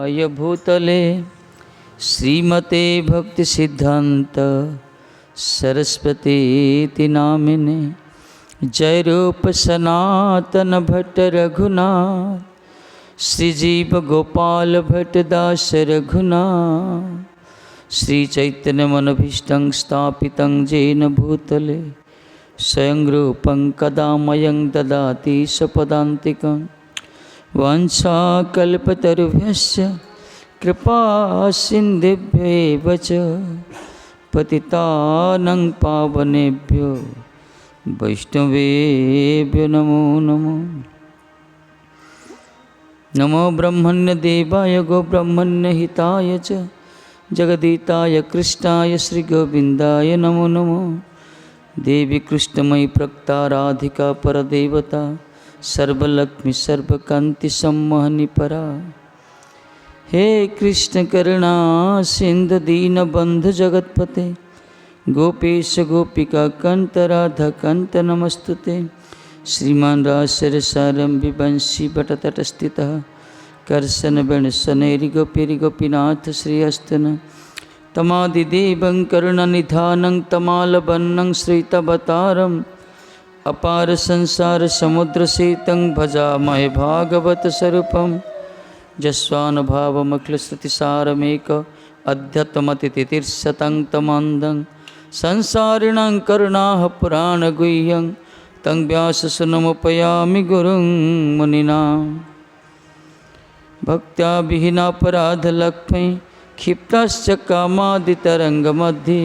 आय भूतले श्रीमते भक्ति सिद्धांत सरस्वती नामिने जय रूप सनातन भट्ट रघुनाथ श्रीजीव गोपाल भट्ट दास रघुनाथ श्री चैतन्य मनभीष्टं स्थापितं जेन भूतले स्वयं रूपं कदा मयं ददाति सपदान्तिकं वाञ्छाकल्पतरुभ्यश्च कृपा सिन्धुभ्येव च पतितानं पावनेभ्यो वैष्णवेभ्यो नमो नमो। नमो ब्रह्मण्य देवाय गो ब्रह्मण्य हिताय च जगदीताय कृष्णाय श्री गोविंदाय नमो नमो। देवी कृष्णमयी प्रक्ता राधिका परदेवता सर्वलक्ष्मी सर्वकांति सम्मोहनी परा। हे कृष्ण करुणा सिंधु दीन बंधु जगतपते गोपेश गोपिका कंत राधा कंत नमस्तुते। श्रीमान रासर सारंभी बंशी बटतट स्थितः कर्सन वेण सनेरि गोपीरि गोपीनाथ श्रीअस्तन तमादिदेवं करुणनिधानं तमालवन्नं श्रीतवतारम् अपार संसार समुद्र सेतं भजामहे भागवत स्वरूपं जस्वानुभावमखिलश्रुतिसारमेक अध्यत्मतितितिर्शतं तमन्दं संसारिणां करुणाः पुराणगुह्यं तं व्याससुनमुपयामि गुरुं मुनिनां। भक्त्या विहीनापराधलक्ष्मै क्षिप्ताश्च कामादितरङ्गमध्ये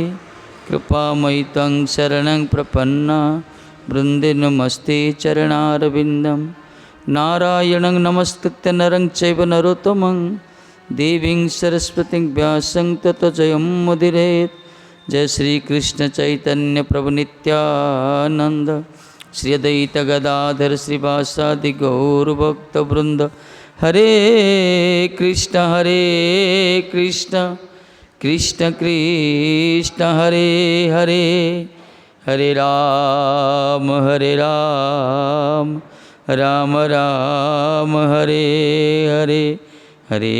कृपामयि तं शरणं प्रपन्ना वृंदे नमस्ते चरणारविंदम। नारायणं नमस्कृत्य नरं चैव नरोत्तमं देवीं सरस्वतीं व्यासं ततो जयं मुदीरयेत्। जय श्री कृष्ण चैतन्य प्रभु नित्यानंद श्री अद्वैत गदाधर श्रीवासादि गौरभक्तवृंद। हरे कृष्ण कृष्ण कृष्ण हरे हरे हरे राम राम राम हरे हरे हरे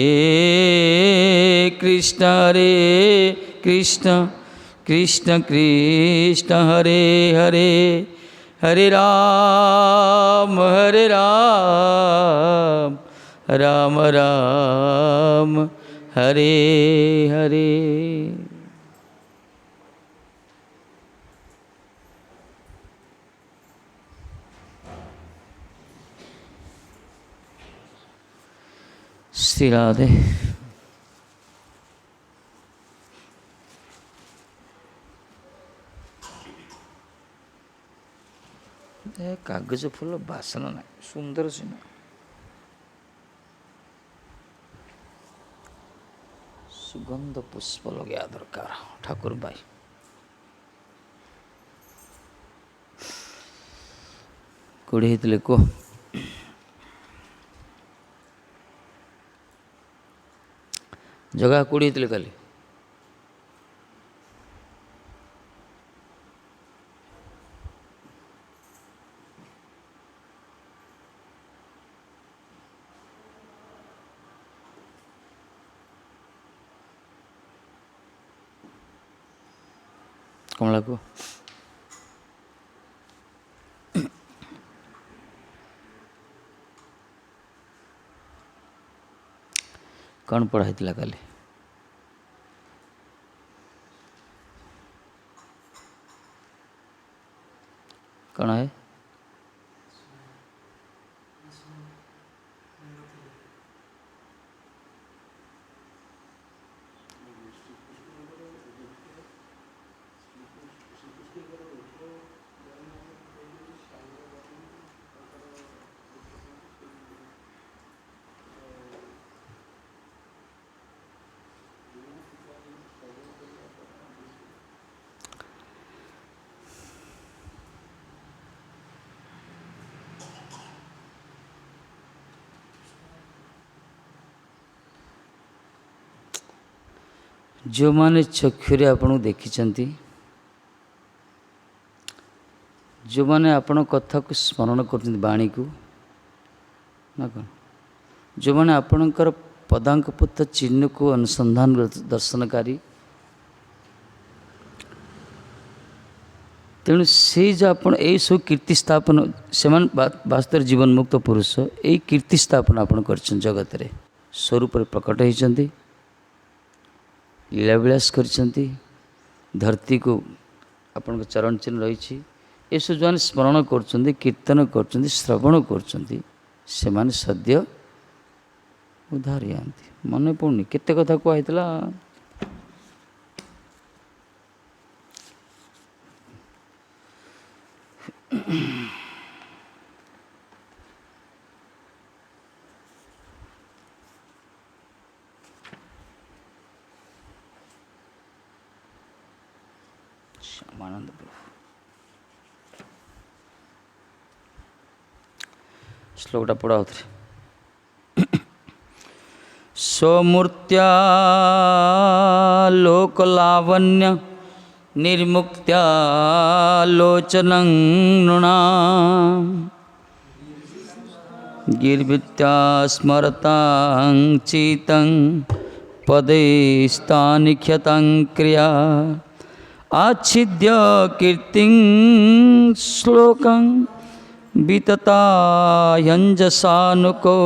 कृष्ण कृष्ण कृष्ण हरे हरे हरे राम राम राम हरे हरे। श्री राधे। कागज फूल बासन ना सुंदर सीना सुगंध पुष्प लगे दरकार ठाकुर भाई। कोड़े हितले को जगह कोड़ी हितले काली कमला को कौन पढ़ाई काली कौन है जो माने चक्षुरे आपन देखिचंती जो माने आपण कथा को स्मरण करते बाणी को ना कौन जो माने आपणकर पदांक पुत्र चिन्ह को अनुसंधान दर्शनकारी तेणु से जो आपण यही सब कीर्ति स्थापन से वास्तव जीवन मुक्त पुरुष यही कीर्ति स्थापन आपण कर जगत रे स्वरूप प्रकट होती लीलाविलास कर धरती को आपण चरण चिन्ह रही ये सब जो स्मरण कर कीर्तन कर श्रवण कर सद्य उद्धार जाती मन पड़नी केते कथा कहला श्यामानंद प्रभु श्लोकटा पढ़ा थे स्वमूर्त्या लोकलावण्य निर्मुक्त्या लोचनं नृणां गिर्भित्या स्मरतां चितं पदैस्तानि ख्यतं क्रिया आच्छिद्य कीर्तिं श्लोकं वितता यञ्जसानुको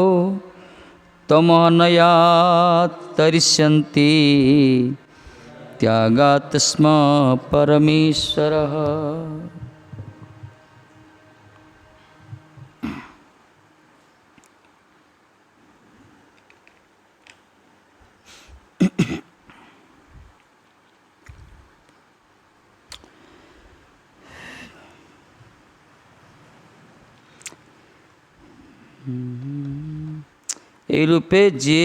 तमनया तरिष्यन्ति त्यागात् स्म परमेश्वरः। এই রূপে যে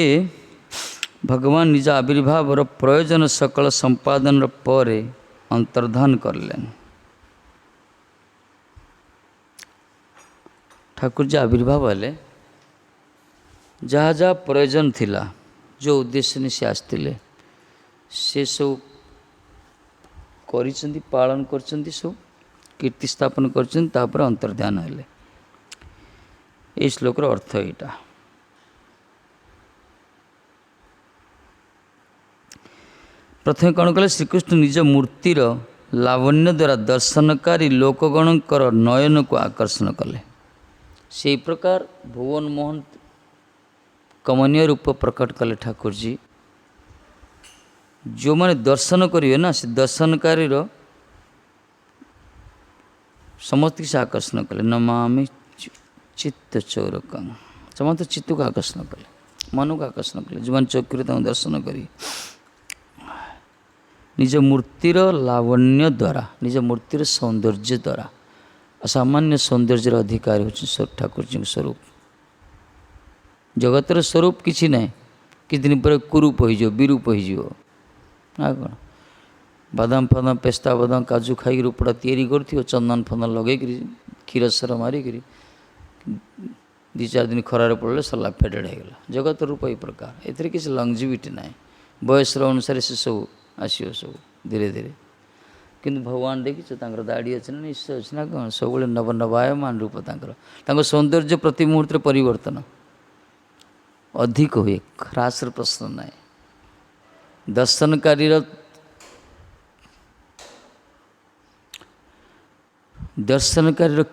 भगवान निज आविर्भाव प्रयोजन सकल संपादन पर अंतर्धान करलेन। ठाकुर जी आविर्भाव हेले जहाँ जहाँ प्रयोजन थिला जो उद्देश्य ने से आसते से सब करिसेंती पालन करचंती सब कीर्ति स्थापन करचंती तापर अंतर्धान हेले। ये श्लोकर अर्थ यहाँ प्रथम कौन कले श्रीकृष्ण निज मूर्तिर लावण्य द्वारा दर्शनकारी लोकगणकर नयन को आकर्षण कले। से प्रकार भुवन मोहन कमनीय रूप प्रकट कले ठाकुर जी जो मैंने दर्शन करेंगे ना से दर्शनकारी समस्त से आकर्षण कले। नमामि चित्त चौरकं समस्त चित्त को आकर्षण कले मन को आकर्षण कले जो मैंने चक्षुरे दर्शन करी निज मूर्तिर लावण्य द्वारा निज मूर्तिर सौंदर्य द्वारा असामान्य सौंदर्य अधिकारी होती ठाकुर जी स्वरूप। जगतर स्वरूप किसी ना कि दिन पर कुरूप हो विरूप हो कौन बादाम फादाम पेस्ता बादाम काजू खाई रूपड़ा तैयारी कर चंदन फंदन लगे क्षीर सर मारिक दी चार दिन खरार पड़े सरला फेडेड होगा जगत रूप ये प्रकार ए किसी लंगजिविटी ना बयस अनुसार से सब आसो सब धीरे धीरे किंतु भगवान देखी दाढ़ी अच्छे ना निश्चय अच्छे ना कौन सब नव नवायमान रूप सौंदर्य प्रति मुहूर्त परिवर्तन अधिक हुए ह्रास प्रश्न ना दर्शनकारी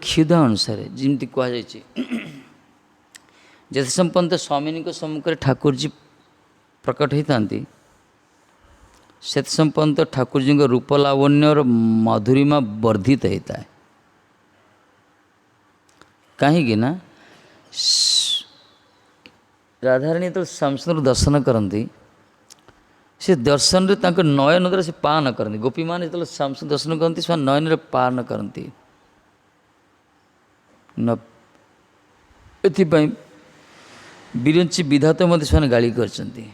क्षुधा अनुसार जमी कहुई जति संपन्न स्वामिनी सम्मुखें ठाकुर जी प्रकट होता से संपन्न ठाकुर जी रूप लावण्य और मधुरिमा वर्धित होता है। कहीं ना राधाराणी तो श्यामसुंदर दर्शन करती से दर्शन रे नयन द्वारा से पान करती गोपी मान जो श्यामसुंदर दर्शन करती से नयन रे पान करती एथिपाई विरंची विधाता मध्य से गाली करचंती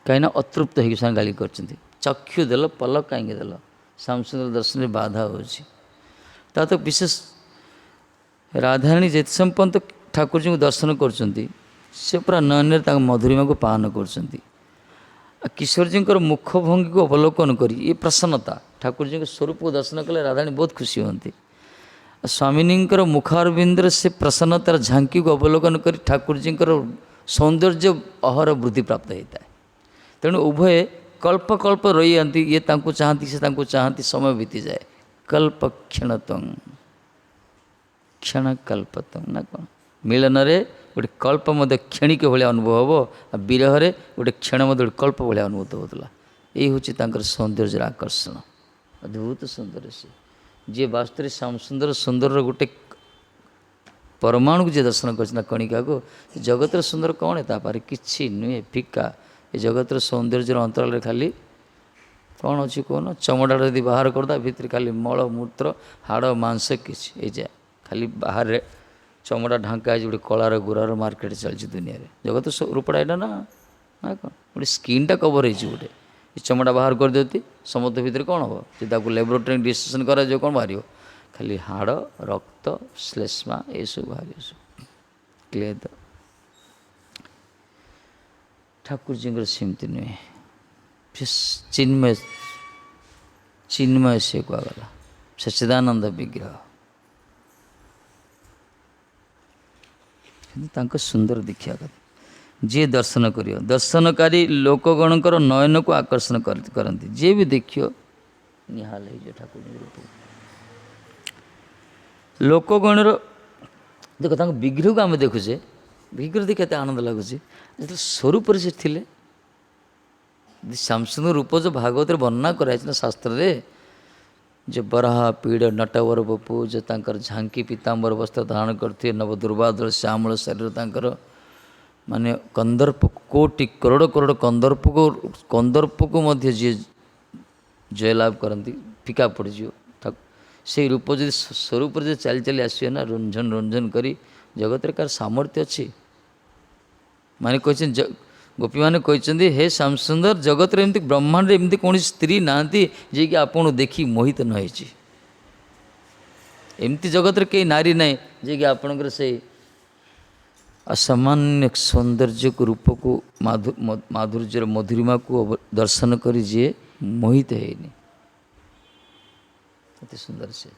कहीं अतृप्त हो गाली कर चक्षु देल पलक कहीं देल श्यामसुंदर दर्शन में बाधा होता तो विशेष राधाराणी जिते संपन्न ठाकुर जी को दर्शन कर पूरा नयन मधुरिमा को पान कर किशोर जी मुखभंगी को अवलोकन कर ये प्रसन्नता ठाकुर जी स्वरूप को दर्शन कले राधाराणी बहुत खुशी होती स्वामिनी मुखारविंदर से प्रसन्नतार झांकी को अवलोकन कर ठाकुर जी ସୌନ୍ଦର୍ଯ୍ୟ ଅହର ବୃଦ୍ଧି ପ୍ରାପ୍ତ ହୋଇଥାଏ। ତେଣୁ ଉଭୟ କଳ୍ପ କଳ୍ପ ରହିଯାଆନ୍ତି, ଇଏ ତାଙ୍କୁ ଚାହାନ୍ତି, ସେ ତାଙ୍କୁ ଚାହାନ୍ତି, ସମୟ ବିତିଯାଏ। କଳ୍ପ କ୍ଷଣତଂ କ୍ଷଣ କଳ୍ପତଂ ନା କ'ଣ? ମିଳନରେ ଗୋଟେ କଳ୍ପ ମଧ୍ୟ କ୍ଷଣିକ ଭଳିଆ ଅନୁଭବ ହେବ, ଆଉ ବିରହରେ ଗୋଟେ କ୍ଷଣ ମଧ୍ୟ ଗୋଟେ କଳ୍ପ ଭଳିଆ ଅନୁଭୂତ ହେଉଥିଲା। ଏଇ ହେଉଛି ତାଙ୍କର ସୌନ୍ଦର୍ଯ୍ୟର ଆକର୍ଷଣ। ଅଦ୍ଭୁତ ସୁନ୍ଦର ସେ, ଯିଏ ବାସ୍ତବରେ ସୁନ୍ଦର ସୁନ୍ଦରର ଗୋଟେ ପରମାଣୁକୁ ଯିଏ ଦର୍ଶନ କରିଛି ନା କଣିକାକୁ, ଜଗତର ସୁନ୍ଦର କ'ଣ ତାପରେ କିଛି ନୁହେଁ, ଫିକା। ଏ ଜଗତର ସୌନ୍ଦର୍ଯ୍ୟର ଅନ୍ତରାଳରେ ଖାଲି କ'ଣ ଅଛି କହୁନ? ଚମଡ଼ାଟା ଯଦି ବାହାର କରିଦେବା, ଭିତରେ ଖାଲି ମଳ ମୂତ୍ର ହାଡ଼ ମାଂସ କିଛି ଏଇଯା ଖାଲି ବାହାରେ ଚମଡ଼ା ଢାଙ୍କା ହେଇଛି, ଗୋଟେ କଳାର ଗୁରାର ମାର୍କେଟ ଚାଲିଛି ଦୁନିଆରେ। ଜଗତ ରୂପଟା ଏଇଟା ନା କ'ଣ? ଗୋଟେ ସ୍କିନ୍ଟା କଭର ହେଇଛି, ଗୋଟେ ଏ ଚମଡ଼ା ବାହାର କରିଦିଅନ୍ତି, ସମସ୍ତ ଭିତରେ କ'ଣ ହେବ? ଯେ ତାକୁ ଲ୍ୟାବୋରେଟୋରୀ ଡିସିସନ୍ କରାଯିବ, କ'ଣ ବାହାରିବ? ଖାଲି ହାଡ଼, ରକ୍ତ, ଶ୍ଲେଷ୍ମା ଏସବୁ ବାହାରିବ ସବୁ କ୍ଲିୟର। ଠାକୁରଜୀଙ୍କର ସେମିତି ନୁହେଁ, ଚିନ୍ମୟ ଚିନ୍ମୟ ସେ କୁହାଗଲା, ସଚ୍ଚିଦାନନ୍ଦ ବିଗ୍ରହ। କିନ୍ତୁ ତାଙ୍କ ସୁନ୍ଦର ଦେଖିବା କଥା, ଯିଏ ଦର୍ଶନ କରିବ, ଦର୍ଶନକାରୀ ଲୋକଗଣଙ୍କର ନୟନକୁ ଆକର୍ଷଣ କରନ୍ତି। ଯିଏ ବି ଦେଖିବ ନିହାଲ ହେଇଯିବ ଠାକୁରଙ୍କ ରୂପକୁ। ଲୋକଗଣର ଦେଖ, ତାଙ୍କ ବିଗ୍ରହକୁ ଆମେ ଦେଖୁଛେ, ବିଗ୍ରହ ଦେଖି କେତେ ଆନନ୍ଦ ଲାଗୁଛି। ଯେତେବେଳେ ସ୍ୱରୂପରେ ସେ ଥିଲେ, ଶ୍ୟାମସୁନ୍ଦର ରୂପ ଯେଉଁ ଭାଗବତରେ ବର୍ଣ୍ଣନା କରାଯାଇଛି ନା ଶାସ୍ତ୍ରରେ, ଯେ ବରାହ ପୀଡ଼ ନଟବର ବପୁ, ଯେ ତାଙ୍କର ଝାଙ୍କି ପୀତାମ୍ବର ବସ୍ତ୍ର ଧାରଣ କରିଥିବେ, ନବ ଦୁର୍ବାଦଳ ଶ୍ୟାମଳ ଶରୀର ତାଙ୍କର, ମାନେ କନ୍ଦର୍ପ କୋଟି କରୋଡ଼ କରୋଡ଼ କନ୍ଦର୍ପକୁ ମଧ୍ୟ ଯିଏ ଜୟଲାଭ କରନ୍ତି, ଫିକା ପଡ଼ିଯିବ। ସେଇ ରୂପ ଯଦି ସ୍ୱରୂପରେ ଯଦି ଚାଲି ଚାଲି ଆସିବେ ନା, ରଞ୍ଜନ ରଞ୍ଜନ କରି, ଜଗତରେ କାହାର ସାମର୍ଥ୍ୟ ଅଛି? ମାନେ କହିଛନ୍ତି, ଗୋପୀମାନେ କହିଛନ୍ତି, ହେ ଶ୍ୟାମସୁନ୍ଦର, ଜଗତରେ ଏମିତି ବ୍ରହ୍ମାଣ୍ଡରେ ଏମିତି କୌଣସି ସ୍ତ୍ରୀ ନାହାନ୍ତି ଯିଏକି ଆପଣଙ୍କୁ ଦେଖି ମୋହିତ ନ ହେଇଛି। ଏମିତି ଜଗତରେ କେହି ନାରୀ ନାହିଁ ଯିଏକି ଆପଣଙ୍କର ସେଇ ଅସାମାନ୍ୟ ସୌନ୍ଦର୍ଯ୍ୟକୁ, ରୂପକୁ, ମାଧୁର୍ଯ୍ୟର ମଧୁରିମାକୁ ଦର୍ଶନ କରି ଯିଏ ମୋହିତ ହେଇନି। ଏତେ ସୁନ୍ଦର ସେ।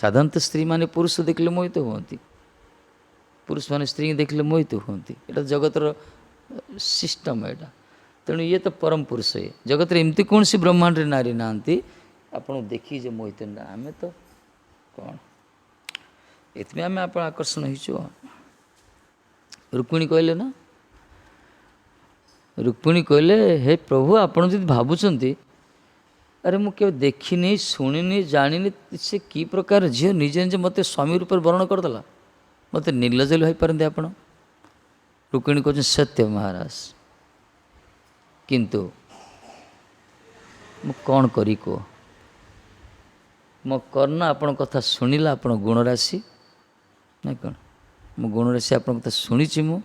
ସାଧାରଣତଃ ସ୍ତ୍ରୀମାନେ ପୁରୁଷ ଦେଖିଲେ ମୋହିତ ହୁଅନ୍ତି, ପୁରୁଷମାନେ ସ୍ତ୍ରୀଙ୍କୁ ଦେଖିଲେ ମୋହିତ ହୁଅନ୍ତି। ଏଇଟା ଜଗତର ସିଷ୍ଟମ୍ ଏଇଟା। ତେଣୁ ଇଏ ତ ପରମ ପୁରୁଷ। ଇଏ ଜଗତରେ ଏମିତି କୌଣସି ବ୍ରହ୍ମାଣ୍ଡରେ ନାରୀ ନାହାନ୍ତି ଆପଣଙ୍କୁ ଦେଖି ଯେ ମୋହିତ ନା। ଆମେ ତ କ'ଣ, ଏଥିପାଇଁ ଆମେ ଆପଣ ଆକର୍ଷଣ ହେଇଛୁ। ରୁକ୍ମିଣୀ କହିଲେ ନା, ରୁକ୍ମିଣୀ କହିଲେ, ହେ ପ୍ରଭୁ, ଆପଣ ଯଦି ଭାବୁଛନ୍ତି, ଆରେ ମୁଁ କେବେ ଦେଖିନି, ଶୁଣିନି, ଜାଣିନି, ସେ କି ପ୍ରକାର ଝିଅ ନିଜେ ନିଜେ ମୋତେ ସ୍ୱାମୀ ରୂପରେ ବରଣ କରିଦେଲା, ମୋତେ ନିର୍ଲଜ ଭାବିପାରନ୍ତି ଆପଣ? ରୁକ୍ମିଣୀ କହୁଛନ୍ତି, ସତ୍ୟ ମହାରାଜ, କିନ୍ତୁ ମୁଁ କ'ଣ କରି କୁହ? ମୋ କର୍ଣ୍ଣ ଆପଣଙ୍କ କଥା ଶୁଣିଲା, ଆପଣ ଗୁଣରାଶି ନାଇଁ କ'ଣ? ମୁଁ ଗୁଣରାଶି, ଆପଣଙ୍କ କଥା ଶୁଣିଛି, ମୁଁ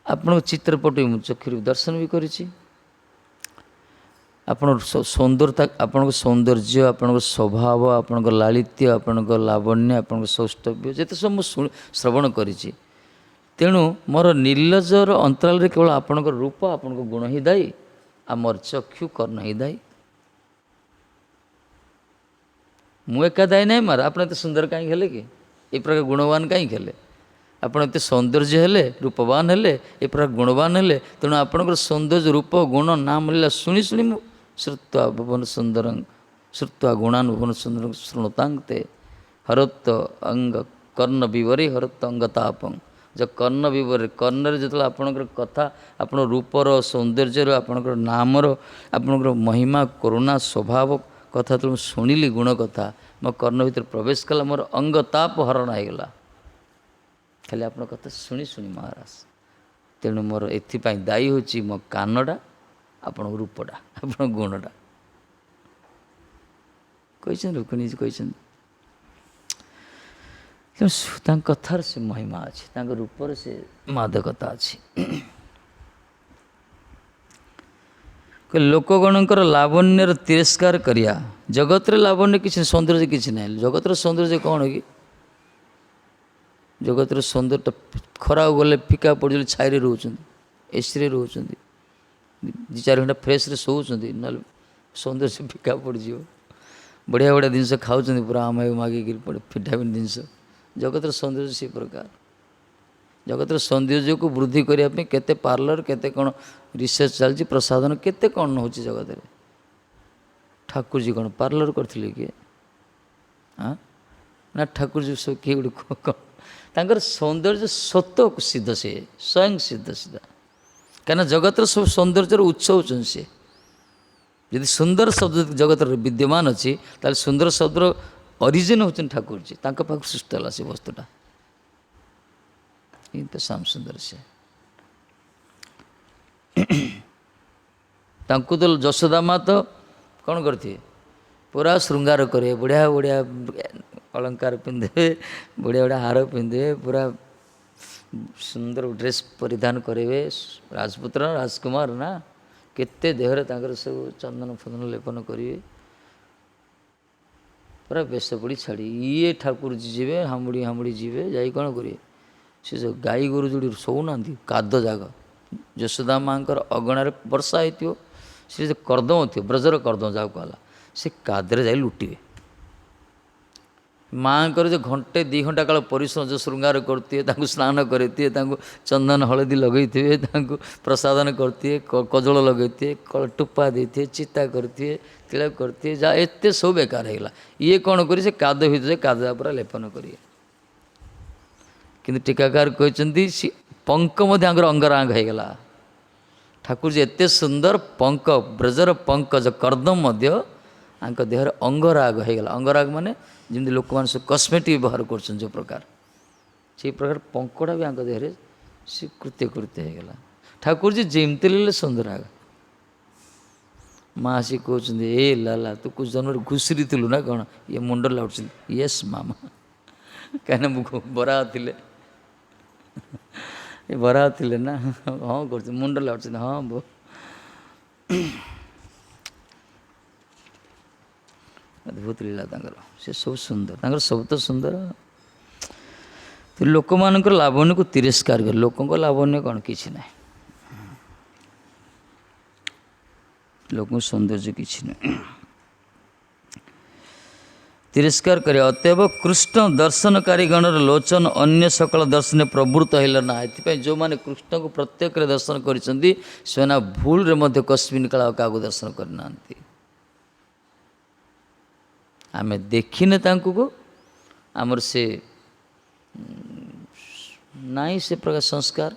ଆପଣଙ୍କ ଚିତ୍ରପଟ ମୁଁ ଚକ୍ଷୁରୁ ଦର୍ଶନ ବି କରିଛି। ଆପଣଙ୍କ ସୌନ୍ଦର୍ଯ୍ୟତା, ଆପଣଙ୍କ ସୌନ୍ଦର୍ଯ୍ୟ, ଆପଣଙ୍କ ସ୍ୱଭାବ, ଆପଣଙ୍କ ଲାଳିତ୍ୟ, ଆପଣଙ୍କ ଲାବଣ୍ୟ, ଆପଣଙ୍କ ସୌଷ୍ଠବ୍ୟ, ଯେତେ ସବୁ ମୁଁ ଶ୍ରବଣ କରିଛି। ତେଣୁ ମୋର ନିର୍ଲଜର ଅନ୍ତରାଳରେ କେବଳ ଆପଣଙ୍କ ରୂପ, ଆପଣଙ୍କ ଗୁଣ ହିଁ ଦାୟୀ, ଆଉ ମୋର ଚକ୍ଷୁ କର୍ଣ୍ଣ ହିଁ ଦାୟୀ। ମୁଁ ଏକା ଦାୟୀ ନାହିଁ ମାର। ଆପଣ ଏତେ ସୁନ୍ଦର କାହିଁକି ହେଲେ କି? ଏ ପ୍ରକାର ଗୁଣବାନ କାହିଁକି ହେଲେ? ଆପଣ ଏତେ ସୌନ୍ଦର୍ଯ୍ୟ ହେଲେ, ରୂପବାନ ହେଲେ, ଏ ପ୍ରକାର ଗୁଣବାନ ହେଲେ, ତେଣୁ ଆପଣଙ୍କର ସୌନ୍ଦର୍ଯ୍ୟ, ରୂପ, ଗୁଣ, ନାମ ଲୀଳା ଶୁଣି ଶୁଣି ମୁଁ ଶ୍ରୁତ୍ୱା ଭୁବନ ସୁନ୍ଦରଂ ଶ୍ରୁତ୍ୱା ଗୁଣାନ ଭୁବନ ସୁନ୍ଦର ଶୃଣୁତାଙ୍କେ ହରତ୍ତ ଅଙ୍ଗ କର୍ଣ୍ଣ ବିବରୀ ହରତ୍ତ ଅଙ୍ଗ ତାପଂ। ଯେଉଁ କର୍ଣ୍ଣ ବିବରରେ, କର୍ଣ୍ଣରେ ଯେତେବେଳେ ଆପଣଙ୍କର କଥା, ଆପଣଙ୍କ ରୂପର, ସୌନ୍ଦର୍ଯ୍ୟର, ଆପଣଙ୍କର ନାମର, ଆପଣଙ୍କର ମହିମା, କରୁଣା, ସ୍ୱଭାବ କଥା ଯେତେବେଳେ ମୁଁ ଶୁଣିଲି, ଗୁଣ କଥା ମୋ କର୍ଣ୍ଣ ଭିତରେ ପ୍ରବେଶ କଲା, ମୋର ଅଙ୍ଗ ତାପ ହରଣ ହେଇଗଲା ଖାଲି ଆପଣଙ୍କ କଥା ଶୁଣି ଶୁଣି ମହାରାଜ। ତେଣୁ ମୋର ଏଥିପାଇଁ ଦାୟୀ ହେଉଛି ମୋ କାନଟା, ଆପଣଙ୍କ ରୂପଟା, ଆପଣଙ୍କ ଗୁଣଟା। କହିଛନ୍ତି ରୁକ୍ମିଣୀ କହିଛନ୍ତି। ତେଣୁ ତାଙ୍କ କଥାର ସେ ମହିମା ଅଛି, ତାଙ୍କ ରୂପରେ ସେ ମାଦକତା ଅଛି। ଲୋକଗଣଙ୍କର ଲାବଣ୍ୟର ତିରସ୍କାର କରିବା। ଜଗତରେ ଲାବଣ୍ୟ କିଛି ନାହିଁ, ସୌନ୍ଦର୍ଯ୍ୟ କିଛି ନାହିଁ। ଜଗତର ସୌନ୍ଦର୍ଯ୍ୟ କ'ଣ କି? ଜଗତର ସୌନ୍ଦର୍ଯ୍ୟଟା ଖରାକୁ ଗଲେ ଫିକା ପଡ଼ିଗଲେ ଛାଇରେ ରହୁଛନ୍ତି, ଏସିରେ ରହୁଛନ୍ତି, 2-4 ଘଣ୍ଟା ଫ୍ରେଶରେ ଶୋଉଛନ୍ତି, ନହେଲେ ସୌନ୍ଦର୍ଯ୍ୟ ଫିକା ପଡ଼ିଯିବ। ବଢ଼ିଆ ବଢ଼ିଆ ଜିନିଷ ଖାଉଛନ୍ତି, ପୁରା ଆମେ ମାଗିକିରି ପଡ଼େ ଭିଟାମିନ୍ ଜିନିଷ। ଜଗତର ସୌନ୍ଦର୍ଯ୍ୟ ସେ ପ୍ରକାର। जगत सौंदर्य को वृद्धि करने केते पार्लर केते कौन रिसर्च चलती प्रसाधन केते कौन हो जगत में ठाकुर जी कौन पार्लर करथिले किए हाँ ना ठाकुर जी सब किए गोटे कौन सौंदर्य सत सिद्ध से स्वयं सिद्ध सीधा कहीं जगत सब सौंदर्य उत्स होती सी यदि सुंदर शब्द जगत विद्यमान अच्छी ताल सुंदर शब्दर ओरिजिन होती ठाकुर जी पाख सृष्टि है से वस्तुटा तो श्याम सुंदर से तांकु तो यशोदा माँ तो कौन करते पूरा श्रृंगार करे बढ़िया बढ़िया अलंकार पिंधे बढ़िया बढ़िया हार पिंधे पूरा सुंदर ड्रेस परिधान करेंगे राजपुत्र राजकुमार ना केते देहरे तांकर सब चंदन फंदन लेपन करेंगे पूरा बेश पड़ी छाड़ी ये ठाकुर जी जीवे हामुड़ी हामुड़ी जीवे जाई कौन करेंगे से जो गाई गोरु जोड़ी शोना काद जाग यशोदा माँ अगणार वर्षा हो सी जो कर्दम थी ब्रजर कर्दम जहाँ कहला से कादरे जा लुटे माँ जो घंटे 2 घंटा काल परिश्रम जो श्रृंगार करती स्नान करती चंदन हलदी लगे प्रसादन करती कजल लगे टुप्पा देते चिता करती तिलक करती जा एत सब बेकार होगा ये कौन कर काद भितर काद पूरा लेपन करेंगे किंतु टीकाकार कहते पंक अंगरांग होगला ठाकुर जी एत सुंदर पंक ब्रजर पंक जो कर्दम देहर अंगराग होगला अंगराग माने जमी लोक मैंने सब कस्मेटिक व्यवहार कर प्रकार से प्रकार पंकड़ा भी देहरे सी कृत्य कृत्य होगला ठाकुर जी जमती ले सुंदराग माँ आसी कहते ए लाला तू कुछ जन्म घुसरी थलु ना कौन ये मुंड लाउट यस मामा कहीं बरा थे बरा थे ना हाँ कर मुंड लाउट हाँ बो अद्भुत लीला से सब सुंदर सब तो सुंदर तो लोक मान लावण्य को तिरस्कार कर लोकों लावण्य कौन किसी ना लोक सौंदर्य किसी ना तिरस्कार करे अतएव कृष्ण दर्शनकारी गणर लोचन अन्य सकल दर्शन प्रवृत्त है ना ये जो मैंने कृष्ण को प्रत्येक दर्शन कर भूल रे कस्मिन काल क्या दर्शन करना आमे देखने को आमर से नाई से प्रकार संस्कार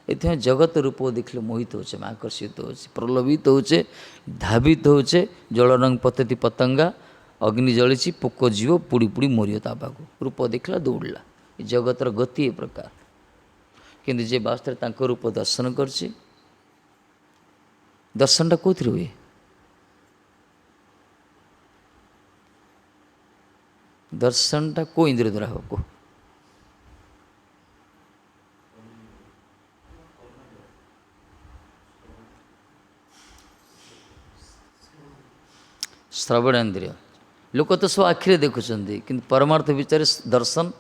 ये जगत रूप देखले मोहित होचे आकर्षित होचे प्रलोभित होचे धावित होचे जल रंग पतती पतंगा अग्नि जली पोक जीव पुड़ी पुड़ी मरियो ता पाक रूप देखला दौड़ला जगतर गति ए प्रकार किंतु जे वास्तव रूप दर्शन करछि दर्शनटा कौन हुए दर्शनटा को इंद्रिय द्वारा हो श्रवण इंद्रिय लोक तो सब आखिरे देखुं कि परमार्थ विचार दर्शन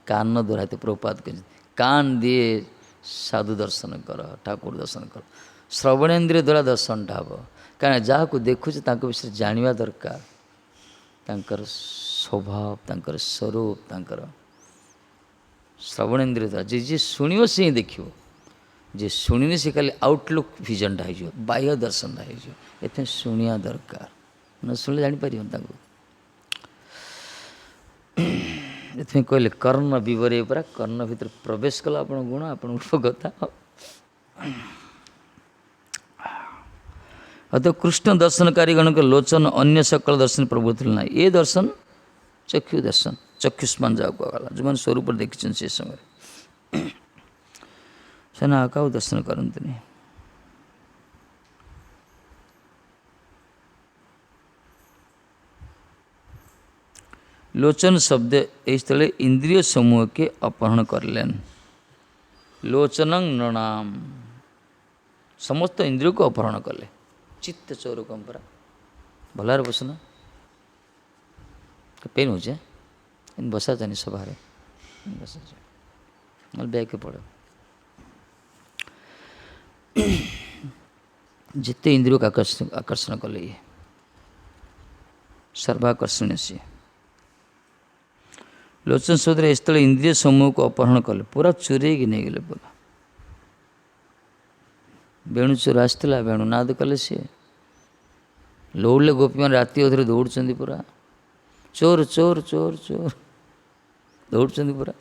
कान द्वारा प्रभुपाद कहते कान दिए साधु दर्शन कर ठाकुर दर्शन कर श्रवण इंद्रिय द्वारा दर्शनटा हम कहीं जहाँ को देखुचे विषय जाना दरकार तांकर स्वभाव तांकर स्वरूप तांकर श्रवण इंद्रिय द्वारा जी शुणव सी ही देख जे शुणिने सी खाली आउटलुक विजनटा हो बाह्य दर्शनटा हो शुणिया दरकार न शुणिले जापर ये कहले कर्ण विवरे परा कर्ण भीतर प्रवेश कला आप गुण आप कथा अतः कृष्ण दर्शनकारी गण के लोचन अन्य सकल दर्शन प्रभुत ना ये दर्शन चक्षु दर्शन चक्षुष्मान जाओ कहला जो मैंने स्वरूप देखी से समय सेना का दर्शन करते नहीं लोचन शब्द इस स्थले इंद्रिय समूह के अपहरण कर लेन लोचनं नृणाम समस्त इंद्रिय को अपहरण कले चित्त चोर कंपरा भलार बसना पेन हो जाए इन बसा जानी सभा बसा जाए बैग के पड़े जिते इंद्रियों का आकर्षण कले सर्वाकर्षण से ଲୋଚନ ସୋଦରେ ଯେତେବେଳେ ଇନ୍ଦ୍ରିୟ ସମୂହକୁ ଅପହରଣ କଲେ ପୁରା ଚୋରେଇକି ନେଇଗଲେ ପୁରା। ବେଣୁ ଚୋର ଆସିଥିଲା, ବେଣୁ ନାଦ କଲେ ସିଏ ଦୌଡ଼ିଲେ। ଗୋପୀମାନେ ରାତି ଅଧରେ ଦୌଡ଼ୁଛନ୍ତି ପୁରା, ଚୋର ଚୋର ଚୋର ଚୋର ଦୌଡ଼ୁଛନ୍ତି ପୁରା।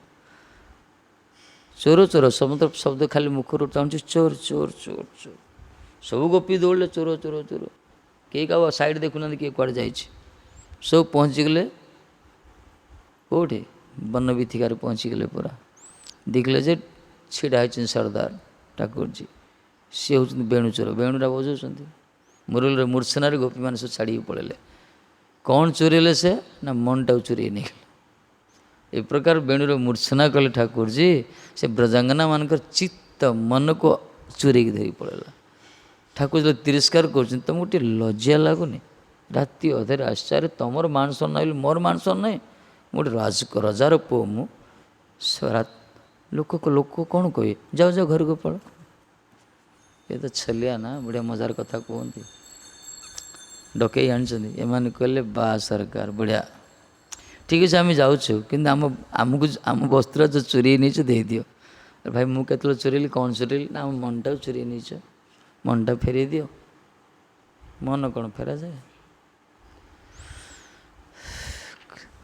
ଚୋର ଚୋର ସମସ୍ତ ଶବ୍ଦ ଖାଲି ମୁଖରୁ ଚାହୁଁଛି ଚୋର ଚୋର ଚୋର ଚୋର। ସବୁ ଗୋପୀ ଦୌଡ଼ିଲେ ଚୋର ଚୋର ଚୋର। କେହି କାହା ସାଇଡ଼୍ ଦେଖୁନାହାନ୍ତି କିଏ କୁଆଡ଼େ ଯାଇଛି। ସବୁ ପହଞ୍ଚିଗଲେ କେଉଁଠି? ବନ ବିଥିକାରେ ପହଞ୍ଚିଗଲେ ପୁରା। ଦେଖିଲେ ଯେ ଛିଡ଼ା ହେଇଛନ୍ତି ସର୍ଦ୍ଦାର ଠାକୁରଜୀ, ସିଏ ହେଉଛନ୍ତି ବେଣୁଚୋର। ବେଣୁଟା ବଜାଉଛନ୍ତି ମୁରଲୀର ମୂର୍ଚ୍ଛନାରେ ଗୋପୀମାନେ ସବୁ ଛାଡ଼ିକି ପଳେଇଲେ। କ'ଣ ଚୋରେଇଲେ ସେ? ନା ମନଟାକୁ ଚୋରେଇ ନେଇଗଲେ। ଏ ପ୍ରକାର ବେଣୁର ମୂର୍ଚ୍ଛନା କଲେ ଠାକୁରଜୀ, ସେ ବ୍ରଜାଙ୍ଗନାମାନଙ୍କର ଚିତ୍ତ ମନକୁ ଚୋରେଇକି ଧରି ପଳେଇଲା। ଠାକୁର ଯେତେବେଳେ ତିରସ୍କାର କରୁଛନ୍ତି, ତୁମକୁ ଟିକେ ଲଜ୍ଜା ଲାଗୁନି? ରାତି ଅଧରେ ଆସିଛ, ଆରେ ତୁମର ମାନ ସମ୍ମାନ ନାହିଁ, ମୋର ମାନ ସମ୍ମାନ ନାହିଁ? ମୁଁ ଗୋଟେ ରଜାର ପୁଅ, ମୁଁ ଲୋକ କ'ଣ କହିବେ? ଯାଅ ଯାଅ ଘରକୁ ପଳ। ଏ ତ ଛଲିଆ ନା, ବଢ଼ିଆ ମଜାର କଥା କୁହନ୍ତି। ଡକେଇ ଆଣିଛନ୍ତି। ଏମାନେ କହିଲେ ବା ସରକାର ବଢ଼ିଆ, ଠିକ୍ ଅଛି ଆମେ ଯାଉଛୁ, କିନ୍ତୁ ଆମ ବସ୍ତ୍ର ଯେଉଁ ଚୋରେଇ ନେଇଛ ଦେଇଦିଅ। ଭାଇ ମୁଁ କେତେବେଳେ ଚୋରେଇଲି? କ'ଣ ଚୋରେଇଲି? ନା ଆମ ମନଟାକୁ ଚୋରେଇ ନେଇଛ, ମନଟା ଫେରେଇ ଦିଅ। ମନ କ'ଣ ଫେରାଯାଏ?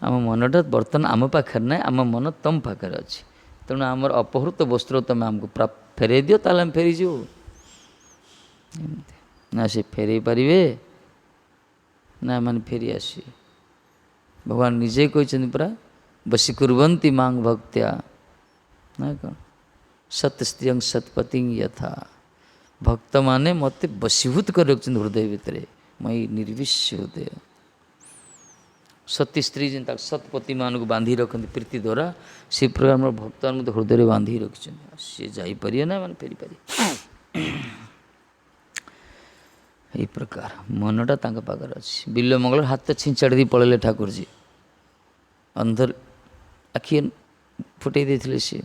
ଆମ ମନଟା ବର୍ତ୍ତମାନ ଆମ ପାଖରେ ନାହିଁ, ଆମ ମନ ତମ ପାଖରେ ଅଛି। ତେଣୁ ଆମର ଅପହୃତ ବସ୍ତ୍ର ତୁମେ ଆମକୁ ଫେରେଇ ଦିଅ, ତାହେଲେ ଆମେ ଫେରିଯିବୁ। ଏମିତି ନା ସେ ଫେରେଇ ପାରିବେ ନା ଏମାନେ ଫେରି ଆସିବେ। ଭଗବାନ ନିଜେ କହିଛନ୍ତି ପରା, ବସି କୁର୍ବନ୍ତି ମାଙ୍ଗ ଭକ୍ତ୍ୟା, ନା କ'ଣ? ସତ୍ ସ୍ତ୍ରୀୟଂ ସତ୍ପତିଂ ଯଥା। ଭକ୍ତମାନେ ମୋତେ ବଶୀଭୂତ କରି ରଖିଛନ୍ତି ହୃଦୟ ଭିତରେ, ମଇ ନିର୍ବିଶ୍ୟ ହୃଦୟ। ସତୀ ସ୍ତ୍ରୀ ଯେମିତି ତାକୁ ସତ୍ପତିମାନଙ୍କୁ ବାନ୍ଧି ରଖନ୍ତି ପ୍ରୀତି ଦ୍ୱାରା, ସେ ପ୍ରକାର ଆମର ଭକ୍ତମାନେ ମୋତେ ହୃଦୟରେ ବାନ୍ଧି ରଖିଛନ୍ତି। ସିଏ ଯାଇପାରିବେ ନା ମାନେ ଫେରିପାରିବେ? ଏଇ ପ୍ରକାର ମନଟା ତାଙ୍କ ପାଖରେ ଅଛି। ବିଲ୍ୱ ମଙ୍ଗଳର ହାତ ଛିଞ୍ଚାଡ଼ି ଦେଇ ପଳେଇଲେ ଠାକୁରଜୀ। ଅନ୍ଧ ଆଖି ଫୁଟେଇ ଦେଇଥିଲେ ସିଏ।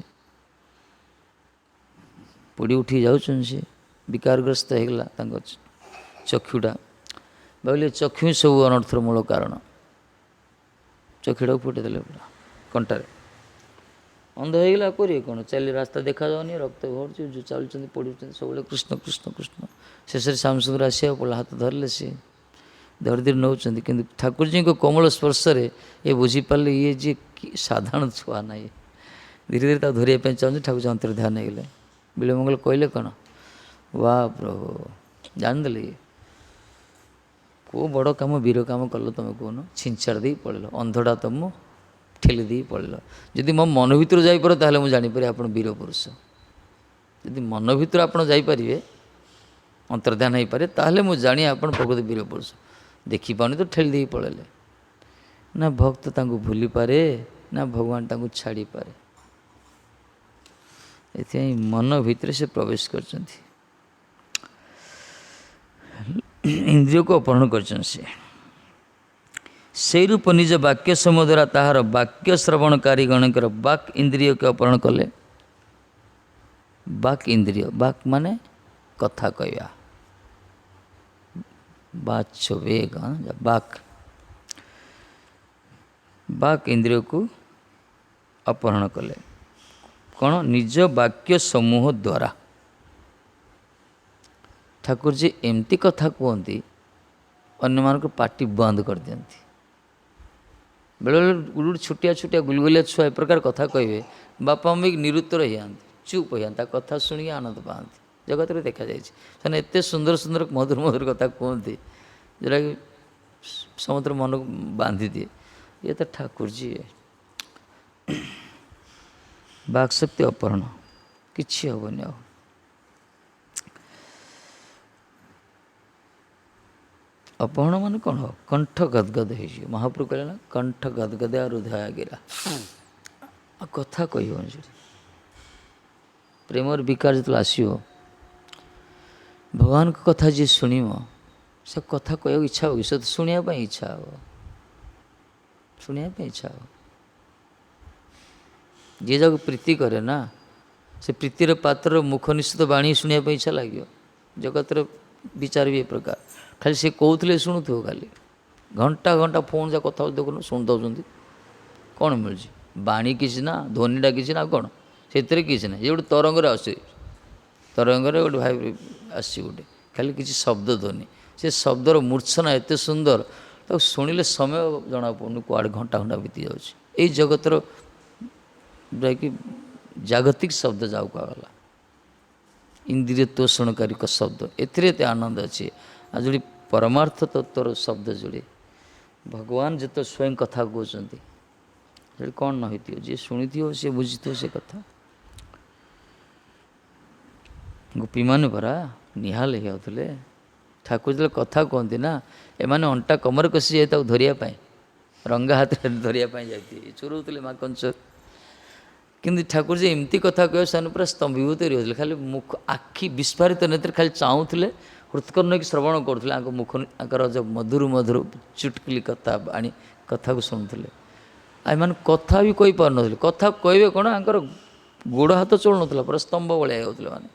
ପୋଡ଼ି ଉଠିକି ଯାଉଛନ୍ତି, ସେ ବିକାରଗ୍ରସ୍ତ ହେଇଗଲା ତାଙ୍କ ଚକ୍ଷୁଟା। ଭାବିଲେ ଚକ୍ଷୁ ସବୁ ଅନರ್ಥର ମୂଳ କାରଣ। ଚକ୍ଷୁଟାକୁ ଫୁଟେଇ ଦେଲେ ପୁରା କଣ୍ଟାରେ। ଅନ୍ଧ ହେଇଗଲା, କରିବେ କ'ଣ? ଚାଲି ରାସ୍ତା ଦେଖାଯାଉନି, ରକ୍ତ ଭରୁଛି, ଯେଉଁ ଚାଲୁଛନ୍ତି ପଡ଼ୁଛନ୍ତି ସବୁବେଳେ କୃଷ୍ଣ କୃଷ୍ଣ କୃଷ୍ଣ। ଶେଷରେ ଶ୍ୟାମସୁନ୍ଦର ଆସିବାକୁ ପଡ଼ିଲା, ହାତ ଧରିଲେ, ସିଏ ଧରି ଧରି ନେଉଛନ୍ତି। କିନ୍ତୁ ଠାକୁରଜୀଙ୍କ କୋମଳ ସ୍ପର୍ଶରେ ଏ ବୁଝିପାରିଲେ ଇଏ ଯିଏ କି ସାଧାରଣ ଛୁଆ ନାହିଁ। ଧୀରେ ଧୀରେ ତାକୁ ଧରିବା ପାଇଁ ଚାହୁଁଛନ୍ତି, ଠାକୁରଜୀ ଅନ୍ତର୍ଧ୍ୟାନ ହେଇଗଲେ। ବିଲ୍ୱମଙ୍ଗଳ କହିଲେ କ'ଣ? ବା ପ୍ରଭୁ, ଜାଣିଦେଲେ ଇଏ କେଉଁ ବଡ଼ କାମ, ବୀର କାମ କଲ ତୁମେ କହୁନ? ଛିଞ୍ଚାଡ଼ି ଦେଇ ପଳେଇଲ, ଅନ୍ଧଟା ତୁମ ଠେଲି ଦେଇ ପଳେଇଲ। ଯଦି ମୋ ମନ ଭିତରୁ ଯାଇପାର, ତାହେଲେ ମୁଁ ଜାଣିପାରିବି ଆପଣ ବୀର ପୁରୁଷ। ଯଦି ମନ ଭିତରୁ ଆପଣ ଯାଇପାରିବେ, ଅନ୍ତର୍ଧ୍ୟାନ ହେଇପାରେ, ତାହେଲେ ମୁଁ ଜାଣି ଆପଣ ପ୍ରକୃତ ବୀର ପୁରୁଷ। ଦେଖିପାରୁନି ତ ଠେଲି ଦେଇ ପଳେଇଲେ। ନା ଭକ୍ତ ତାଙ୍କୁ ଭୁଲିପାରେ, ନା ଭଗବାନ ତାଙ୍କୁ ଛାଡ଼ିପାରେ। ଏଥିପାଇଁ ମନ ଭିତରେ ସେ ପ୍ରବେଶ କରିଛନ୍ତି, ଇନ୍ଦ୍ରିୟକୁ ଅପହରଣ କରିଛନ୍ତି। ସେଇ ରୂପ ନିଜ ବାକ୍ୟ ସମୂହ ଦ୍ୱାରା ତାହାର ବାକ୍ୟ ଶ୍ରବଣକାରୀ ଗଣଙ୍କର ବାକ୍ ଇନ୍ଦ୍ରିୟକୁ ଅପହରଣ କଲେ। ବାକ୍ ଇନ୍ଦ୍ରିୟ, ବାକ୍ ମାନେ କଥା କହିବା, ବାଚୋବେଗ, ବାକ୍ ଇନ୍ଦ୍ରିୟକୁ ଅପହରଣ କଲେ। କ'ଣ? ନିଜ ବାକ୍ୟ ସମୂହ ଦ୍ୱାରା। ଠାକୁରଜୀ ଏମିତି କଥା କୁହନ୍ତି, ଅନ୍ୟମାନଙ୍କ ପାଟି ବନ୍ଦ କରିଦିଅନ୍ତି। ବେଳେବେଳେ ଗୋଟେ ଛୋଟିଆ ଛୋଟିଆ ଗୁଲଗୁଲିଆ ଛୁଆ ଏ ପ୍ରକାର କଥା କହିବେ, ବାପା ମମି ନିରୁତ୍ତର ହେଇଯାଆନ୍ତି, ଚୁପ୍ ହେଇଯାଆନ୍ତି, ତା କଥା ଶୁଣିକି ଆନନ୍ଦ ପାଆନ୍ତି। ଜଗତରେ ଦେଖାଯାଇଛି ସେମାନେ ଏତେ ସୁନ୍ଦର ସୁନ୍ଦର ମଧୁର ମଧୁର କଥା କୁହନ୍ତି, ଯେଉଁଟାକି ସମସ୍ତର ମନକୁ ବାନ୍ଧିଦିଏ। ଇଏ ତ ଠାକୁରଜୀ। ବାକ୍ଶକ୍ତି ଅପହରଣ, କିଛି ହେବନି ଆଉ। ଅପହରଣ ମାନେ କ'ଣ ହେବ? କଣ୍ଠ ଗଦଗଦ ହେଇଯିବ। ମହାପ୍ରଭୁ କହିଲେ ନା, କଣ୍ଠ ଗଦଗଦ ଆଉ ହୃଦୟ ଗିରା, ଆଉ କଥା କହିବନି ସେଠି। ପ୍ରେମର ବିକାର ଯେତେବେଳେ ଆସିବ, ଭଗବାନଙ୍କ କଥା ଯିଏ ଶୁଣିବ, ସେ କଥା କହିବାକୁ ଇଚ୍ଛା ହେବ କି? ସେ ଶୁଣିବା ପାଇଁ ଇଚ୍ଛା ହେବ, ଶୁଣିବା ପାଇଁ ଇଚ୍ଛା ହେବ। ଯିଏ ଯାହାକୁ ପ୍ରୀତି କରେ ନା, ସେ ପ୍ରୀତିର ପାତ୍ରର ମୁଖ ନିଶ୍ଚିତ ବାଣୀ ଶୁଣିବା ପାଇଁ ଇଚ୍ଛା ଲାଗିବ। ଜଗତର ବିଚାର ବି ଏ ପ୍ରକାର, ଖାଲି ସେ କହୁଥିଲେ ଶୁଣୁଥିବ, ଖାଲି ଘଣ୍ଟା ଘଣ୍ଟା ଫୋନ୍ ଯା କଥା ଦେଖୁନ, ଶୁଣିଦେଉଛନ୍ତି। କ'ଣ ମିଳୁଛି? ବାଣୀ କିଛି ନା, ଧ୍ୱନିଟା କିଛି ନା, କ'ଣ ସେଥିରେ କିଛି ନାହିଁ। ଯେ ଗୋଟେ ତରଙ୍ଗରେ ଆସୁଛି, ତରଙ୍ଗରେ ଗୋଟେ ଭାଇ ଆସିଛି ଗୋଟେ, ଖାଲି କିଛି ଶବ୍ଦ ଧ୍ୱନି। ସେ ଶବ୍ଦର ମୂର୍ଚ୍ଛନା ଏତେ ସୁନ୍ଦର, ତାକୁ ଶୁଣିଲେ ସମୟ ଜଣାପଡ଼ୁନି, କୁଆଡ଼େ ଘଣ୍ଟା ଘଣ୍ଟା ବିତି ଯାଉଛି। ଏଇ ଜଗତର ଯାହାକି ଜାଗତିକ ଶବ୍ଦ ଯାହାକୁ କୁହାଗଲା, ଇନ୍ଦ୍ରିୟ ତୋଷଣକାରୀଙ୍କ ଶବ୍ଦ, ଏଥିରେ ଏତେ ଆନନ୍ଦ ଅଛି। ଆଉ ଯୋଡ଼ି ପରମାର୍ଥ ତତ୍ଵର ଶବ୍ଦ ଯୋଡ଼ି ଭଗବାନ ଯେତେ ସ୍ୱୟଂ କଥା କହୁଛନ୍ତି, ସେଠି କ'ଣ ନ ହେଇଥିବ, ଯିଏ ଶୁଣିଥିବ ସିଏ ବୁଝିଥିବ ସେ କଥା। ଗୋପୀମାନେ ପରା ନିହାଲ ହେଇଯାଉଥିଲେ। ଠାକୁର ଯେତେବେଳେ କଥା କୁହନ୍ତି ନା, ଏମାନେ ଅଣ୍ଟା କମରେ କଷି ଯାଇ ତାକୁ ଧରିବା ପାଇଁ, ରଙ୍ଗା ହାତରେ ଧରିବା ପାଇଁ ଯାଇଥିବେ, ଚୋରଉଥିଲେ ମାଖନ ଚୋର। କିନ୍ତୁ ଠାକୁର ଯେ ଏମିତି କଥା କହିବେ, ସେମାନେ ପୁରା ସ୍ତମ୍ଭୀଭୂତ ରହିଥିଲେ, ଖାଲି ମୁଖ ଆଖି ବିସ୍ଫାରିତ ନେତ୍ରରେ ଖାଲି ଚାହୁଁଥିଲେ, ହୃତ୍କର୍ଣ୍ଣ କି ଶ୍ରବଣ କରୁଥିଲେ। ଆଙ୍କ ମୁଖ ଆଙ୍କର ଯେଉଁ ମଧୁର ମଧୁର ଚୁଟକିଲି କଥା ଆଣି କଥାକୁ ଶୁଣୁଥିଲେ। ଆଉ ଏମାନେ କଥା ବି କହିପାରୁନଥିଲେ, କଥା କହିବେ କ'ଣ, ଆଙ୍କର ଗୋଡ଼ ହାତ ଚଳୁନଥିଲା, ପୁରା ସ୍ତମ୍ଭ ଭଳିଆ ହେଇଯାଉଥିଲେ ମାନେ।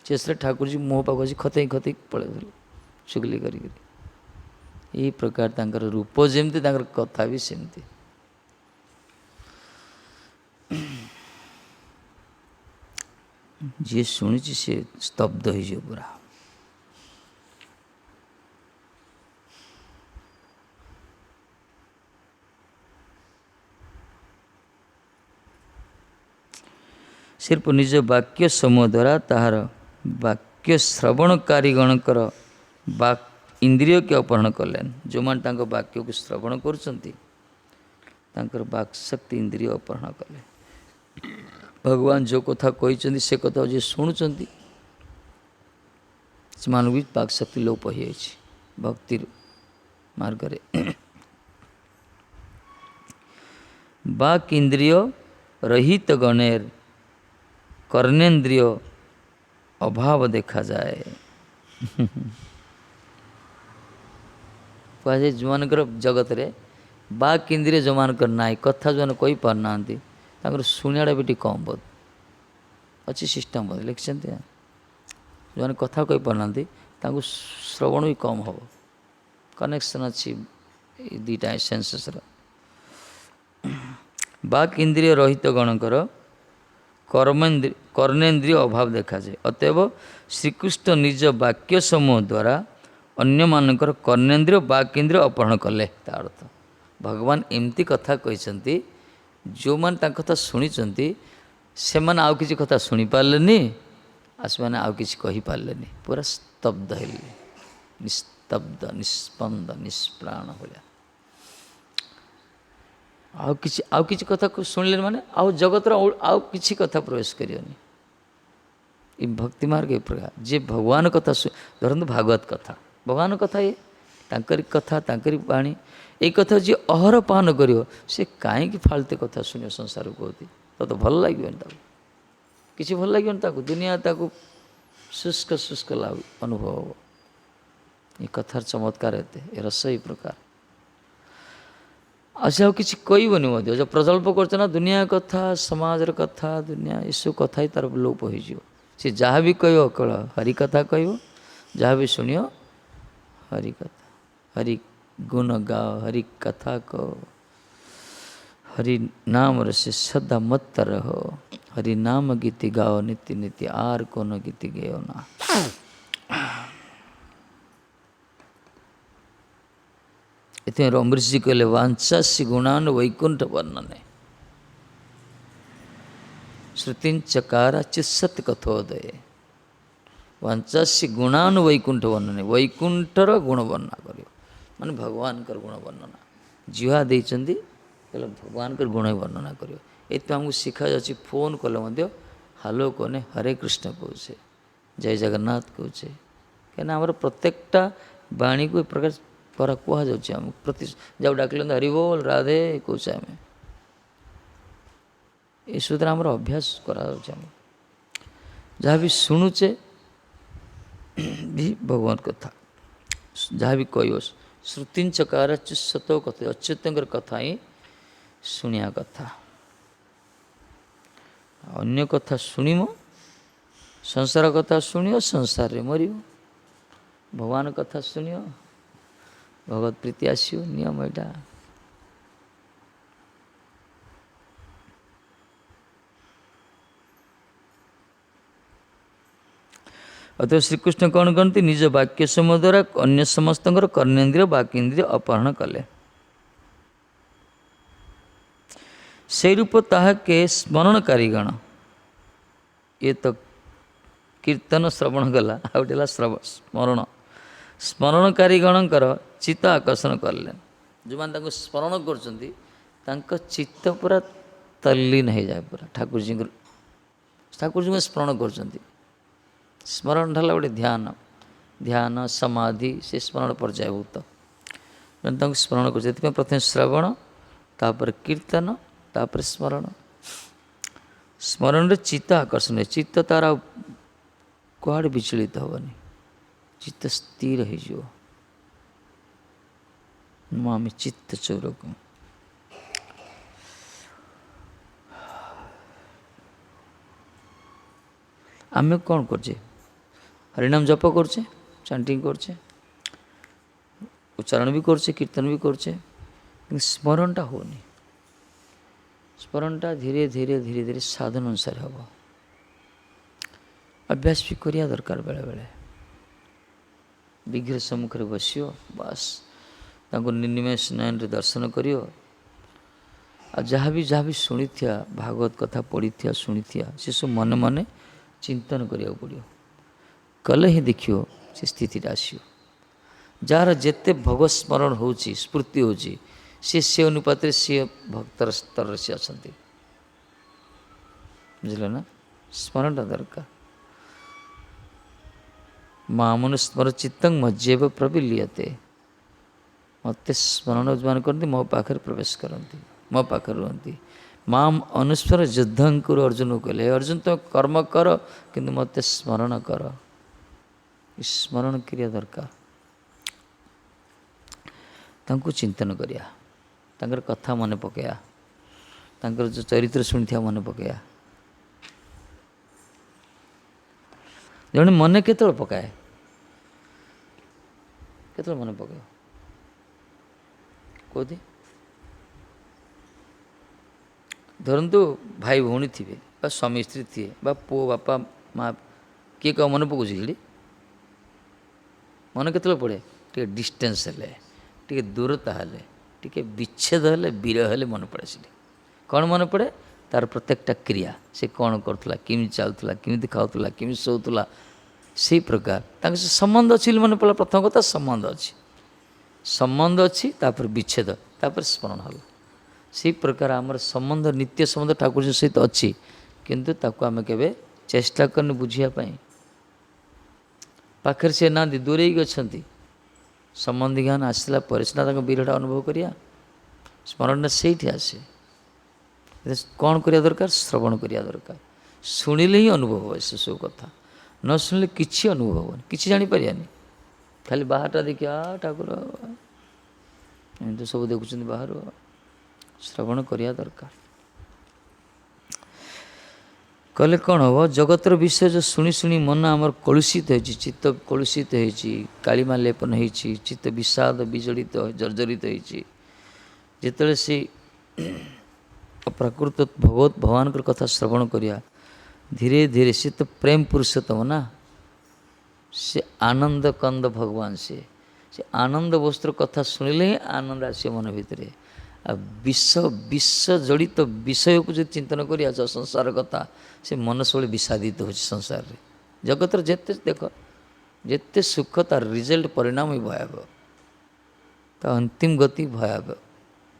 ଶେଷରେ ଠାକୁରଜୀ ମୁହଁ ପାଖକୁ ଆସି ଖତେଇ ଖତେଇ ପଳେଇଥିଲେ ଚୁଗଲି କରିକିରି। ଏଇ ପ୍ରକାର ତାଙ୍କର ରୂପ ଯେମିତି, ତାଙ୍କର କଥା ବି ସେମିତି। ଯିଏ ଶୁଣିଛି ସେ ସ୍ତବ୍ଧ ହେଇଯିବ ପୁରା। ସିର୍ପ ନିଜ ବାକ୍ୟ ସମୂହ ଦ୍ୱାରା ତାହାର ବାକ୍ୟ ଶ୍ରବଣକାରୀଗଣଙ୍କର ବାକ୍ ଇନ୍ଦ୍ରିୟକେ ଅପହରଣ କଲେନି। ଯେଉଁମାନେ ତାଙ୍କ ବାକ୍ୟକୁ ଶ୍ରବଣ କରୁଛନ୍ତି, ତାଙ୍କର ବାକ୍ ଶକ୍ତି ଇନ୍ଦ୍ରିୟ ଅପହରଣ କଲେ। ଭଗବାନ ଯେଉଁ କଥା କହିଛନ୍ତି ସେ କଥା ଯିଏ ଶୁଣୁଛନ୍ତି, ସେମାନଙ୍କୁ ବି ବାକ୍ ଶକ୍ତି ଲୋପ ହୋଇଯାଇଛି ଭକ୍ତି ମାର୍ଗରେ। ବାକ୍ ଇନ୍ଦ୍ରିୟ ରହିତ ଗଣେର କର୍ଣ୍ଣେନ୍ଦ୍ରିୟ ଅଭାବ ଦେଖାଯାଏ। କୁହାଯାଏ ଯେଉଁମାନଙ୍କର ଜଗତରେ ବାକ୍ ଇନ୍ଦ୍ରିୟ ଯେଉଁମାନଙ୍କର ନାହିଁ, କଥା ଯେଉଁମାନେ କହିପାରୁନାହାନ୍ତି, ତାଙ୍କର ଶୁଣିବାଟା ବି ଟିକେ କମ୍ ବୋଧ ଅଛି, ସିଷ୍ଟମ୍ ବୋଧ ଲେଖିଛନ୍ତି। ଯେଉଁମାନେ କଥା କହିପାରୁନାହାନ୍ତି ତାଙ୍କୁ ଶ୍ରବଣ ବି କମ୍ ହେବ। କନେକ୍ସନ୍ ଅଛି ଏଇ ଦୁଇଟା ସେନ୍ସେସ୍ର। ବାକ୍ ଇନ୍ଦ୍ରିୟ ରହିତ ଗଣଙ୍କର କର୍ଣ୍ଣେନ୍ଦ୍ରିୟ ଅଭାବ ଦେଖାଯାଏ। ଅତଏବ ଶ୍ରୀକୃଷ୍ଣ ନିଜ ବାକ୍ୟ ସମୂହ ଦ୍ୱାରା ଅନ୍ୟମାନଙ୍କର କର୍ଣ୍ଣେନ୍ଦ୍ରିୟ ବାକ୍ ଇନ୍ଦ୍ରିୟ ଅପହରଣ କଲେ। ତା ଅର୍ଥ ଭଗବାନ ଏମିତି କଥା କହିଛନ୍ତି, ଯେଉଁମାନେ ତାଙ୍କ କଥା ଶୁଣିଛନ୍ତି ସେମାନେ ଆଉ କିଛି କଥା ଶୁଣିପାରିଲେନି, ଆଉ ସେମାନେ ଆଉ କିଛି କହିପାରିଲେନି, ପୁରା ସ୍ତବ୍ଧ ହେଲେ, ନିସ୍ତବ୍ଧ, ନିସ୍ପନ୍ଦ, ନିଷ୍ପ୍ରାଣ ଭଳିଆ। ଆଉ କିଛି କଥାକୁ ଶୁଣିଲେନି ମାନେ ଆଉ ଜଗତର ଆଉ କିଛି କଥା ପ୍ରବେଶ କରିବନି। ଏ ଭକ୍ତି ମାର୍ଗ ଏ ପ୍ରକାର, ଯିଏ ଭଗବାନ କଥା ଧରନ୍ତୁ ଭାଗବତ କଥା, ଭଗବାନ କଥା, ଇଏ ତାଙ୍କରି କଥା, ତାଙ୍କରି ବାଣୀ, ଏଇ କଥା ଯିଏ ଅହର ପାନ କରିବ, ସେ କାହିଁକି ଫାଲତୁ କଥା ଶୁଣିବ ସଂସାରକୁ କହୁଛି, ତ ଭଲ ଲାଗିବନି ତାକୁ, କିଛି ଭଲ ଲାଗିବନି ତାକୁ, ଦୁନିଆ ତାକୁ ଶୁଷ୍କ ଶୁଷ୍କ ଅନୁଭବ ହେବ। ଏ କଥାର ଚମତ୍କାର ଏତେ, ଏ ରସ ଏଇ ପ୍ରକାର। ଆଉ ସେ ଆଉ କିଛି କହିବନି ମଧ୍ୟ, ଯେଉଁ ପ୍ରଜଳ୍ପ କରୁଛ ନା ଦୁନିଆ କଥା, ସମାଜର କଥା, ଦୁନିଆ ଏସବୁ କଥା ହିଁ ତାର ଲୋପ ହୋଇଯିବ। ସେ ଯାହା ବି କହିବ କେବଳ ହରି କଥା କହିବ, ଯାହା ବି ଶୁଣିବ ହରି କଥା, ହରି ଗୁଣ ଗାଅ, ହରି କଥା କହ, हरि नाम रसे सदा मत रहो, हरि नाम गीति गाओ नित्य नित्य, आर कोनो गीति गयो ना। इतने अमरीश जी कहले वांछासी गुणान वैकुंठ वर्णने श्रुतिंचकारा चित्सत कथोदय। वांछासी गुणान वैकुंठ वर्णने, वैकुंठर गुण वर्णना करियो माने भगवान कर गुण वर्णना जीवा देइचंदी, कहले भगवान कर गुण वर्णना करियो। एत हमको शिखा जाछि, फोन कले मध्य हालो कोने हरे कृष्ण कहूचे, जय जगन्नाथ कहूचे, कहना हमर प्रत्येकटा वाणी को प्रकार पर कह जाउछि। हम प्रति जब डाकले हरि बोल राधे कहूचे, आम ए सूत्र हमर अभ्यास करा जाउछि। हम जहाँ भी शुणुचे भी भगवान कथा, जहाँ भी कह श्रुतिंचकार अच्युत कथा, अच्युतंकर कथा ही शुणिया कथा। अन्य कथा शुणिम, संसार कथा शुणियो संसार रे मरियो, भगवान कथा शुणियो भगवत प्रीति आसियो, नियम एटा। ଅତଃ ଶ୍ରୀକୃଷ୍ଣ କ'ଣ କରନ୍ତି? ନିଜ ବାକ୍ୟ ସମୟ ଦ୍ୱାରା ଅନ୍ୟ ସମସ୍ତଙ୍କର କର୍ଣ୍ଣେନ୍ଦ୍ରିୟ ବାକ୍ଇନ୍ଦ୍ରିୟ ଅପହରଣ କଲେ। ସେଇ ରୂପ ତାହାକେ ସ୍ମରଣକାରୀଗଣ, ଇଏ ତ କୀର୍ତ୍ତନ ଶ୍ରବଣ ଗଲା, ଆଉ ଗୋଟେ ହେଲା ସ୍ମରଣ। ସ୍ମରଣକାରୀଗଣଙ୍କର ଚିତ୍ତ ଆକର୍ଷଣ କଲେ। ଯେଉଁମାନେ ତାଙ୍କୁ ସ୍ମରଣ କରୁଛନ୍ତି ତାଙ୍କ ଚିତ୍ତ ପୁରା ତଲ୍ଲୀନ ହେଇଯାଏ, ପୁରା ଠାକୁରଜୀଙ୍କୁ ସ୍ମରଣ କରୁଛନ୍ତି। ସ୍ମରଣଟା ହେଲା ଗୋଟେ ଧ୍ୟାନ ସମାଧି, ସେ ସ୍ମରଣ ପର୍ଯ୍ୟାୟଭୁକ୍ତ। ତାଙ୍କୁ ସ୍ମରଣ କରୁଛି, ସେଥିପାଇଁ ପ୍ରଥମେ ଶ୍ରବଣ, ତାପରେ କୀର୍ତ୍ତନ, ତାପରେ ସ୍ମରଣ। ସ୍ମରଣରେ ଚିତ୍ତ ଆକର୍ଷଣ, ଚିତ୍ତ ତାର କୁଆଡ଼େ ବିଚଳିତ ହେବନି, ଚିତ୍ତ ସ୍ଥିର ହେଇଯିବ। ନମାମି ଚିତ୍ତ ଚୌରକୁ। ଆମେ କ'ଣ କରୁଛେ? ହରିନାମ ଜପ କରୁଛେ, ଚାଣ୍ଟିଂ କରୁଛେ, ଉଚ୍ଚାରଣ ବି କରୁଛେ, କୀର୍ତ୍ତନ ବି କରୁଛେ, କିନ୍ତୁ ସ୍ମରଣଟା ହେଉନି। ସ୍ମରଣଟା ଧୀରେ ଧୀରେ ଧୀରେ ଧୀରେ ସାଧନ ଅନୁସାରେ ହେବ। ଅଭ୍ୟାସ ବି କରିବା ଦରକାର। ବେଳେବେଳେ ବିଗ୍ରହ ସମ୍ମୁଖରେ ବସିବ, ବାସ୍ ତାଙ୍କୁ ନିର୍ନିମେଷ ନୟନରେ ଦର୍ଶନ କରିବ। ଆଉ ଯାହା ବି ଶୁଣିଥିବା, ଭାଗବତ କଥା ପଢ଼ିଥିବା, ଶୁଣିଥିବା, ସେସବୁ ମନେ ମନେ ଚିନ୍ତନ କରିବାକୁ ପଡ଼ିବ। କଲେ ହିଁ ଦେଖିବ ସେ ସ୍ଥିତିଟା ଆସିବ। ଯାହାର ଯେତେ ଭଗବତ ସ୍ମରଣ ହେଉଛି, ସ୍ଫୂର୍ତ୍ତି ହେଉଛି, ସେ ଅନୁପାତରେ ସିଏ ଭକ୍ତର ସ୍ତରରେ ସିଏ ଅଛନ୍ତି। ବୁଝିଲ ନା? ସ୍ମରଣଟା ଦରକାର। ମାମୁନି ସ୍ମର ଚିତ୍ତଂ ମଜ୍ଜୈବ ପ୍ରବିଲ୍ୟତେ। ମୋତେ ସ୍ମରଣ ଯୋଉମାନେ କରନ୍ତି ମୋ ପାଖରେ ପ୍ରବେଶ କରନ୍ତି, ମୋ ପାଖରେ ରୁହନ୍ତି। ମାମ୍ ଅନୁସ୍ମର ଯୁଦ୍ଧଙ୍କୁରୁ ଅର୍ଜୁନକୁ କହିଲେ, ଅର୍ଜୁନ ତୁମେ କର୍ମ କର କିନ୍ତୁ ମୋତେ ସ୍ମରଣ କର। ସ୍ମରଣ କରିବା ଦରକାର। ତାଙ୍କୁ ଚିନ୍ତନ କରିବା, ତାଙ୍କର କଥା ମନେ ପକାଇବା, ତାଙ୍କର ଯେଉଁ ଚରିତ୍ର ଶୁଣିଥିବା ମନେ ପକାଇବା। ଜଣେ ମନେ କେତେବେଳେ ପକାଏ? କେତେବେଳେ ମନେ ପକାଏ? କେଉଁଠି? ଧରନ୍ତୁ ଭାଇ ଭଉଣୀ ଥିବେ, ବା ସ୍ୱାମୀ ସ୍ତ୍ରୀ ଥିବେ, ବା ପୁଅ ବାପା ମା, କିଏ କ'ଣ ମନେ ପକାଉଛି କି? ମନେ କେତେବେଳେ ପଡ଼େ? ଟିକେ ଡିଷ୍ଟାନ୍ସ ହେଲେ, ଟିକେ ଦୂରତା ହେଲେ, ଟିକେ ବିଚ୍ଛେଦ ହେଲେ, ବିରହ ହେଲେ ମନେ ପଡ଼େ। ସେଠି କ'ଣ ମନେ ପଡ଼େ? ତାର ପ୍ରତ୍ୟେକଟା କ୍ରିୟା, ସେ କ'ଣ କରୁଥିଲା, କେମିତି ଚାଲୁଥିଲା, କେମିତି ଖାଉଥିଲା, କେମିତି ଶୋଉଥିଲା, ସେଇ ପ୍ରକାର ତାଙ୍କ ସେ ସମ୍ବନ୍ଧ ଅଛି ବୋଲି ମନେ ପଡ଼ିଲା। ପ୍ରଥମ କଥା ସମ୍ବନ୍ଧ ଅଛି, ସମ୍ବନ୍ଧ ଅଛି, ତାପରେ ବିଚ୍ଛେଦ, ତାପରେ ସ୍ମରଣ ହେଲା। ସେଇ ପ୍ରକାର ଆମର ସମ୍ବନ୍ଧ, ନିତ୍ୟ ସମ୍ବନ୍ଧ ଠାକୁରଙ୍କ ସହିତ ଅଛି, କିନ୍ତୁ ତାକୁ ଆମେ କେବେ ଚେଷ୍ଟା କରିନି ବୁଝିବା ପାଇଁ। ପାଖରେ ସେ ନାହାନ୍ତି, ଦୂରେଇକି ଅଛନ୍ତି। ସମ୍ବନ୍ଧୀ ଜ୍ଞାନ ଆସିଲା ପରେ ସିନା ତାଙ୍କ ବିରହଟା ଅନୁଭବ କରିବା। ସ୍ମରଣଟା ସେଇଠି ଆସେ। କ'ଣ କରିବା ଦରକାର? ଶ୍ରବଣ କରିବା ଦରକାର। ଶୁଣିଲେ ହିଁ ଅନୁଭବ ହୁଏ ସେସବୁ କଥା, ନ ଶୁଣିଲେ କିଛି ଅନୁଭବ ହେବନି, କିଛି ଜାଣିପାରିବାନି। ଖାଲି ବାହାରଟା ଦେଖିବା, ଠାକୁର ଏମିତି ସବୁ ଦେଖୁଛନ୍ତି ବାହାରୁ। ଶ୍ରବଣ କରିବା ଦରକାର। କଲେ କ'ଣ ହେବ? ଜଗତର ବିଷୟ ଯେଉଁ ଶୁଣି ଶୁଣି ମନ ଆମର କଳୁଷିତ ହେଇଛି, ଚିତ୍ତ କଳୁଷିତ ହେଇଛି, କାଳିମା ଲେପନ ହେଇଛି, ଚିତ୍ତ ବିଷାଦ ବିଜଡ଼ିତ ଜର୍ଜରିତ ହେଇଛି। ଯେତେବେଳେ ସେ ପ୍ରାକୃତ ଭଗବାନଙ୍କର କଥା ଶ୍ରବଣ କରିବା, ଧୀରେ ଧୀରେ, ସେ ତ ପ୍ରେମ ପୁରୁଷୋତ୍ତମ ନା, ସେ ଆନନ୍ଦ କନ୍ଦ ଭଗବାନ। ସେ ଆନନ୍ଦ ବସ୍ତୁର କଥା ଶୁଣିଲେ ହିଁ ଆନନ୍ଦ ଆସିବ ମନ ଭିତରେ। ଆଉ ବିଷ ଜଡ଼ିତ ବିଷୟକୁ ଯଦି ଚିନ୍ତନ କରିବା, ସଂସାର କଥା, ସେ ମନ ସବୁବେଳେ ବିଷାଦିତ ହେଉଛି ସଂସାରରେ। ଜଗତର ଯେତେ ଦେଖ, ଯେତେ ସୁଖ, ତାର ରିଜଲ୍ଟ ପରିଣାମ ବି ଭୟାବହ, ତା ଅନ୍ତିମ ଗତି ଭୟାବହ।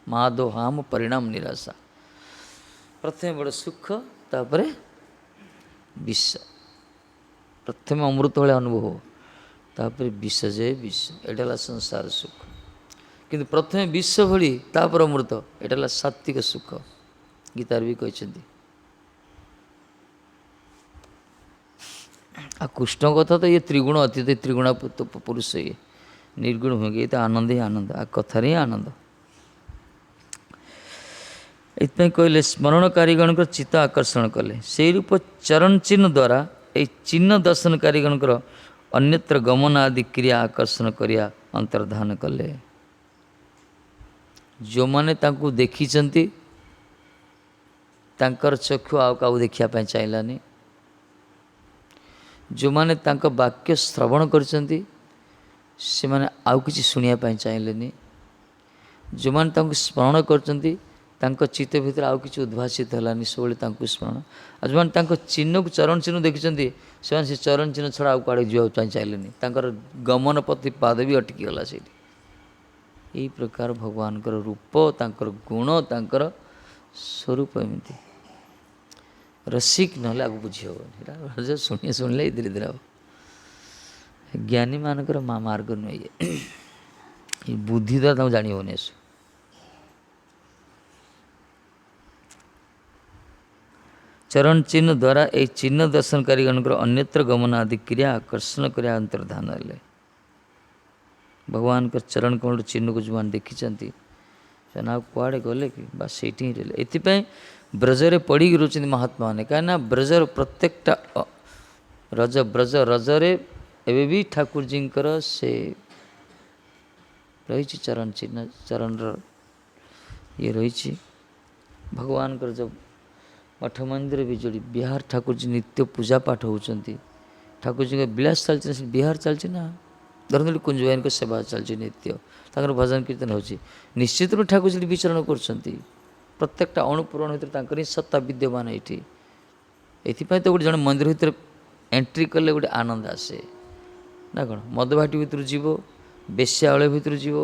ମାଦୋ ହାମ ପରିଣାମ ନିରାଶା। ପ୍ରଥମେ ବଡ଼ ସୁଖ, ତାପରେ ବିଷ। ପ୍ରଥମେ ଅମୃତ ଭଳିଆ ଅନୁଭବ, ତାପରେ ବିଷ ଯେ ବିଷ। ଏଇଟା ହେଲା ସଂସାର ସୁଖ। କିନ୍ତୁ ପ୍ରଥମେ ବିଷ ଭଳି, ତାପରେ ଅମୃତ, ଏଇଟା ହେଲା ସାତ୍ଵିକ ସୁଖ। ଗୀତାରେ ବି କହିଛନ୍ତି। ଆଉ କୃଷ୍ଣଙ୍କ କଥା ତ ଇଏ ତ୍ରିଗୁଣ ଅତୀତ, ତ୍ରିଗୁଣା ପୁରୁଷ, ଇଏ ନିର୍ଗୁଣ ହୁଏ, ଇଏ ତ ଆନନ୍ଦ ହିଁ ଆନନ୍ଦ, ଆ କଥାରେ ହିଁ ଆନନ୍ଦ। ଏଥିପାଇଁ କହିଲେ ସ୍ମରଣକାରୀଗଣଙ୍କର ଚିତ୍ତ ଆକର୍ଷଣ କଲେ। ସେଇ ରୂପ ଚରଣ ଚିହ୍ନ ଦ୍ୱାରା ଏଇ ଚିହ୍ନ ଦର୍ଶନକାରୀଗଣଙ୍କର ଅନ୍ୟତ୍ର ଗମନ ଆଦି କ୍ରିୟା ଆକର୍ଷଣ କରିବା ଅନ୍ତର୍ଧାନ କଲେ। ଯେଉଁମାନେ ତାଙ୍କୁ ଦେଖିଛନ୍ତି, ତାଙ୍କର ଚକ୍ଷୁ ଆଉ କାହାକୁ ଦେଖିବା ପାଇଁ ଚାହିଁଲାନି। ଯେଉଁମାନେ ତାଙ୍କ ବାକ୍ୟ ଶ୍ରବଣ କରିଛନ୍ତି ସେମାନେ ଆଉ କିଛି ଶୁଣିବା ପାଇଁ ଚାହିଁଲେନି। ଯେଉଁମାନେ ତାଙ୍କୁ ସ୍ମରଣ କରିଛନ୍ତି ତାଙ୍କ ଚିତ୍ତ ଭିତରେ ଆଉ କିଛି ଉଦ୍ଭାସିତ ହେଲାନି, ସବୁବେଳେ ତାଙ୍କୁ ସ୍ମରଣ। ଆଉ ଯେଉଁମାନେ ତାଙ୍କ ଚିହ୍ନକୁ ଚରଣ ଚିହ୍ନ ଦେଖିଛନ୍ତି ସେମାନେ ସେ ଚରଣ ଚିହ୍ନ ଛଡ଼ା ଆଉ କୁଆଡ଼େ ଯିବା ପାଇଁ ଚାହିଁଲେନି। ତାଙ୍କର ଗମନ ପ୍ରତି ପାଦ ବି ଅଟକିଗଲା ସେଇଠି। ଏହି ପ୍ରକାର ଭଗବାନଙ୍କର ରୂପ, ତାଙ୍କର ଗୁଣ, ତାଙ୍କର ସ୍ୱରୂପ ଏମିତି। ରସିକ ନହେଲେ ଆଗକୁ ବୁଝି ହେବନି। ଏଇଟା ଶୁଣିଲେ ଧୀରେ ଧୀରେ ହେବ। ଜ୍ଞାନୀମାନଙ୍କର ମାର୍ଗ ନୁହେଁ ଇଏ। ଏ ବୁଦ୍ଧି ଦ୍ୱାରା ତାଙ୍କୁ ଜାଣି ହେବନି ଏସବୁ। ଚରଣ ଚିହ୍ନ ଦ୍ୱାରା ଏହି ଚିହ୍ନ ଦର୍ଶନକାରୀମାନଙ୍କର ଅନ୍ୟତ୍ର ଗମନ ଆଦି କ୍ରିୟା ଆକର୍ଷଣ କରିବା ଅନ୍ତର୍ଧାନ ହେଲେ। ଭଗବାନଙ୍କ ଚରଣ କମଳ ଚିହ୍ନକୁ ଯେଉଁମାନେ ଦେଖିଛନ୍ତି ସେମାନେ ଆଉ କୁଆଡ଼େ ଗଲେ କି, ବା ସେଇଠି ହିଁ ରହିଲେ। ଏଥିପାଇଁ ବ୍ରଜରେ ପଡ଼ିକି ରହୁଛନ୍ତି ମହାତ୍ମାମାନେ। କାହିଁକିନା ବ୍ରଜର ପ୍ରତ୍ୟେକଟା ରଜରେ ଏବେ ବି ଠାକୁରଜୀଙ୍କର ସେ ରହିଛି ଚରଣ ଚିହ୍ନ, ଚରଣର ଇଏ ରହିଛି। ଭଗବାନଙ୍କର ଯେଉଁ ମଠ ମନ୍ଦିର ବି ଯୋଡ଼ି ବିହାର ଠାକୁରଜୀ ନିତ୍ୟ ପୂଜା ପାଠ ହେଉଛନ୍ତି। ଠାକୁରଜୀଙ୍କ ବିଳାସ ଚାଲିଛି ନା, ସେ ବିହାର ଚାଲିଛି ନା। ଧରନ୍ତୁ କୁଞ୍ଜବାଇଙ୍କ ସେବା ଚାଲିଛି ନିତ୍ୟ, ତାଙ୍କର ଭଜନ କୀର୍ତ୍ତନ ହେଉଛି। ନିଶ୍ଚିତ ରୂପେ ଠାକୁରଜୀ ବିଚରଣ କରୁଛନ୍ତି। ପ୍ରତ୍ୟେକଟା ଅଣୁପୂରଣ ଭିତରେ ତାଙ୍କର ହିଁ ସତ୍ତା ବିଦ୍ୟମାନ ଏଇଠି। ଏଥିପାଇଁ ତ ଗୋଟେ ଜଣେ ମନ୍ଦିର ଭିତରେ ଏଣ୍ଟ୍ରି କଲେ ଗୋଟେ ଆନନ୍ଦ ଆସେ ନା କ'ଣ। ମଦଭାଟି ଭିତରୁ ଯିବ, ବେଶ୍ୟାଳୟ ଭିତରୁ ଯିବ,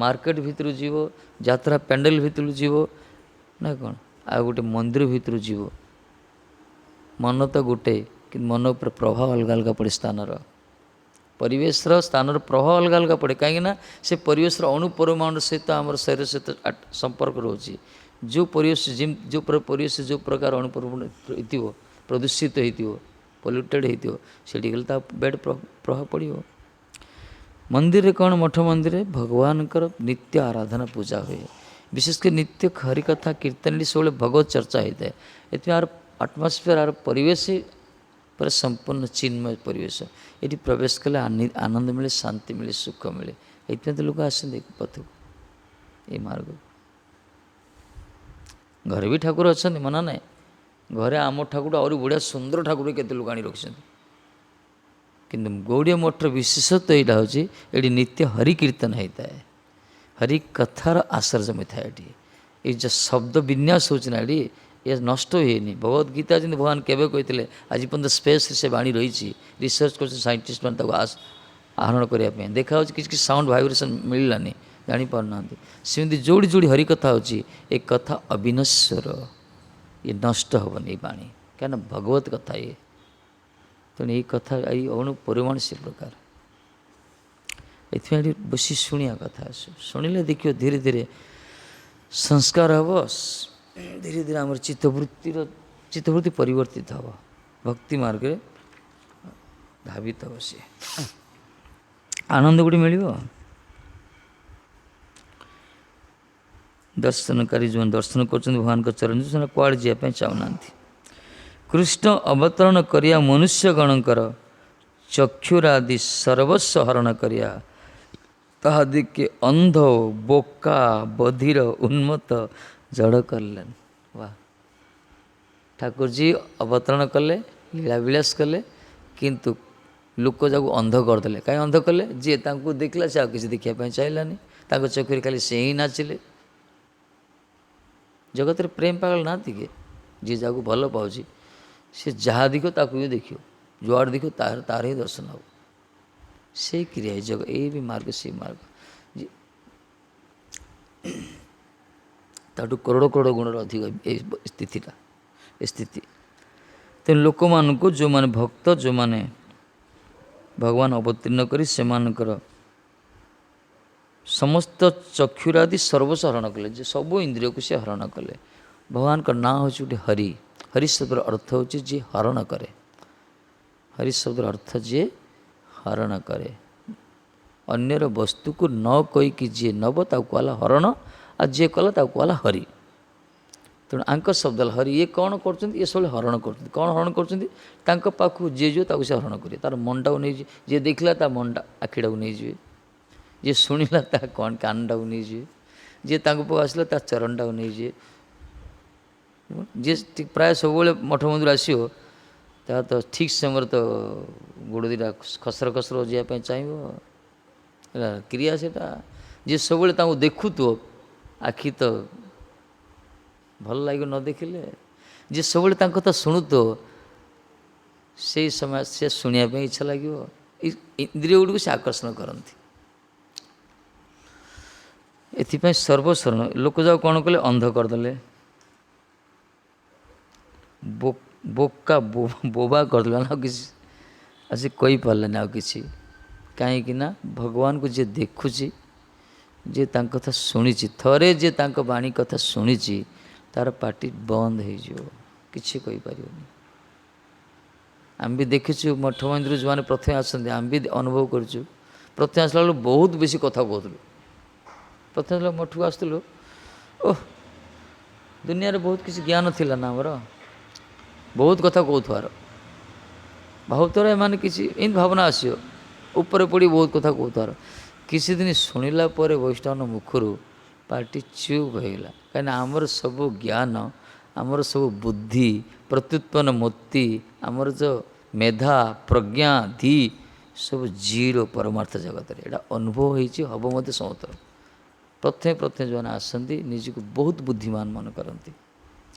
ମାର୍କେଟ ଭିତରୁ ଯିବ, ଯାତ୍ରା ପ୍ୟାଣ୍ଡେଲ ଭିତରୁ ଯିବ ନା କ'ଣ, ଆଉ ଗୋଟେ ମନ୍ଦିର ଭିତରୁ ଯିବ। ମନ ତ ଗୋଟେ, କିନ୍ତୁ ମନ ଉପରେ ପ୍ରଭାବ ଅଲଗା ଅଲଗା ପଡ଼େ। ସ୍ଥାନର ପରିବେଶର ସ୍ଥାନର ପ୍ରଭାବ ଅଲଗା ଅଲଗା ପଡ଼େ। କାହିଁକିନା ସେ ପରିବେଶର ଅଣୁପରମାଣୁ ସହିତ ଆମର ଶରୀର ସହିତ ସମ୍ପର୍କ ରହୁଛି। ଯେଉଁ ପରିବେଶ ଯେଉଁ ପ୍ରକାର ଅଣୁପରମାଣୁ ହେଇଥିବ, ପ୍ରଦୂଷିତ ହେଇଥିବ, ପଲ୍ୟୁଟେଡ଼ ହେଇଥିବ, ସେଠି ଗଲେ ତା ବେଡ଼ ପ୍ରଭାବ ପଡ଼ିବ। ମନ୍ଦିରରେ କ'ଣ, ମଠ ମନ୍ଦିରରେ ଭଗବାନଙ୍କର ନିତ୍ୟ ଆରାଧନା ପୂଜା ହୁଏ। ବିଶେଷ କରି ନିତ୍ୟ ହରିକଥା କୀର୍ତ୍ତନଟି ସବୁବେଳେ ଭଗବତ ଚର୍ଚ୍ଚା ହୋଇଥାଏ। ଏଥିପାଇଁ ଆର ଆଟମସ୍ଫିୟର, ଆର ପରିବେଶ ପୁରା ସମ୍ପୂର୍ଣ୍ଣ ଚିନ୍ମୟ ପରିବେଶ। ଏଠି ପ୍ରବେଶ କଲେ ଆନନ୍ଦ ମିଳେ, ଶାନ୍ତି ମିଳେ, ସୁଖ ମିଳେ। ଏଇଥିପାଇଁ ତ ଲୋକ ଆସନ୍ତି ପଥକୁ, ଏଇ ମାର୍ଗକୁ। ଘରେ ବି ଠାକୁର ଅଛନ୍ତି, ମନା ନାହିଁ। ଘରେ ଆମ ଠାକୁର ଆହୁରି ବଢ଼ିଆ ସୁନ୍ଦର ଠାକୁର କେତେ ଲୋକ ଆଣି ରଖିଛନ୍ତି। କିନ୍ତୁ ଗୌଡ଼ୀୟ ମଠର ବିଶେଷତ୍ୱ ଏଇଟା ହେଉଛି, ଏଠି ନିତ୍ୟ ହରି କୀର୍ତ୍ତନ ହେଇଥାଏ। ହରି କଥାର ଆଶ୍ରୟ ଜମିଥାଏ ଏଠି। ଏଇ ଯେଉଁ ଶବ୍ଦ ବିନ୍ୟାସ ହେଉଛି ନା ଏଠି, ଏ ନଷ୍ଟ ହୁଏନି। ଭଗବତ ଗୀତା ଯେମିତି ଭଗବାନ କେବେ କହିଥିଲେ, ଆଜି ପର୍ଯ୍ୟନ୍ତ ସ୍ପେସ୍ରେ ସେ ବାଣୀ ରହିଛି। ରିସର୍ଚ୍ଚ କରୁଛନ୍ତି ସାଇଣ୍ଟିଷ୍ଟ ମାନେ ତାକୁ ଆହରଣ କରିବା ପାଇଁ। ଦେଖାହେଉଛି କିଛି କିଛି ସାଉଣ୍ଡ ଭାଇବ୍ରେସନ୍ ମିଳିଲାନି, ଜାଣିପାରୁନାହାନ୍ତି। ସେମିତି ଯୋଉଠି ଯୋଉଠି ହରି କଥା ହେଉଛି, ଏ କଥା ଅବିନଶ୍ୱର, ଇଏ ନଷ୍ଟ ହେବନି ଏଇ ବାଣୀ। କାହିଁକିନା ଭଗବତ କଥା ଇଏ। ତେଣୁ ଏଇ କଥା, ଏଇ ଅଣୁ ପରିମାଣ ସେ ପ୍ରକାର। ଏଥିପାଇଁ ଏଠି ବସି ଶୁଣିବା କଥା। ଶୁଣିଲେ ଦେଖିବ ଧୀରେ ଧୀରେ ସଂସ୍କାର ହେବ, ଧୀରେ ଧୀରେ ଆମର ଚିତ୍ତବୃତ୍ତି ପରିବର୍ତ୍ତିତ ହେବ, ଭକ୍ତି ମାର୍ଗରେ ଧାବିତ ହେବ। ସିଏ ଆନନ୍ଦ ଗୋଟେ ମିଳିବ। ଦର୍ଶନକାରୀ ଯେଉଁମାନେ ଦର୍ଶନ କରୁଛନ୍ତି ଭଗବାନଙ୍କ ଚରଣ, ସେମାନେ କୁଆଡ଼େ ଯିବା ପାଇଁ ଚାହୁଁନାହାନ୍ତି। କୃଷ୍ଣ ଅବତରଣ କରିବା ମନୁଷ୍ୟଗଣଙ୍କର ଚକ୍ଷୁରାଦି ସର୍ବସ୍ୱ ହରଣ କରିବା, ତାହାଦିକେ ଅନ୍ଧ, ବୋକା, ବଧିର, ଉନ୍ମତ୍ତ, ଜଡ଼ କଲେଣି। ବା, ଠାକୁରଜୀ ଅବତରଣ କଲେ, ଲୀଳାବିଳାସ କଲେ, କିନ୍ତୁ ଲୋକ ଯାକୁ ଅନ୍ଧ କରିଦେଲେ। କାହିଁ ଅନ୍ଧ କଲେ? ଯିଏ ତାଙ୍କୁ ଦେଖିଲା ସେ ଆଉ କିଛି ଦେଖିବା ପାଇଁ ଚାହିଁଲାନି। ତାଙ୍କ ଚକ୍ଷୁରେ ଖାଲି ସେ ହିଁ ନାଚିଲେ। ଜଗତରେ ପ୍ରେମ ପାଗଳ ନାହାନ୍ତି କି? ଯିଏ ଯାହାକୁ ଭଲ ପାଉଛି ସେ ଯାହା ଦେଖିବ ତାକୁ ବି ଦେଖିବ, ଯୁଆଡ଼େ ଦେଖିବ ତାର ହିଁ ଦର୍ଶନ ହେବ। ସେଇ କ୍ରିୟା ଏଇ ବି ମାର୍ଗ, ସେଇ ମାର୍ଗ। ତାଠୁ କରୋଡ଼ କରୋଡ଼ ଗୁଣର ଅଧିକ ଏଇ ସ୍ଥିତି। ତେଣୁ ଲୋକମାନଙ୍କୁ, ଯେଉଁମାନେ ଭକ୍ତ, ଯେଉଁମାନେ ଭଗବାନ ଅବତୀର୍ଣ୍ଣ କରି ସେମାନଙ୍କର ସମସ୍ତ ଚକ୍ଷୁରାଦି ସର୍ବସ୍ୱ ହରଣ କଲେ, ଯେ ସବୁ ଇନ୍ଦ୍ରିୟକୁ ସେ ହରଣ କଲେ। ଭଗବାନଙ୍କ ନାଁ ହେଉଛି ଗୋଟେ ହରି। ହରି ଶବ୍ଦର ଅର୍ଥ ହେଉଛି ଯିଏ ହରଣ କରେ। ହରି ଶବ୍ଦର ଅର୍ଥ ଯିଏ ହରଣ କରେ। ଅନ୍ୟର ବସ୍ତୁକୁ ନ କହିକି ଯିଏ ନେବ ତାକୁ କୁହାଲା ହରଣ, ଆଉ ଯିଏ କଲା ତାକୁ କୁହାଲା ହରି। ତେଣୁ ଆଙ୍କ ଶବ୍ଦ ହେଲା ହରି। ଇଏ କ'ଣ କରୁଛନ୍ତି? ଇଏ ସବୁବେଳେ ହରଣ କରୁଛନ୍ତି। କ'ଣ ହରଣ କରୁଛନ୍ତି? ତାଙ୍କ ପାଖକୁ ଯିଏ ଯିବ ତାକୁ ସେ ହରଣ କରିବେ। ତାର ମନଟାକୁ ନେଇଯିବେ। ଯିଏ ଦେଖିଲା ତା ମନଟା, ଆଖିଟାକୁ ନେଇଯିବେ। ଯିଏ ଶୁଣିଲା ତା କାନଟାକୁ ନେଇଯିବେ। ଯିଏ ତାଙ୍କ ପାଖକୁ ଆସିଲା ତା ଚରଣଟାକୁ ନେଇଯିବେ। ଯିଏ ପ୍ରାୟ ସବୁବେଳେ ମଠ ମନ୍ଦିର ଆସିବ, ତା ତ ଠିକ୍ ସମୟରେ ତ ଗୋଡ଼ ଦୁଇଟା ଖସର ଖସର ଯିବା ପାଇଁ ଚାହିଁବ। ହେଲା କ୍ରିୟା ସେଇଟା। ଯିଏ ସବୁବେଳେ ତାଙ୍କୁ ଦେଖୁଥିବ ଆଖି ତ ଭଲ ଲାଗିବ ନ ଦେଖିଲେ। ଯିଏ ସବୁବେଳେ ତାଙ୍କ କଥା ଶୁଣୁଥିବ ସେଇ ସମୟ ସେ ଶୁଣିବା ପାଇଁ ଇଚ୍ଛା ଲାଗିବ। ଇନ୍ଦ୍ରିୟ ଗୁଡ଼ିକୁ ସେ ଆକର୍ଷଣ କରନ୍ତି। ଏଥିପାଇଁ ସର୍ବଶରଣ ଲୋକ ଯାକ କ'ଣ କଲେ? ଅନ୍ଧ କରିଦେଲେ, ବୋକା ବୋବା କରିଦେଲେ। ଆଉ କିଛି ଆସି କହିପାରିଲେନି ଆଉ କିଛି। କାହିଁକି ନା ଭଗବାନଙ୍କୁ ଯିଏ ଦେଖୁଛି, ଯିଏ ତାଙ୍କ କଥା ଶୁଣିଛି, ଥରେ ଯିଏ ତାଙ୍କ ବାଣୀ କଥା ଶୁଣିଛି ତାର ପାଟି ବନ୍ଦ ହେଇଯିବ, କିଛି କହିପାରିବନି। ଆମେ ବି ଦେଖିଛୁ ମଠ ମନ୍ଦିର ଯେଉଁମାନେ ପ୍ରଥମେ ଆସନ୍ତି ଆମେ ବି ଅନୁଭବ କରୁଛୁ। ପ୍ରଥମେ ଆସିଲା ବେଳକୁ ବହୁତ ବେଶୀ କଥା କହୁଥିଲୁ। ପ୍ରଥମେ ଯେତେବେଳେ ମଠକୁ ଆସୁଥିଲୁ ଦୁନିଆରେ ବହୁତ କିଛି ଜ୍ଞାନ ଥିଲା ନା ଆମର, ବହୁତ କଥା କହୁଥିବାର ଭାବୁଥିବାର ଏମାନେ କିଛି ଏମିତି ଭାବନା ଆସିବ ଉପରେ ପଡ଼ି ବହୁତ କଥା କହୁଥିବାର। କିଛି ଦିନ ଶୁଣିଲା ପରେ ବୈଷ୍ଣବ ମୁଖରୁ ପାଟି ଚୁପ୍ ହୋଇଗଲା। କାହିଁକିନା ଆମର ସବୁ ଜ୍ଞାନ, ଆମର ସବୁ ବୁଦ୍ଧି, ପ୍ରତ୍ୟୁତ୍ପନ୍ନ ମୂର୍ତ୍ତି, ଆମର ଯେଉଁ ମେଧା ପ୍ରଜ୍ଞା ଧି ସବୁ ଜିରୋ ପରମାର୍ଥ ଜଗତରେ। ଏଇଟା ଅନୁଭବ ହେଇଛି, ହେବ ମଧ୍ୟ ସମସ୍ତର। ପ୍ରଥମେ ଯେଉଁମାନେ ଆସନ୍ତି ନିଜକୁ ବହୁତ ବୁଦ୍ଧିମାନ ମନେ କରନ୍ତି।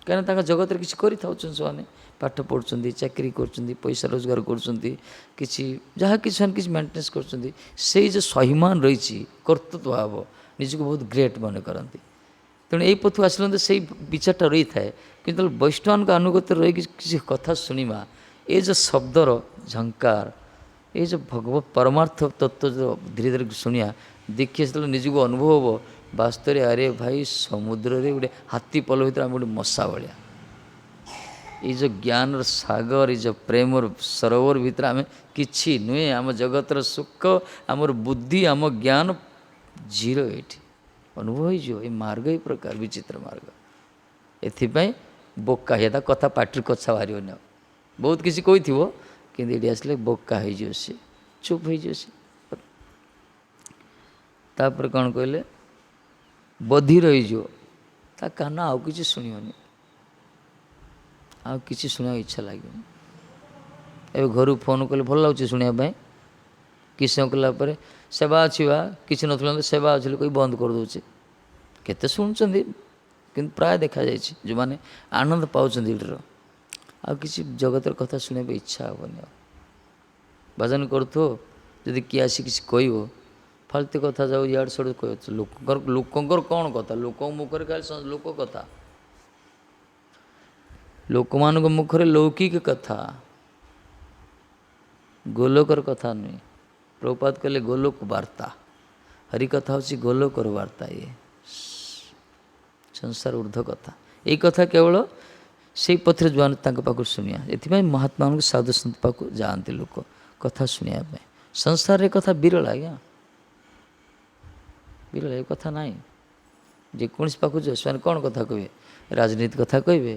କାହିଁକିନା ତାଙ୍କ ଜଗତରେ କିଛି କରିଥାଉଛନ୍ତି, ସେମାନେ ପାଠ ପଢ଼ୁଛନ୍ତି, ଚାକିରି କରୁଛନ୍ତି, ପଇସା ରୋଜଗାର କରୁଛନ୍ତି, କିଛି ଯାହା କିଛି ସେମାନେ କିଛି ମେଣ୍ଟେନାନ୍ସ କରୁଛନ୍ତି। ସେଇ ଯେଉଁ ସ୍ୱାଭିମାନ ରହିଛି, କର୍ତ୍ତୃତ୍ୱ ଭାବ, ନିଜକୁ ବହୁତ ଗ୍ରେଟ୍ ମନେ କରନ୍ତି। ତେଣୁ ଏଇ ପଥକୁ ଆସିଲେ ତ ସେଇ ବିଚାରଟା ରହିଥାଏ। କିନ୍ତୁ ବୈଷ୍ଣବଙ୍କ ଅନୁଗତରେ ରହିକି କିଛି କଥା ଶୁଣିବା, ଏ ଯେଉଁ ଶବ୍ଦର ଝଙ୍କାର, ଏ ଯେଉଁ ଭଗବତ ପରମାର୍ଥ ତତ୍ତ୍ୱ ଯେଉଁ ଧୀରେ ଧୀରେ ଶୁଣିବା, ଦେଖି ଆସିଲେ ନିଜକୁ ଅନୁଭବ ହେବ ବାସ୍ତବରେ ଆରେ ଭାଇ ସମୁଦ୍ରରେ ଗୋଟେ ହାତୀ ପଲ ଭିତରେ ଆମେ ଗୋଟେ ମଶା ଭଳିଆ। ଏଇ ଯେଉଁ ଜ୍ଞାନର ସାଗର, ଏଇ ଯେଉଁ ପ୍ରେମର ସରୋବର ଭିତରେ ଆମେ କିଛି ନୁହେଁ। ଆମ ଜଗତର ସୁଖ, ଆମର ବୁଦ୍ଧି, ଆମ ଜ୍ଞାନ ଜିରୋ ଏଇଠି ଅନୁଭବ ହେଇଯିବ। ଏ ମାର୍ଗ ଏଇ ପ୍ରକାର ବିଚିତ୍ର ମାର୍ଗ। ଏଥିପାଇଁ ବୋକା ହେଇତା କଥା ପାଟିରୁ କଛା ବାହାରିବନି। ଆଉ ବହୁତ କିଛି କହିଥିବ କିନ୍ତୁ ଏଠି ଆସିଲେ ବୋକା ହେଇଯିବ, ସେ ଚୁପ୍ ହେଇଯିବ। ସେ ତାପରେ କ'ଣ କହିଲେ? ବଧିର ହେଇଯିବ, ତା କାନ ଆଉ କିଛି ଶୁଣିବନି, ଆଉ କିଛି ଶୁଣିବାକୁ ଇଚ୍ଛା ଲାଗିବନି। ଏବେ ଘରୁ ଫୋନ୍ କଲେ ଭଲ ଲାଗୁଛି ଶୁଣିବା ପାଇଁ। କିଛି ସମୟ କଲା ପରେ ସେବା ଅଛି ବା, କିଛି ନଥିଲା ସେବା ଅଛି କହି ବନ୍ଦ କରିଦେଉଛି। କେତେ ଶୁଣୁଛନ୍ତି କିନ୍ତୁ ପ୍ରାୟ ଦେଖାଯାଇଛି ଯେଉଁମାନେ ଆନନ୍ଦ ପାଉଛନ୍ତି ଏଠିର, ଆଉ କିଛି ଜଗତର କଥା ଶୁଣିବାକୁ ଇଚ୍ଛା ହେବନି। ଆଉ ଭଜନ କରୁଥିବ, ଯଦି କିଏ ଆସି କିଛି କହିବ ଫାଲତୁ କଥା ଯାଉ ଇଆଡ଼ୁ ସିଆଡ଼ୁ କହିବ। ଲୋକଙ୍କର କ'ଣ କଥା? ଲୋକଙ୍କ ମୁଖରେ ଖାଲି ଲୋକ କଥା, ଲୋକମାନଙ୍କ ମୁଖରେ ଲୌକିକ କଥା, ଗୋଲୋକର କଥା ନୁହେଁ। ପ୍ରଭୁପାଦ କହିଲେ ଗୋଲୋକ ବାର୍ତ୍ତା, ହରି କଥା ହେଉଛି ଗୋଲୋକର ବାର୍ତ୍ତା। ଇଏ ସଂସାର ଉର୍ଦ୍ଧ୍ୱ କଥା। ଏଇ କଥା କେବଳ ସେଇ ପଥରେ ଯେଉଁମାନେ ତାଙ୍କ ପାଖରୁ ଶୁଣିବା। ଏଥିପାଇଁ ମହାତ୍ମାମାନଙ୍କୁ ସାଧୁସନ୍ଥ ପାଖକୁ ଯାଆନ୍ତି ଲୋକ କଥା ଶୁଣିବା ପାଇଁ। ସଂସାରରେ କଥା ବିରଳ ଆଜ୍ଞା, ବିରଳ। ଏ କଥା ନାହିଁ। ଯେକୌଣସି ପାଖକୁ ଯିବ ସେମାନେ କ'ଣ କଥା କହିବେ? ରାଜନୀତି କଥା କହିବେ,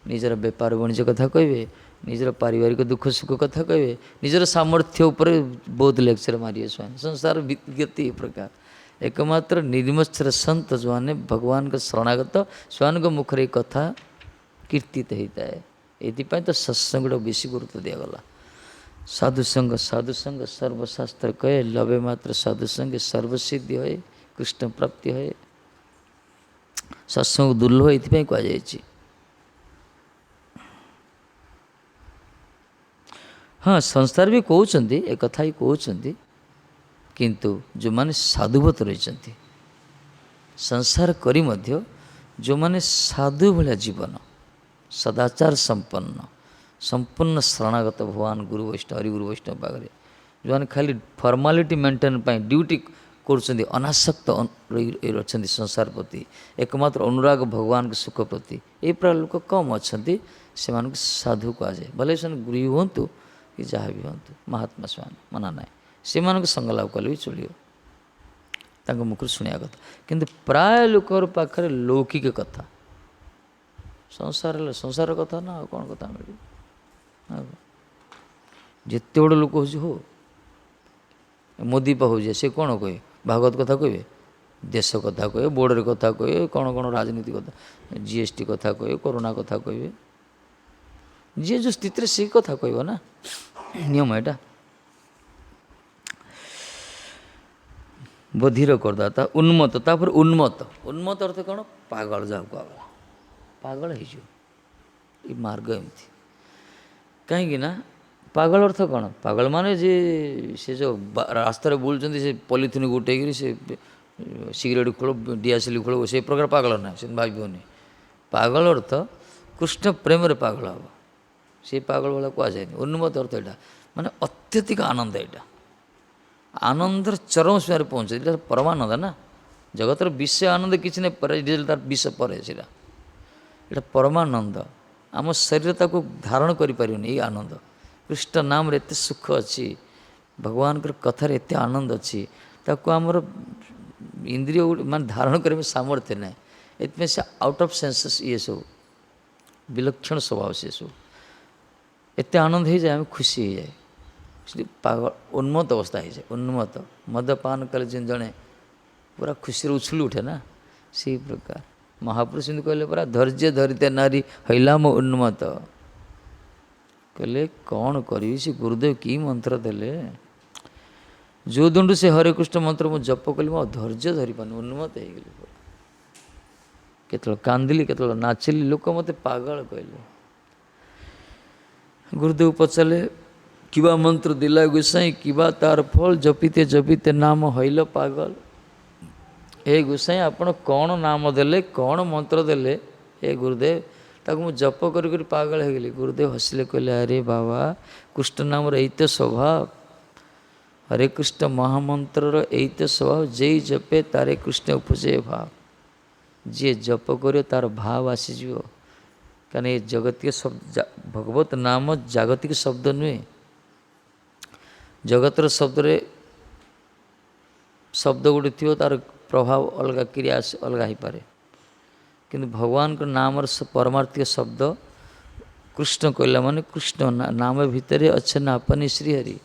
ନିଜର ବେପାର ବାଣିଜ୍ୟ କଥା କହିବେ, ନିଜର ପାରିବାରିକ ଦୁଃଖ ସୁଖ କଥା କହିବେ, ନିଜର ସାମର୍ଥ୍ୟ ଉପରେ ବହୁତ ଲେକ୍ଚର ମାରିବେ ସେମାନେ। ସଂସାର ଗତି ଏ ପ୍ରକାର। ଏକମାତ୍ର ନିର୍ମତ୍ସର ସନ୍ତ ଯେଉଁମାନେ ଭଗବାନଙ୍କ ଶରଣାଗତ, ସେମାନଙ୍କ ମୁଖରେ ଏ କଥା କୀର୍ତ୍ତିତ ହେଇଥାଏ। ଏଥିପାଇଁ ତ ସତ୍ସଙ୍ଗକୁ ବେଶୀ ଗୁରୁତ୍ୱ ଦିଆଗଲା। ସାଧୁସଙ୍ଗ ସାଧୁସଙ୍ଗ ସର୍ବଶାସ୍ତ୍ର କହେ, ଲବେ ମାତ୍ର ସାଧୁସଙ୍ଗେ ସର୍ବସିଦ୍ଧି ହଏ, କୃଷ୍ଣ ପ୍ରାପ୍ତି ହଏ। ସତ୍ସଙ୍ଗ ଦୁର୍ଲଭ ଏଥିପାଇଁ କୁହାଯାଇଛି। ହଁ, ସଂସାର ବି କହୁଛନ୍ତି, ଏ କଥା ହିଁ କହୁଛନ୍ତି। କିନ୍ତୁ ଯେଉଁମାନେ ସାଧୁବତ ରହିଛନ୍ତି, ସଂସାର କରି ମଧ୍ୟ ଯେଉଁମାନେ ସାଧୁ ଭଳିଆ ଜୀବନ, ସଦାଚାର ସମ୍ପନ୍ନ, ସମ୍ପୂର୍ଣ୍ଣ ଶରଣାଗତ ଭଗବାନ ଗୁରୁ ବୈଷ୍ଣବ, ହରିଗୁରୁ ବୈଷ୍ଣବ ପାଖରେ, ଯେଉଁମାନେ ଖାଲି ଫର୍ମାଲିଟି ମେଣ୍ଟେନ୍ ପାଇଁ ଡ୍ୟୁଟି କରୁଛନ୍ତି, ଅନାସକ୍ତ ଅଛନ୍ତି ସଂସାର ପ୍ରତି, ଏକମାତ୍ର ଅନୁରାଗ ଭଗବାନଙ୍କ ସୁଖ ପ୍ରତି, ଏ ପ୍ରକାର ଲୋକ କମ୍ ଅଛନ୍ତି। ସେମାନଙ୍କୁ ସାଧୁ କୁହାଯାଏ। ଭଲେ ସେମାନେ ଗୃହୀ ହୁଅନ୍ତୁ କି ଯାହା ବି ହୁଅନ୍ତୁ, ମହାତ୍ମା ସେମାନେ ମନା ନାହିଁ। ସେମାନଙ୍କୁ ସଙ୍ଗ ଲାଭ କଲେ ବି ଚଳିବ, ତାଙ୍କ ମୁଖରୁ ଶୁଣିବା କଥା। କିନ୍ତୁ ପ୍ରାୟ ଲୋକର ପାଖରେ ଲୌକିକ କଥା, ସଂସାର ହେଲେ ସଂସାର କଥା ନା, ଆଉ କ'ଣ କଥା ମିଳିବ? ଯେତେ ବଡ଼ ଲୋକ ହେଉଛି ହଉ, ମୋଦି ପାଖକୁ ଯିଏ, ସେ କ'ଣ କହିବେ? ଭାଗବତ କଥା କହିବେ, ଦେଶ କଥା କହିବେ, ବୋର୍ଡ଼ର କଥା କହିବେ, କ'ଣ ରାଜନୀତି କଥା, GST କଥା କହିବେ, କରୋନା କଥା କହିବେ। जी जो स्थिति से कथा कह ना नियम एटा बधिर करदाता उन्मत्त तापर उन्मत्त उन्मत्त अर्थ कौन पागल जाओ पागल हो मार्ग एमती कहीं ना पागल अर्थ कौन पागल माने जे से जो रास्तार बुलूँ से पॉलिथिन गुटे से सिगरेट खोल डिआसिल खोल से प्रकार पागल ना से भावनी पागल अर्थ कृष्ण प्रेम पागल हम से पागल भाया कहुए उन्मत्त अर्थ यहाँ माने अत्यधिक आनंद यहाँ आनंदर चरम सीमार पहुँचे परमानंद ना जगतर विषय आनंद किसी नहीं पर तार विषय पर यहाँ परमानंद आम शरीर ताको धारण करें ये आनंद कृष्ण नाम एत सुख अच्छी भगवान कथार एत आनंद अच्छी ताको आमर इंद्रिय मान धारण करने सामर्थ्य ना ये से आउट ऑफ सेंसेस ये सब विलक्षण स्वभाव से सब एत आनंद हो जाए आम खुशी हो जाए पागल उन्मत्त अवस्था हो जाए उन्मत्त मदपान कले जिन जड़े पूरा खुशी उछल उठे ना से प्रकार महापुरुष कहले पूरा धैर्य धरिते नारी हैला मो उन्मत्त कहले कौन करी से गुरुदेव की मंत्र देले जो दंडु से हरे कृष्ण मंत्र मु जप कली मो धैर्य धरी पानी उन्मत्त हो गली केतल कांदिली केतल नाचिली लोक मत पागल कहले गुरुदेव पचारे किबा मंत्र दिला गोसाई किबा तार फल जपिते जपिते नाम हईल पागल हे गोसाई आपण कौन नाम देले कौन मंत्र देले हे गुरुदेव ताको मु जप करी करी पागल हो गली गुरुदेव हसिले कहले अरे बाबा कृष्ण नाम रईत स्वभाव हरे कृष्ण महामंत्र एत स्वभाव जे जपे तारे कृष्ण उपजे भाव जी जप करे तार भाव आसीज कहीं ये जगतीय शब्द भगवत नाम जागतिक शब्द नुहे जगतर शब्द रे शब्द गुड़ी थी तार प्रभाव अलग क्रिया अलग हो पारे किंतु भगवान को नाम परमार्थिक शब्द कृष्ण कहला माने कृष्ण नाम भितर अच्छे ना अपनी श्रीहरि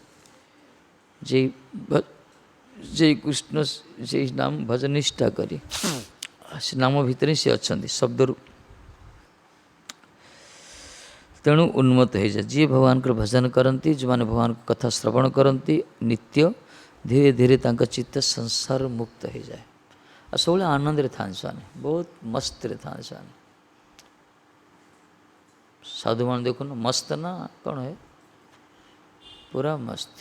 जे कृष्ण जे नाम भजन निष्ठा करी से नाम भितर से अच्छा शब्द तेणु उन्मत्त हो जाए जी भगवान को भजन करती जो मैंने भगवान को कथा श्रवण करती नित्य धीरे धीरे तांका चित्त संसार मुक्त हो जाए और सब आनंद रे था बहुत मस्त रे था साधु मान देखो ना मस्त ना कौन है पूरा मस्त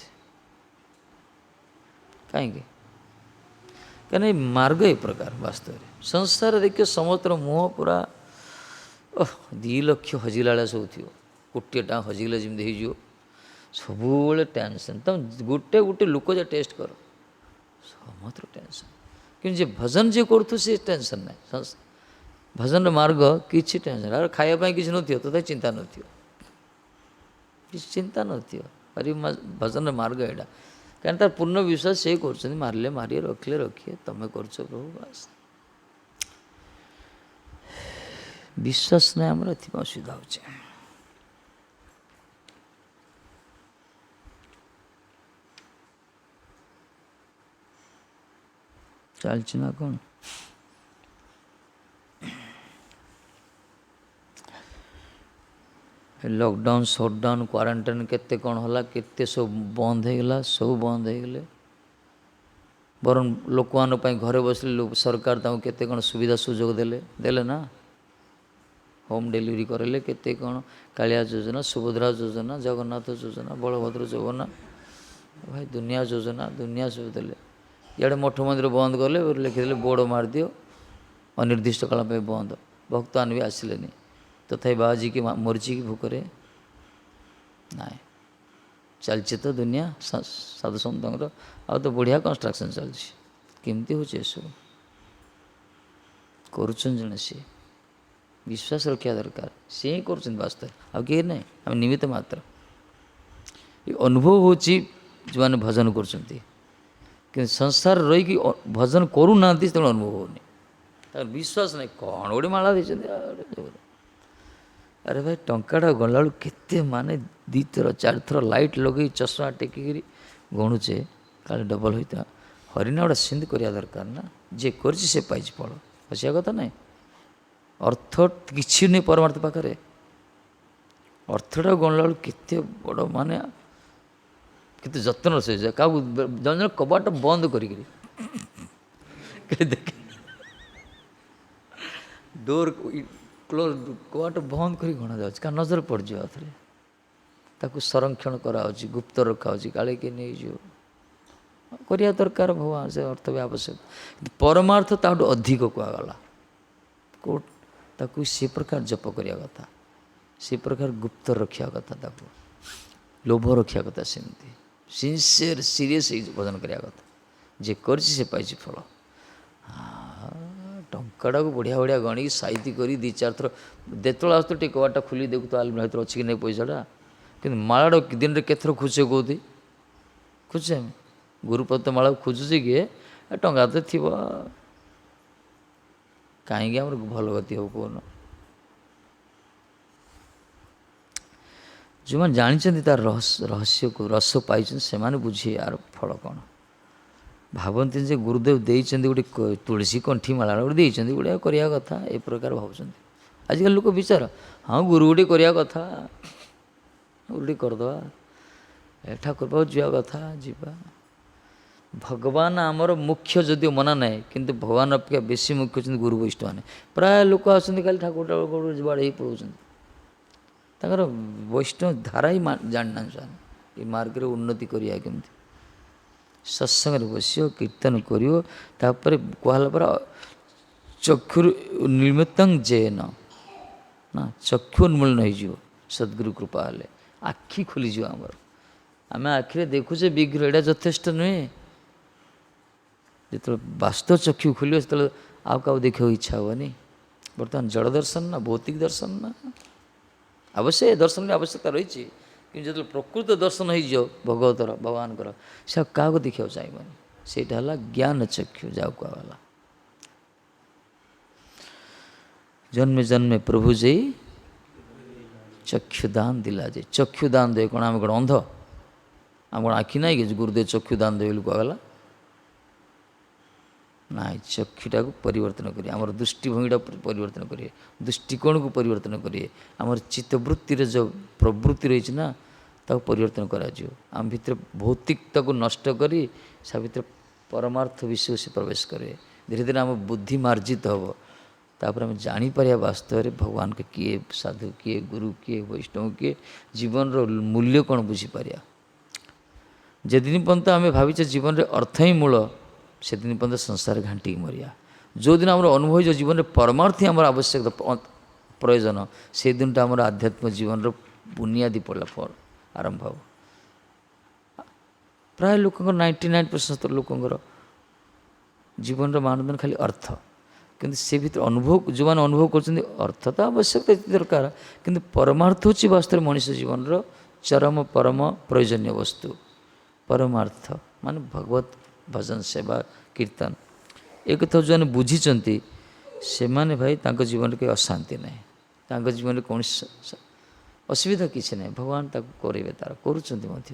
कहीं कहीं मार्ग ए प्रकार वास्तव में संसार देखिए समुद्र मुह पूरा दी लक्ष हजिला सब थी गोटे टा हजिगले जमी हो सब टेंशन तुम गोटे गोटे लोक जा टेस्ट कर समत्र टेंशन कि जे भजन जे करू से टेंशन ना भजन मार्ग किसी टेंशन अरे खायापाई किसी नथी तो चिंता नथी चिंता नथी अरे भजन मार्ग एटा कहीं तार पूर्ण विश्वास से कर मारे मारिए रखिले रखिए तुम्हें कर प्रभु बस विश्वास नहीं आमर एथि असुविधा हो चलछि ना कौन लॉकडाउन शटडाउन क्वारंटाइन केते कौन होला केते सब बंद हो गला सब बंद हो गले बरं लोक मान घरे बसले सरकार ताऊ केते कौन सुविधा सुजोग देले देले ना होम डिलीवरी करेले केते कौन कालिया योजना सुभद्रा योजना जगन्नाथ योजना बलभद्र योजना भाई दुनिया योजना दुनिया सब देले इे मठ मंदिर बंद कले लिखिदे बोर्ड मार दियो अनिर्दिष्ट काल बंद भक्तमान भी आसिले तथापि बाबाजी की मरीची की भूकरे ना चलती तो दुनिया साधु सत आ तो बढ़िया कंस्ट्रक्शन चलती केमती हो सब करुचन जड़े सी विश्वास रखा दरकार सी ही कर वास्तव आ किए ना आम निमित्त मात्र अनुभव हो जो मैंने भजन कर संसार रही भजन करूना तेणु अनुभव होनी विश्वास नहीं कौन गोटे माला दे अरे भाई टंकाटा गला केते माने 2 थर 4 थर लाइट लगे चश्मा टेकिकी गणुचे काले डबल होता हरिना गोटा सिंध करा दरकार ना जे कर पाई फल हसिया कथा ना अर्थ किसी नहीं परमार्थ पाखे ଅର୍ଥଟା ଗଣିଲା ବେଳକୁ କେତେ ବଡ଼ ମାନେ କେତେ ଯତ୍ନର ସହିତ କାହାକୁ ଜଣେ ଜଣେ କବାଟ ବନ୍ଦ କରିକିରି ଦେଖେ ଡୋର କ୍ଲୋଜ୍ କବାଟ ବନ୍ଦ କରି ଗଣାଯାଉଛି କାହା ନଜର ପଡ଼ିଯିବ ଆଉଥରେ ତାକୁ ସଂରକ୍ଷଣ କରାହେଉଛି ଗୁପ୍ତ ରଖାହେଉଛି କାଳେ କିଏ ନେଇଯିବ କରିବା ଦରକାର ଭଗବାନ ସେ ଅର୍ଥ ବି ଆବଶ୍ୟକ ପରମାର୍ଥ ତାଠୁ ଅଧିକ କୁହାଗଲା କୋର୍ଟ ତାକୁ ସେ ପ୍ରକାର ଜପ କରିବା କଥା ସେ ପ୍ରକାର ଗୁପ୍ତ ରଖିବା କଥା ତାକୁ ଲୋଭ ରଖିବା କଥା ସେମିତି ସିନସିୟର ସିରିୟସ୍ ହେଇ ଭଜନ କରିବା କଥା ଯେ କରିଛି ସେ ପାଇଛି ଫଳ ଟଙ୍କାଟାକୁ ବଢ଼ିଆ ବଢ଼ିଆ ଗଣିକି ସାଇତି କରି 2-4 ଥର ଯେତେବେଳେ ଆସୁଥିବ ଟିକେ କବାଟଟା ଖୋଲି ଦେଖୁଥିବ ଆଲମିରା ଭିତରେ ଅଛି କି ନାହିଁ ପଇସାଟା କିନ୍ତୁ ମାଳଟା ଦିନରେ କେତେଥର ଖୋଜୁଛେ କହୁଛି ଖୋଜୁଛେ ଆମେ ଗୁରୁପଦ ମାଳକୁ ଖୋଜୁଛି କିଏ ଟଙ୍କା ତ ଥିବ କାହିଁକି ଆମର ଭଲ ଗତି ହବ କହୁନ ଯେଉଁମାନେ ଜାଣିଛନ୍ତି ତାର ରହସ୍ୟକୁ ରସ ପାଇଛନ୍ତି ସେମାନେ ବୁଝିବେ ଆର ଫଳ କ'ଣ ଭାବନ୍ତି ଯେ ଗୁରୁଦେବ ଦେଇଛନ୍ତି ଗୋଟେ ତୁଳସୀ କଣ୍ଠି ମାଳା ଗୋଟେ ଦେଇଛନ୍ତି ଗୋଟେ କରିବା କଥା ଏ ପ୍ରକାର ଭାବୁଛନ୍ତି ଆଜିକାଲି ଲୋକ ବିଚାର ହଁ ଗୁରୁ ଗୋଟେ କରିବା କଥା ଗୁରୁଟି କରିଦେବା ଠାକୁର ପାଖକୁ ଯିବା କଥା ଯିବା ଭଗବାନ ଆମର ମୁଖ୍ୟ ଯଦିଓ ମନା ନାହିଁ କିନ୍ତୁ ଭଗବାନ ଅପେକ୍ଷା ବେଶୀ ମୁଖ୍ୟ ଅଛନ୍ତି ଗୁରୁ ବୈଷ୍ଣବମାନେ ପ୍ରାୟ ଲୋକ ଆସନ୍ତି ଖାଲି ଠାକୁର ଯୁଆଡ଼େ ହେଇ ପଳାଉଛନ୍ତି ତାଙ୍କର ବୈଷ୍ଣବ ଧାରା ହିଁ ଜାଣିନାହାନ୍ତି ସେମାନେ ଏ ମାର୍ଗରେ ଉନ୍ନତି କରିବା କେମିତି ସତ୍ସଙ୍ଗରେ ବସିବ କୀର୍ତ୍ତନ କରିବ ତାପରେ କୁହାହେଲା ପରେ ଚକ୍ଷୁର ନିର୍ମିତଂ ଜେନ ନା ଚକ୍ଷୁ ଉନ୍ମୂଳନ ହେଇଯିବ ସଦ୍ଗୁରୁ କୃପା ହେଲେ ଆଖି ଖୋଲିଯିବ ଆମର ଆମେ ଆଖିରେ ଦେଖୁଛେ ବିଗ୍ରହ ଏଇଟା ଯଥେଷ୍ଟ ନୁହେଁ ଯେତେବେଳେ ବାସ୍ତବ ଚକ୍ଷୁ ଖୋଲିବ ସେତେବେଳେ ଆଉ କାହାକୁ ଦେଖିବାକୁ ଇଚ୍ଛା ହେବନି ବର୍ତ୍ତମାନ ଜଡ଼ ଦର୍ଶନ ନା ଭୌତିକ ଦର୍ଶନ ନା ଅବଶ୍ୟ ଏ ଦର୍ଶନର ଆବଶ୍ୟକତା ରହିଛି କିନ୍ତୁ ଯେତେବେଳେ ପ୍ରକୃତ ଦର୍ଶନ ହେଇଯିବ ଭଗବତର ଭଗବାନଙ୍କର ସେ ଆଉ କାହାକୁ ଦେଖିବାକୁ ଚାହିଁବନି ସେଇଟା ହେଲା ଜ୍ଞାନ ଚକ୍ଷୁ ଯାହାକୁ କୁହାଗଲା ଜନ୍ମେ ଜନ୍ମେ ପ୍ରଭୁ ଯାଇ ଚକ୍ଷୁଦାନ ଦିଲା ଯେ ଚକ୍ଷୁଦାନ ଦେବେ କ'ଣ ଆମେ କ'ଣ ଅନ୍ଧ ଆମେ କ'ଣ ଆଖି ନାହିଁ କି ଗୁରୁଦେବ ଚକ୍ଷୁଦାନ ଦେବେ ବୋଲି କୁହାଗଲା ନାଇଁ ଚକ୍ଷୁଟାକୁ ପରିବର୍ତ୍ତନ କରିବେ ଆମର ଦୃଷ୍ଟିଭଙ୍ଗୀଟା ପରିବର୍ତ୍ତନ କରିବେ ଦୃଷ୍ଟିକୋଣକୁ ପରିବର୍ତ୍ତନ କରିବେ ଆମର ଚିତ୍ତବୃତ୍ତିର ଯେଉଁ ପ୍ରବୃତ୍ତି ରହିଛି ନା ତାକୁ ପରିବର୍ତ୍ତନ କରାଯିବ ଆମ ଭିତରେ ଭୌତିକତାକୁ ନଷ୍ଟ କରି ତା ଭିତରେ ପରମାର୍ଥ ବିଷୟକୁ ସେ ପ୍ରବେଶ କରିବେ ଧୀରେ ଧୀରେ ଆମ ବୁଦ୍ଧି ମାର୍ଜିତ ହେବ ତାପରେ ଆମେ ଜାଣିପାରିବା ବାସ୍ତବରେ ଭଗବାନଙ୍କ କିଏ ସାଧୁ କିଏ ଗୁରୁ କିଏ ବୈଷ୍ଣବ କିଏ ଜୀବନର ମୂଲ୍ୟ କ'ଣ ବୁଝିପାରିବା ଯେଦିନ ପର୍ଯ୍ୟନ୍ତ ଆମେ ଭାବିଛେ ଜୀବନରେ ଅର୍ଥ ହିଁ ମୂଳ ସେଦିନ ପର୍ଯ୍ୟନ୍ତ ସଂସାର ଘାଣ୍ଟିକି ମରିବା ଯେଉଁଦିନ ଆମର ଅନୁଭବ ହେଇଯିବ ଜୀବନରେ ପରମାର୍ଥ ହିଁ ଆମର ଆବଶ୍ୟକ ପ୍ରୟୋଜନ ସେଦିନଟା ଆମର ଆଧ୍ୟାତ୍ମିକ ଜୀବନର ବୁନିଆଦି ପଡ଼ିଲା ଆରମ୍ଭ ହେବ ପ୍ରାୟ ଲୋକଙ୍କର 99% ଲୋକଙ୍କର ଜୀବନର ମାନଦଣ୍ଡ ଖାଲି ଅର୍ଥ କିନ୍ତୁ ସେ ଭିତରେ ଅନୁଭବ ଯେଉଁମାନେ ଅନୁଭବ କରୁଛନ୍ତି ଅର୍ଥ ତ ଆବଶ୍ୟକ ଦରକାର କିନ୍ତୁ ପରମାର୍ଥ ହେଉଛି ବାସ୍ତବରେ ମଣିଷ ଜୀବନର ଚରମ ପରମ ପ୍ରୟୋଜନୀୟ ବସ୍ତୁ ପରମାର୍ଥ ମାନେ ଭଗବତ ଭଜନ ସେବା କୀର୍ତ୍ତନ ଏ କଥା ଯେଉଁମାନେ ବୁଝିଛନ୍ତି ସେମାନେ ଭାଇ ତାଙ୍କ ଜୀବନରେ କେହି ଅଶାନ୍ତି ନାହିଁ ତାଙ୍କ ଜୀବନରେ କୌଣସି ଅସୁବିଧା କିଛି ନାହିଁ ଭଗବାନ ତାକୁ କରିବେ ତାର କରୁଛନ୍ତି ମଧ୍ୟ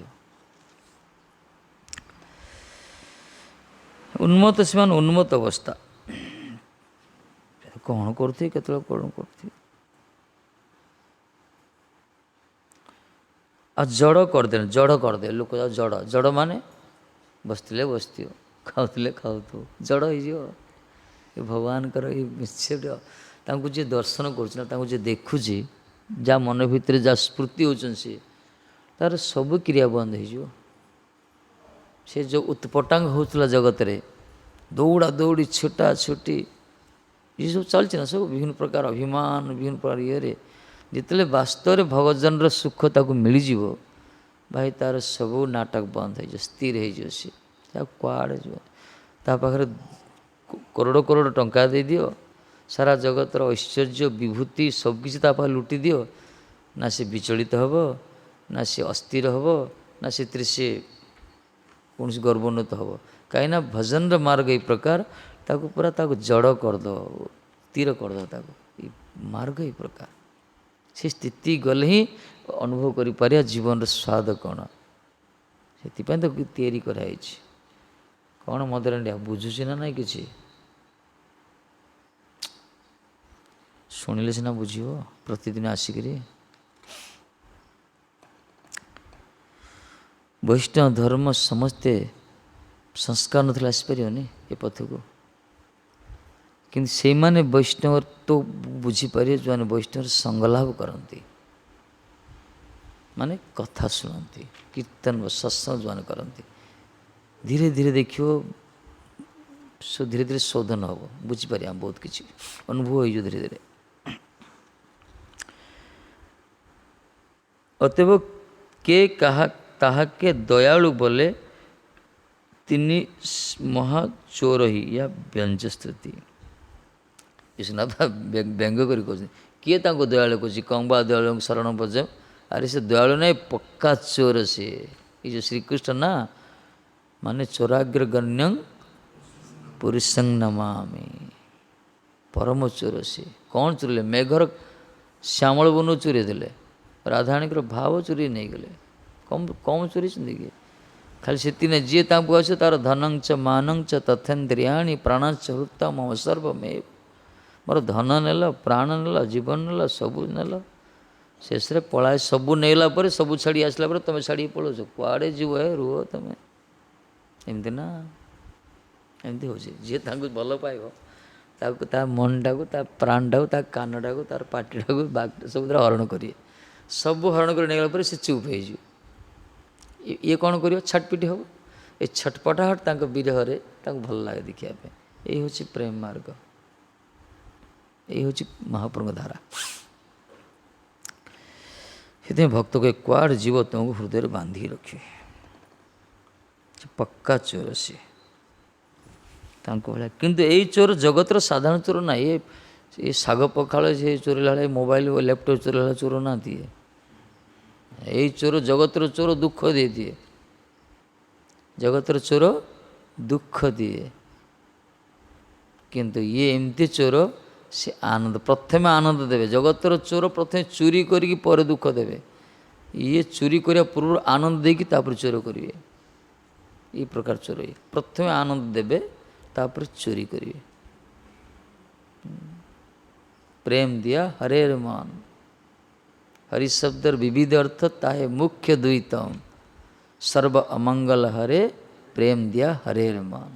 ଉନ୍ମତ୍ତ ସେମାନେ ଉନ୍ମତ୍ତ ଅବସ୍ଥା କ'ଣ କରୁଥିବେ କେତେବେଳେ କ'ଣ କରୁଥିବେ ଆଉ ଜଡ଼ କରିଦେଲେ ଜଡ଼ କରିଦେଲେ ଲୋକ ଯାଉ ଜଡ଼ ମାନେ ବସିଥିଲେ ବସିଥିବ ଖାଉଥିଲେ ଖାଉଥିବ ଜଡ଼ ହେଇଯିବ ଏ ଭଗବାନଙ୍କର ଏଇ ନିଶ୍ଚୟ ତାଙ୍କୁ ଯିଏ ଦର୍ଶନ କରୁଛି ନା ତାଙ୍କୁ ଯିଏ ଦେଖୁଛି ଯାହା ମନ ଭିତରେ ଯାହା ସ୍ମୃତି ହେଉଛନ୍ତି ସିଏ ତାର ସବୁ କ୍ରିୟା ବନ୍ଦ ହେଇଯିବ ସେ ଯେଉଁ ଉତ୍ପଟାଙ୍ଗ ହେଉଥିଲା ଜଗତରେ ଦୌଡ଼ା ଦୌଡ଼ି ଛୋଟା ଛୋଟି ଏସବୁ ଚାଲିଛି ନା ସବୁ ବିଭିନ୍ନ ପ୍ରକାର ଅଭିମାନ ବିଭିନ୍ନ ପ୍ରକାର ଇଏରେ ଯେତେବେଳେ ବାସ୍ତବରେ ଭଗବାନର ସୁଖ ତାକୁ ମିଳିଯିବ ଭାଇ ତାର ସବୁ ନାଟକ ବନ୍ଦ ହେଇଯିବ ସ୍ଥିର ହେଇଯିବ ସିଏ ଆଉ କୁଆଡ଼େ ଯିବ ତା ପାଖରେ କରୋଡ଼ କରୋଡ଼ ଟଙ୍କା ଦେଇଦିଅ ସାରା ଜଗତର ଐଶ୍ୱର୍ଯ୍ୟ ବିଭୂତି ସବୁକିଛି ତା ପାଖରେ ଲୁଟି ଦିଅ ନା ସେ ବିଚଳିତ ହେବ ନା ସେ ଅସ୍ଥିର ହେବ ନା ସେଥିରେ ସେ କୌଣସି ଗର୍ବୋନ୍ନତ ହେବ କାହିଁକିନା ଭଜନର ମାର୍ଗ ଏଇ ପ୍ରକାର ତାକୁ ପୁରା ତାକୁ ଜଡ଼ କରିଦେବ ସ୍ଥିର କରିଦେବ ତାକୁ ଏଇ ମାର୍ଗ ଏଇ ପ୍ରକାର ସେ ସ୍ଥିତି ଗଲେ ହିଁ ଅନୁଭବ କରିପାରିବା ଜୀବନର ସ୍ୱାଦ କ'ଣ ସେଥିପାଇଁ ତାକୁ ତିଆରି କରାହେଇଛି କ'ଣ ମଦରାଣ୍ଡିଆ ବୁଝୁଛି ନା ନାହିଁ କିଛି ଶୁଣିଲେ ସିନା ବୁଝିବ ପ୍ରତିଦିନ ଆସିକିରି ବୈଷ୍ଣବ ଧର୍ମ ସମସ୍ତେ ସଂସ୍କାର ନଥିଲେ ଆସିପାରିବନି ଏ ପଥକୁ। କିନ୍ତୁ ସେଇମାନେ ବୈଷ୍ଣବ ତ ବୁଝିପାରିବେ ଯେଉଁମାନେ ବୈଷ୍ଣବ ସଙ୍ଗଲାଭ କରନ୍ତି, ମାନେ କଥା ଶୁଣନ୍ତି, କୀର୍ତ୍ତନ ସତ୍ସଙ୍ଗ ଯେଉଁମାନେ କରନ୍ତି, ଧୀରେ ଧୀରେ ଦେଖିବ ଧୀରେ ଧୀରେ ଶୋଧନ ହେବ, ବୁଝିପାରିବା ବହୁତ କିଛି ଅନୁଭବ ହେଇଯିବ ଧୀରେ ଧୀରେ। ଅତଏବ କେ କାହା ତାହାକେ ଦୟାଳୁ ବୋଲେ ତିନି ମହାଚୋର ହି ୟା ବ୍ୟଞ୍ଜସ୍ତୁତି। ବିଶ୍ୱନାଥ ବ୍ୟଙ୍ଗ କରି କହୁଛନ୍ତି, କିଏ ତାଙ୍କୁ ଦୟାଳୁ କହୁଛି? କମ୍ବା ଦୟାଳୁଙ୍କୁ ଶରଣ ପଜ। ଆରେ ସେ ଦୟାଳୁ ନାହିଁ, ପକ୍କା ଚୋର ସିଏ। ଏ ଯେଉଁ ଶ୍ରୀକୃଷ୍ଣ ନା, ମାନେ ଚୋରାଗ୍ରଗଣ୍ୟଂ ପୁରୁଷଂ ନମାମି, ପରମ ଚୋର ସିଏ। କ'ଣ ଚୋରିଲେ? ମେଘର ଶ୍ୟାମଳ ବନୁ ଚୋରି ଦେଲେ, ରାଧାରାଣୀଙ୍କର ଭାବ ଚୋରି ନେଇଗଲେ। କମ୍ ଚୋରିଛନ୍ତି କି? ଖାଲି ସେତିକି ନାହିଁ, ଯିଏ ତାଙ୍କୁ ଆସିବ ତାର ଧନଞ୍ଚ ମାନଞ୍ଚ ତଥେନ୍ଦ୍ରିୟାଣୀ ପ୍ରାଣଞ୍ଚ ହୃତ ମମ ସର୍ବମେବ। ମୋର ଧନ ନେଲ, ପ୍ରାଣ ନେଲ, ଜୀବନ ନେଲ, ସବୁ ନେଲ, ଶେଷରେ ପଳାଏ। ସବୁ ନେଲା ପରେ, ସବୁ ଛାଡ଼ି ଆସିଲା ପରେ ତୁମେ ଛାଡ଼ିକି ପଳାଉଛ, କୁଆଡ଼େ ଯିବ? ରୁହ ତମେ। ଏମିତି ନା, ଏମିତି ହେଉଛି। ଯିଏ ତାଙ୍କୁ ଭଲ ପାଇବ, ତାକୁ ତା ମନଟାକୁ, ତା ପ୍ରାଣଟାକୁ, ତା କାନଟାକୁ, ତାର ପାଟିଟାକୁ, ସବୁଥିରେ ହରଣ କରିବେ। ସବୁ ହରଣ କରି ନେଇଗଲା ପରେ ସେ ଚୁପ୍ ହେଇଯିବ। ଇଏ କ'ଣ କରିବ? ଛଟପିଟି ହେବ। ଏ ଛଟପଟାହଟ ତାଙ୍କ ବିରହରେ ତାଙ୍କୁ ଭଲ ଲାଗେ ଦେଖିବା ପାଇଁ। ଏଇ ହେଉଛି ପ୍ରେମ ମାର୍ଗ, ଏଇ ହେଉଛି ମହାପ୍ରଭୁଙ୍କ ଧାରା। ସେଥିପାଇଁ ଭକ୍ତ କହେ, କୁଆଡ଼େ ଯିବ ତୁମକୁ ହୃଦୟରେ ବାନ୍ଧିକି ରଖିବେ। ପକ୍କା ଚୋର ସିଏ ତାଙ୍କ ଭଳିଆ। କିନ୍ତୁ ଏଇ ଚୋର ଜଗତର ସାଧାରଣ ଚୋର ନାହିଁ। ଏ ଶାଗ ପଖାଳ ସେ ଚୋରିଲା ବେଳେ, ମୋବାଇଲ ଲ୍ୟାପଟପ୍ ଚୋରିଲା ବେଳେ ଚୋର ନାହାନ୍ତି। ଏଇ ଚୋର ଜଗତର ଚୋର, ଦୁଃଖ ଦେଇଦିଏ। ଜଗତର ଚୋର ଦୁଃଖ ଦିଏ, କିନ୍ତୁ ଇଏ ଏମିତି ଚୋର, ସେ ଆନନ୍ଦ, ପ୍ରଥମେ ଆନନ୍ଦ ଦେବେ। ଜଗତର ଚୋର ପ୍ରଥମେ ଚୋରି କରିକି ପରେ ଦୁଃଖ ଦେବେ। ଇଏ ଚୋରି କରିବା ପୂର୍ବରୁ ଆନନ୍ଦ ଦେଇକି ତାପରେ ଚୋର କରିବେ। এই ପ୍ରକାର ଚୋର, ପ୍ରଥମେ ଆନନ୍ଦ ଦେବେ ତାପରେ ଚୋରି କରିବେ। ପ୍ରେମ ଦିଆ ହରେର ମାନ, ହରି ଶବ୍ଦର ବିବିଧ ଅର୍ଥ ତାହେ ମୁଖ୍ୟ ଦୁଇତମ, ସର୍ବ ଅମଙ୍ଗଲ ହରେ ପ୍ରେମ ଦିଆ ହରେର ମାନ।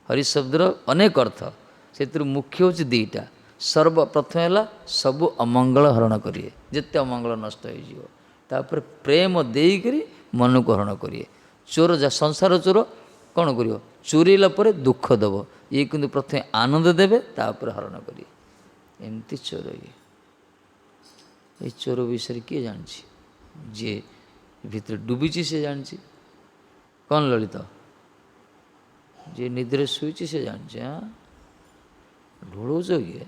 ହରି ଶବ୍ଦର ଅନେକ ଅର୍ଥ, ସେଥିରୁ ମୁଖ୍ୟ ହେଉଛି ଦୁଇଟା। ସର୍ବ, ପ୍ରଥମେ ହେଲା ସବୁ ଅମଙ୍ଗଳ ହରଣ କରିବେ, ଯେତେ ଅମଙ୍ଗଳ ନଷ୍ଟ ହେଇଯିବ। ତାପରେ ପ୍ରେମ ଦେଇକରି ମନକୁ ହରଣ କରିବେ। ଚୋର ଯା ସଂସାର ଚୋର କ'ଣ କରିବ? ଚୋରେଇଲା ପରେ ଦୁଃଖ ଦେବ। ଇଏ କିନ୍ତୁ ପ୍ରଥମେ ଆନନ୍ଦ ଦେବେ ତାପରେ ହରଣ କରିବେ। ଏମିତି ଚୋର ଇଏ। ଏଇ ଚୋର ବିଷୟରେ କିଏ ଜାଣିଛି? ଯିଏ ଭିତରେ ଡୁବିଛି ସେ ଜାଣିଛି। କ'ଣ ଲଳିତ? ଯିଏ ନିଦ୍ରାରେ ଶୋଇଛି ସେ ଜାଣିଛି। ଢୋଳଉଛ କିଏ?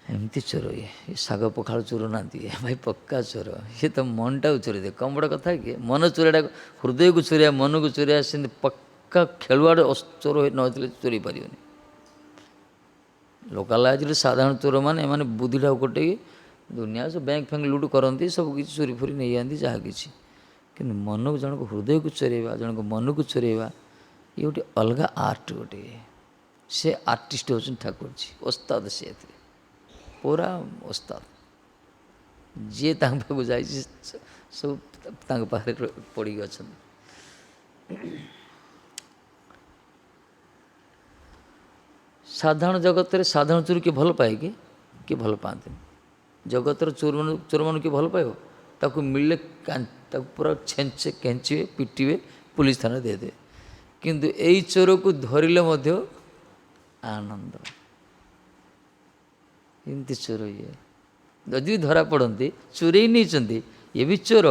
ଏମିତି ଚୋର ଇଏ। ଶାଗ ପଖାଳ ଚୋର ନାହାନ୍ତି ଭାଇ, ପକ୍କା ଚୋର। ସିଏ ତ ମନଟାକୁ ଚୋରି ଦିଏ। କମ୍ ବଡ଼ କଥା କିଏ? ମନ ଚୋରିଆଟାକୁ, ହୃଦୟକୁ ଚୋରିଆ, ମନକୁ ଚୋରିଆ, ସେମିତି ପକ୍କା ଖେଳୁଆଡ଼େ ଚୋର ନହେଲେ ଚୋରି ପାରିବନି। ଲୋକାଲ ଆଜିକାଲି ସାଧାରଣ ଚୋରମାନେ, ଏମାନେ ବୁଦ୍ଧିଟାକୁ କଟେଇକି ଦୁନିଆ ସବୁ ବ୍ୟାଙ୍କ ଫ୍ୟାଙ୍କ ଲୁଟ୍ କରନ୍ତି, ସବୁ କିଛି ଚୋରି ଫୋରି ନେଇଯାଆନ୍ତି ଯାହା କିଛି। କିନ୍ତୁ ମନକୁ, ଜଣକୁ ହୃଦୟକୁ ଚୋରେଇବା, ଜଣକୁ ମନକୁ ଚୋରେଇବା, ଇଏ ଗୋଟେ ଅଲଗା ଆର୍ଟ ଗୋଟେ। ସେ ଆର୍ଟିଷ୍ଟ ହେଉଛନ୍ତି ଠାକୁରଜୀ, ଓସ୍ତାଦ ସେ ଏଥିରେ, ପୁରା ଓସ୍ତାଦ। ଯିଏ ତାଙ୍କ ପାଖକୁ ଯାଇଛି ସବୁ ତାଙ୍କ ପାଖରେ ପଡ଼ିକି ଅଛନ୍ତି। ସାଧାରଣ ଜଗତରେ ସାଧାରଣ ଚୋର କିଏ ଭଲ ପାଏ କି? କିଏ ଭଲ ପାଆନ୍ତିନି। ଜଗତର ଚୋରମାନଙ୍କୁ କିଏ ଭଲ ପାଇବ? ତାକୁ ମିଳିଲେ ତାକୁ ପୁରା କେଞ୍ଚିବେ, ପିଟିବେ, ପୁଲିସ ଥାନାରେ ଦେଇଦେବେ। କିନ୍ତୁ ଏଇ ଚୋରକୁ ଧରିଲେ ମଧ୍ୟ ଆନନ୍ଦ। ଏମିତି ଚୋର ଇଏ। ଯଦି ବି ଧରା ପଡ଼ନ୍ତି, ଚୋରେଇ ନେଇଛନ୍ତି, ଇଏ ବି ଚୋର,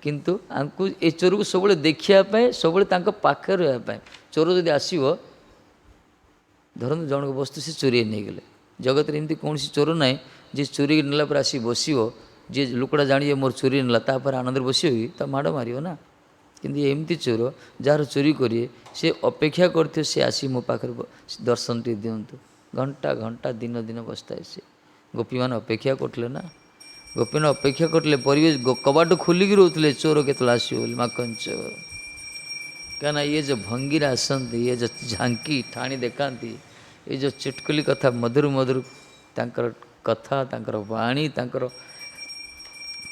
କିନ୍ତୁ ଆଙ୍କୁ ଏ ଚୋରକୁ ସବୁବେଳେ ଦେଖିବା ପାଇଁ, ସବୁବେଳେ ତାଙ୍କ ପାଖରେ ରହିବା ପାଇଁ। ଚୋର ଯଦି ଆସିବ, ଧରନ୍ତୁ ଜଣକ ବସ୍ତୁ ସେ ଚୋରେଇ ନେଇଗଲେ, ଜଗତରେ ଏମିତି କୌଣସି ଚୋର ନାହିଁ ଯେ ଚୋରିକି ନେଲା ପରେ ଆସିକି ବସିବ, ଯିଏ ଲୋକଟା ଜାଣିବେ ମୋର ଚୋରି ନେଲା, ତାପରେ ଆନନ୍ଦରେ ବସିବ କି? ତା ମାଡ଼ ମାରିବ ନା। କିନ୍ତୁ ଏମିତି ଚୋର ଯାହାର ଚୋରି କରିବେ, ସେ ଅପେକ୍ଷା କରିଥିବ ସେ ଆସି ମୋ ପାଖରେ ଦର୍ଶନ ଟିକେ ଦିଅନ୍ତୁ। ଘଣ୍ଟା ଘଣ୍ଟା, ଦିନ ଦିନ ବସିଥାଏ ସେ। ଗୋପୀମାନେ ଅପେକ୍ଷା କରୁଥିଲେ ନା, ଗୋପୀମାନେ ଅପେକ୍ଷା କରୁଥିଲେ, ପରିବେଶ କବାଟ ଖୋଲିକି ରହୁଥିଲେ ଚୋର କେତେବେଳେ ଆସିବ ବୋଲି, ମାଖନ ଚୋର। କାହିଁକିନା ଇଏ ଯେଉଁ ଭଙ୍ଗୀରେ ଆସନ୍ତି, ଇଏ ଯେଉଁ ଝାଙ୍କି ଠାଣି ଦେଖାନ୍ତି, ଏ ଯେଉଁ ଚୁଟକୁଲି କଥା, ମଧୁର ମଧୁର ତାଙ୍କର कथा तांकर वाणी तांकर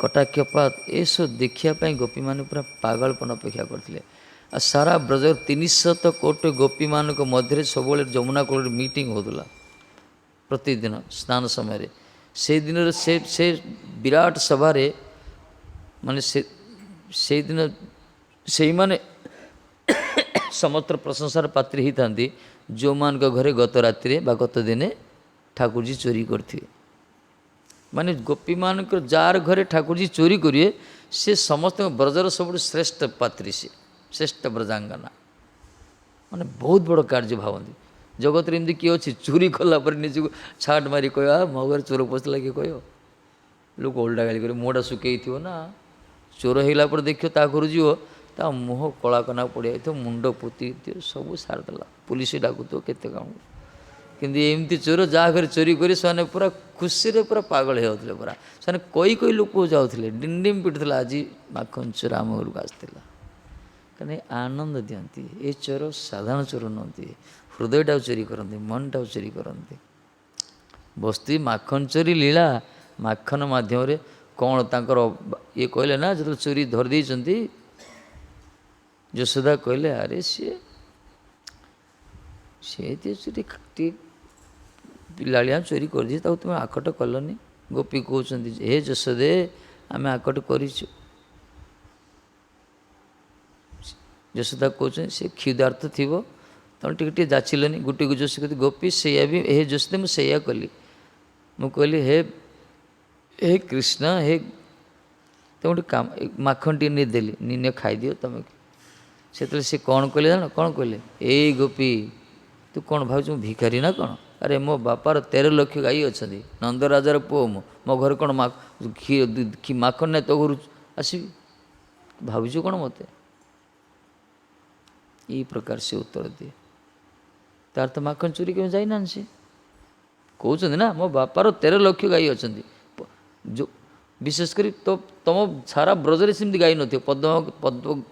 कटाक्षपात ये सब देखा गोपी मान पूरा पागलपन अपेक्षा करते। आ सारा ब्रज 300 कोटी गोपी मान मध्य सब जमुना कूल मीटिंग होता प्रतिदिन स्नान समय से दिन से विराट सभार माने से दिन से माने समस्त प्रशंसार पात्र ही था जो मान घरे गत राति गत दिने ठाकुर जी चोरी करते माने गोपी मान जार घरे ठाकुर जी चोरी करिए से समस्त ब्रजर सब श्रेष्ठ पात्री से श्रेष्ठ ब्रजांगना माने बहुत बड़ कार्य भावती जगत एमती किए अच्छी चोरी कलापर निज को छाट मारी कह मो घर चोर पशला किए कह लोक ओल्टा गाली कर मुहटा सुखई थो ना चोर होगा पर देख ता घर जीव ता मुह कला कना पड़ जाए मुंड पोती सब सारदेला पुलिस डाकुथ केते काम किंतु एमती चोर जहाँ घर चोरी कर पूरा खुशी रे पूरा पागल होते पूरा से कई कई लोक जाते डिंडिम पिटुला आज माखन चोर आम घर को आसला कहीं आनंद दिखती ये चोर साधारण चोर नुहति हृदयटा चोरी करते मनटा चोरी करते बस्तु माखन चोरी लीला माखन मध्यम कौन तांकर ये कहले ना जो चोरी धरदे यशोदा कहले अरे सी चोरी पिलालिया चोरी कर दी तुम आकट कलनी गोपी कहते हे यशोदे आम आकट कर यशोदा कहते से क्षुधार्थ थी तुम टे जाचिलनी गोटे को जोशी कहती गोपी से भी हे जोशी मुझे कली मु कहली हे हे कृष्ण हे तुम काम माखन टी नहीं देली निने खाईदि तुम से कौन कहले जान कौन कहले ए गोपी तू कौन भाव भिखारी ना कौन अरे मो बापार 13 लाख गाई अच्छा नंदराजार पुओ मो घर कौन माखन ना तो घर आसबि भावुँ कौन मत ये प्रकार से उत्तर दिए तार तो माखन चोरी क्यों जाइना सी कहते ना मो बापार 13 लाख गाई अच्छा जो विशेषकर तो तुम सारा ब्रजरे सेमती गाई न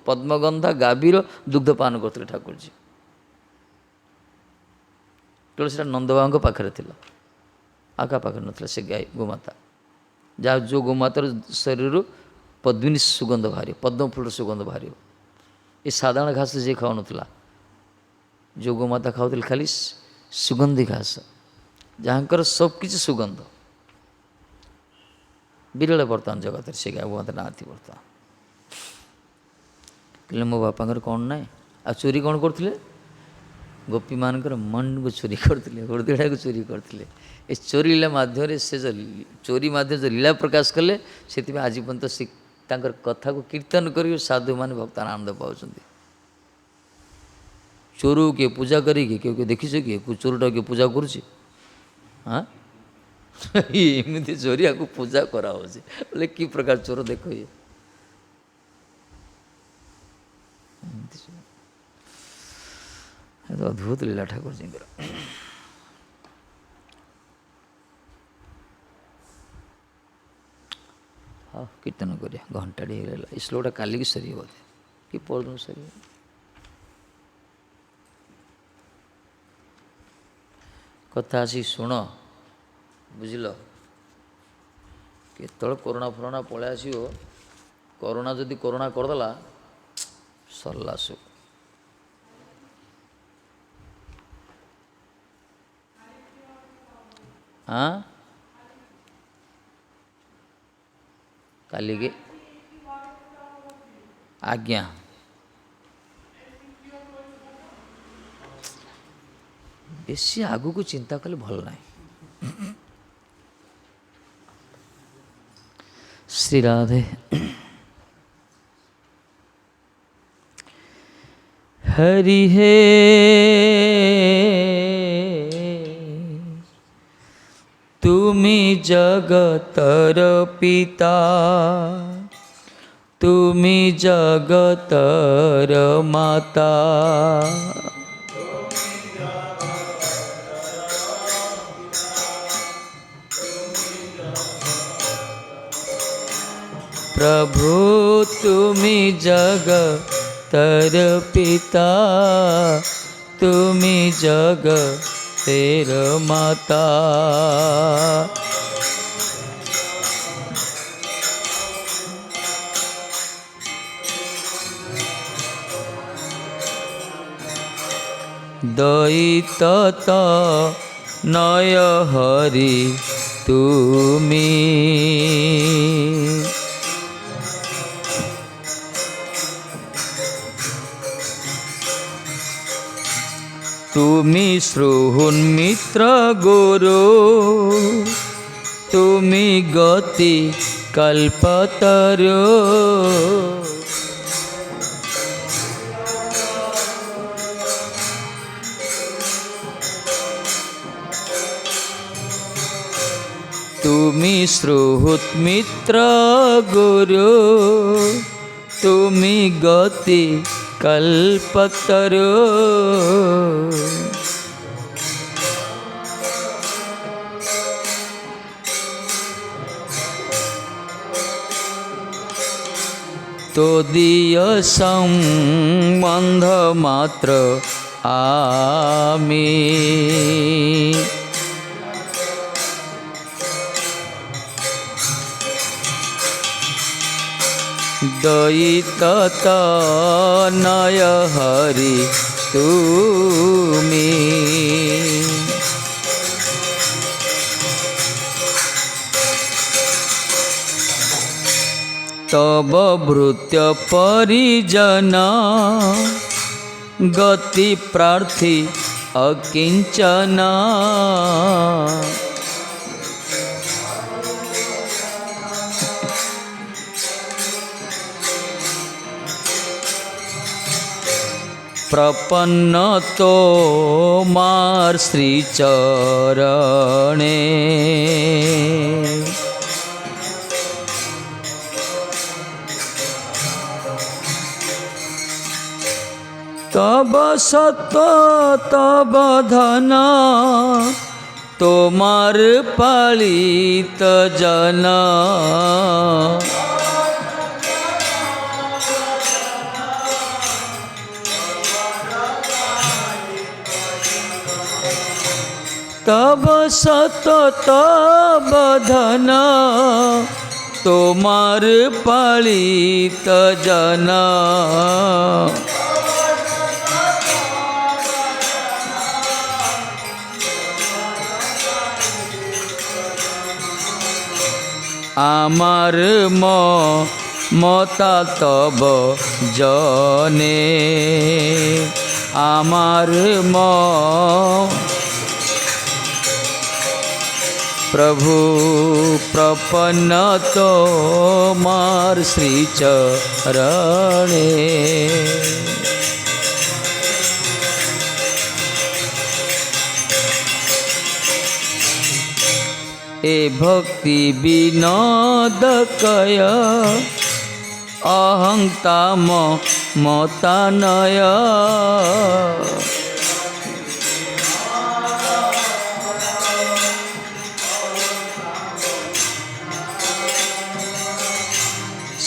पद्मगंधा गाभीर दुग्धपान करते ठाकुर जी केवल से नंदबाबा पाखे आका पाखे ना से गाय गोमाता जहाँ जो गोमातार शरीर पद्मिनी सुगंध बाहर पद्म फूल सुगंध बाहर ये साधारण घास जी खाऊ ना जो गोमाता खाऊ खाली सुगंधी घास जहाँकर सबकि सुगंध विरल बर्तमान जगत से गाय गोमाता ना थी बर्तमान कहले मो बापा कौन ना आ चोरी कौन करते गोपी मानकर मन को चोरी करते हृदय को चोरी करते ये चोरी लीला माध्यम से जो चोरी माध्यम जो लीला प्रकाश कले से आज पर्यंत से कथा को कीर्तन कर साधु मान भक्त आनंद पाँच चोर किए पूजा करी किए देखी किए चोरटा किए पूजा करुँच हाँ एमती चोरिया को पूजा कराऊँच बोले कि प्रकार चोर देख ये तो अद्भुत लीला ठाकुर जी हाँ कीर्तन करिया घंटा टे श्लोकटा काली की सर बोधे कि परदिन सर कथा आसी शुण बुझल केतल कोरोना फोरोना पलि आसो कोरोना जदि कोरोना करदेला सरला सब हाँ काली के आज्ञा बेसी आगु को चिंता कले भल ना श्री राधे हरि हे तुमी जगतर पिता तुमी जगतर माता प्रभु तुमी जगतर पिता तुमी जगतेर माता দয়িত নয় হরি তুমি। তুমি শ্রুহুন মিত্র গুরু, তুমি গতি কল্পতরু। তুমি শ্রুহুত মিত্র গুরু, তুমি গতি কল্পতরু। তদীয় সম্বন্ধ মাত্র আমি, দয়িত নয় হরি তুমি। তব ভৃত্য পরিজন, গতি প্রার্থী অকিঞ্চন। প্রপন্ন তোমার শ্রীচরণে, তব সত্য তব ধন, তোমার পালিত জন। তব সত্য তব ধন, তোমার পালিত জন। আমার মতা তব জনে, আমার প্রভু প্রপন্ন তোমার শ্রীচরণে। এ ভক্তি বিনোদ কয়, অহং তাম মতানয়।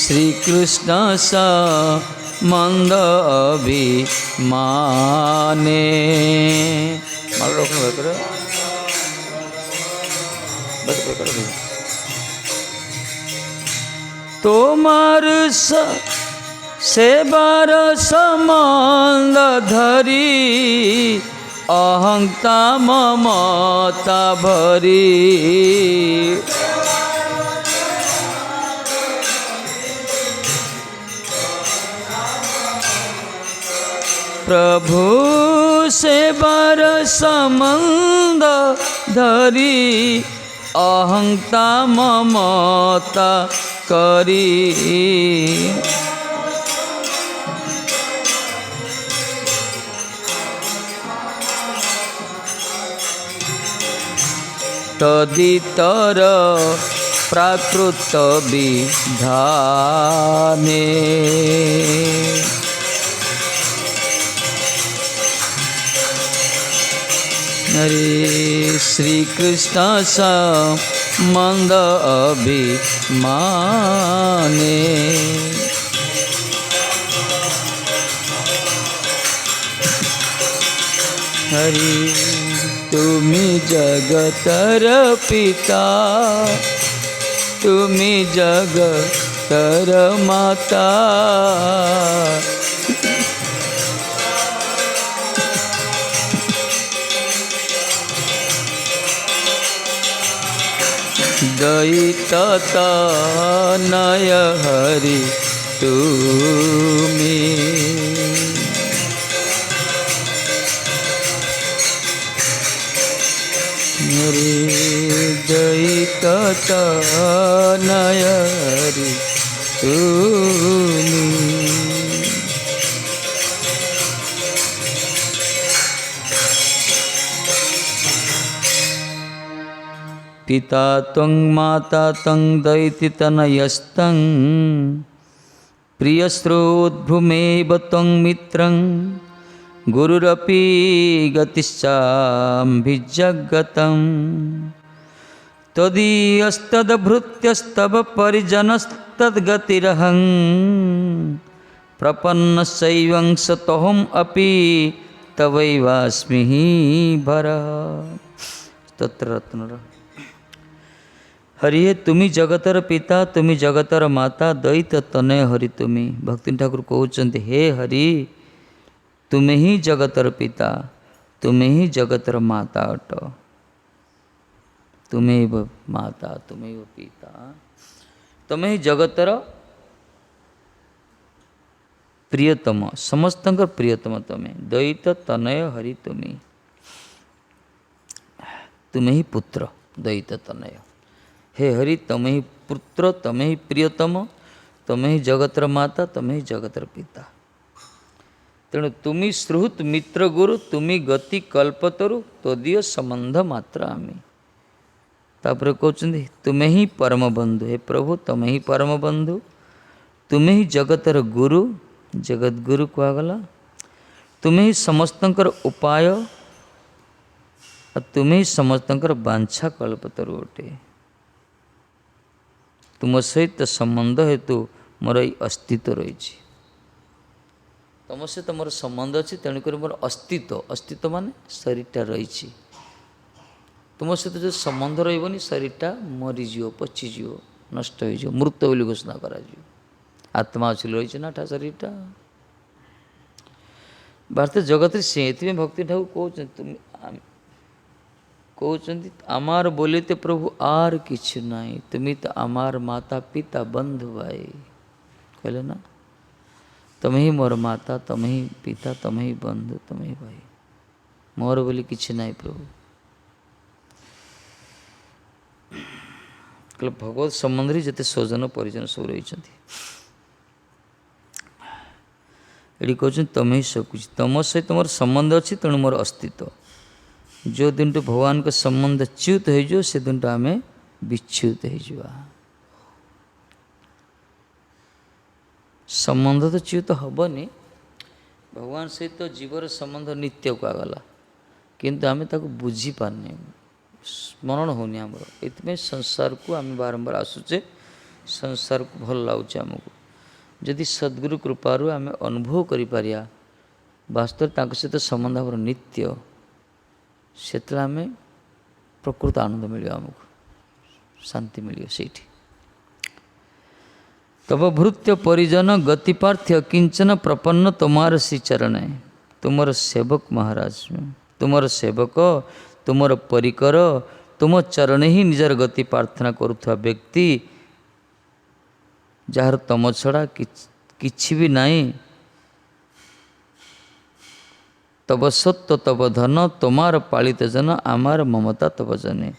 শ্রীকৃষ্ণ সম্বন্ধ অভিমানে। তোমার সেবার সম্বন্ধ ধরি, অহং তাম মতা ভরি। প্রভু সেবার সম্বন্ধ ধরি, অহং তাম মতা করি। তদিতর প্রাকৃত বিধানে, হরে শ্রীকৃষ্ণ সম্বন্ধ অভিমানে। হরি তুমি জগতর পিতা, তুমি জগতর মাতা। दयिततनय हरि तुमी। दयिततनय हरि तुमी। पिता त्वं माता त्वं दयिततनयस्तं प्रियस्रोद्भूमेव त्वं मित्रं गुरुरपि गतिश्चाभिजगतं। त्वदीयस्तदभृत्यस्तव परिजनस्तद्गतिरहं प्रपन्नस्यैवंसतोऽहम् अपि तवैवास्मि भरः। स्तोत्र रत्नर। हरि हे तुम्ही जगतर पिता, तुम्ही जगतर माता, दयित तनय हरि तुम्ही। भक्ति ठाकुर कहते हे हरि तुम्हें ही जगतर पिता, तुम्हें ही जगतर माता अट। तुम्हें माता, तुम्हें पिता, तुम्हें ही जगतर प्रियतम, समस्तंकर प्रियतम तुम्हें। दयित तनय हरि तुम्ही। तुम्हें ही पुत्र दयित तनय। हे हरि तमें ही पुत्र, तमें ही प्रियतम, तमें ही जगतर माता, तमें ही जगतर पिता। तेणु तुम्ही श्रुत मित्र गुरु, तुम्ही गति कल्पतरु, तदीय संबंध मात्र आमी। तापर कहते तुम्हें ही परम बंधु। हे प्रभु तमें ही परम बंधु, तुम्हें ही जगतर गुरु, जगत गुरु कहगला। तुम्हें ही समस्तंकर उपाय, तुम्हें ही समस्तंकर बांछा कल्पतरु अटे। तुम सहित संबंध हेतु मोर अस्तित्व रही। तुम सहित मोर संबंध अच्छी, तेणुक मोर अस्तित्व, अस्तित्व माने शरीरटा रही। तुम सहित जो संबंध रही शरीरटा मरीज, पचिज, नष्ट हो, मृत बोली घोषणा करा। आत्मा अच्छी रही ना शरीरटा। भारतीय जगत से भक्ति ठाकुर कहते आमार बोलिते प्रभु आर किछु नाई, तुमी तो आमार माता पिता बंधु भाई। कहले ना तमें ही मोर माता, तमें ही पिता, तमें ही बंधु, तमें ही भाई। मोर बोली किछु नाई प्रभु। कहले भगवत संबंधी जिते स्वजन परिजन सब रही। ये कहते तमें ही सब कुछ, तुम सहित मोर संबंध अच्छी, तेणु मोर अस्तित्व। जो दिन तो भगवान का संबंध च्युत हो से दिन तो आम विच्युत हो। संबंध तो च्युत हेनी, भगवान सहित तो जीवर संबंध नित्य कहगला, किंतु आम ताको बुझी पारने, स्मरण होनी आमर। ये संसार को आम बारंबार आसुचे, संसार को भल लगुचे आमको। जदि सद्गुरु कृपारू आम अनुभव करिपारिया वास्तव तांको सहित संबंध आमर नित्य, से आम प्रकृत आनंद मिले, आमको शांति मिले से। तब भृत्य परिजन गतिपार्थ्य किंचन प्रपन्न तुमार श्री चरण। तुमर सेवक महाराज, तुमर सेवक, तुमर परिकर, तुम चरण ही निजर गति प्रार्थना करुवा व्यक्ति, जार तम छड़ा किछि भी नहीं। तब सत्व तब धन, तुमार पालित जन, आमार ममता तब जने।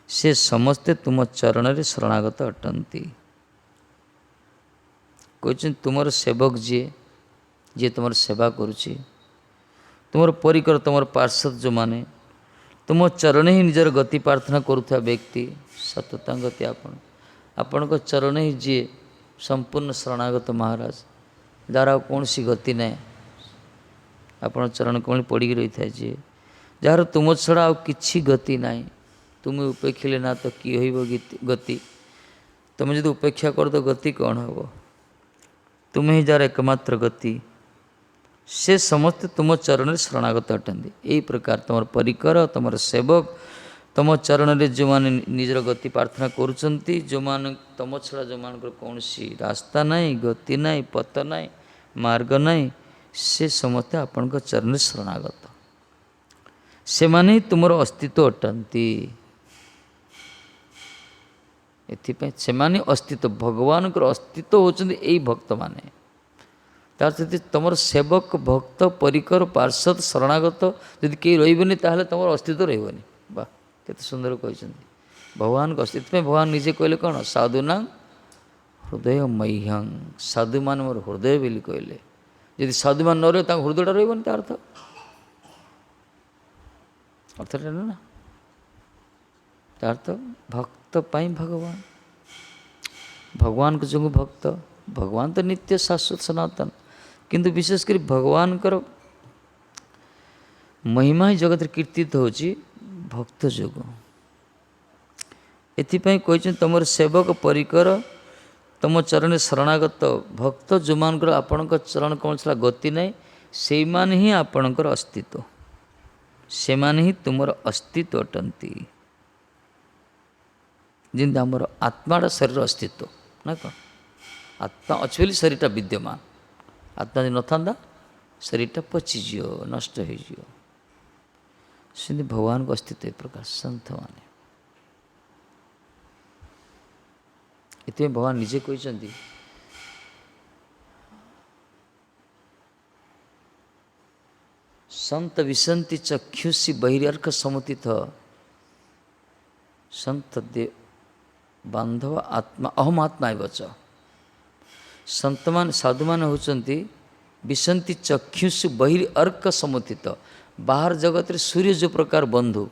से समस्ते तुम चरण रे शरणागत अटंती। कहते तुमर सेवक जी जी तुम सेवा करुची, तुमर परिकर, तुमर पार्षद जो माने, तुम चरण ही निजर गति प्रार्थना करुवा व्यक्ति, सतता गति आपण को चरण ही जी संपूर्ण शरणागत महाराज, जार कौन सी गति ना, आपण चरण कमल पड़ी रही था जी, जार तुम छड़ा कि गति ना। तुम उपेक्षिले ना तो कि गति, तुम जो उपेक्षा कर तो गति कौन हम? तुम ही जार एकमात्र गति, से समस्ते तुम चरण शरणागत अटंती। यही प्रकार तुम परिकर, तुम सेवक, तुम चरण रे जो माने निजर गति प्रार्थना करुचंती, जो मान तुम छड़ा जो मान कौन सी रास्ता नहीं, गति नहीं, पथ नहीं, मार्ग नहीं, से समस्ते आपण चरण शरणागत, से माने तुमर अस्तित्व अटंती। एथिपाई सेमाने अस्तित्व भगवान अस्तित्व होचंदी एई भक्त माने तार यदि तुम सेवक भक्त परिकर पार्षद शरणागत यदि कई रही ताहले तुम अस्तित्व रही वाह केते सुंदर कहते भगवान को अस्तित्व भगवान निजे कहले कौन साधुना हृदय मह्यं साधु मान मोर हृदय बोली कहले यदि साधु मान न रहे हृदयटा रही तार अर्थटा ना तार तो भक्त पाई भगवान भगवान को जो भक्त भगवान तो नित्य शाश्वत सनातन किंतु विशेषकर भगवान महिमा ही जगत कीर्तित होची भक्त जोग एथिपाई कहते तुम सेवक परिकर तुम चरण शरणागत भक्त जो मान आपण चरण कमल छा गति नहीं से माने ही आपणकर अस्तित्व से माने ही तुमर अस्तित्व अटंती जिंदा आमर आत्माटा शरीर अस्तित्व ना कौन आत्मा अच्छे बोली शरीरटा विद्यमान आत्मा जो नथा शरीरटा पचिज नष्ट हो भगवान को अस्तित्व एक प्रकार संत माने इतने भगवान निजे कहते संत विसंति चक्षुषी बहिर्क समुतिथ संत देव बांधव आत्मा अहम आत्मा एवच संत मान साधु मान होचंती विसंति चक्षुषु बहिर्क समुतित बाहर जगत रे सूर्य जो प्रकार बंधु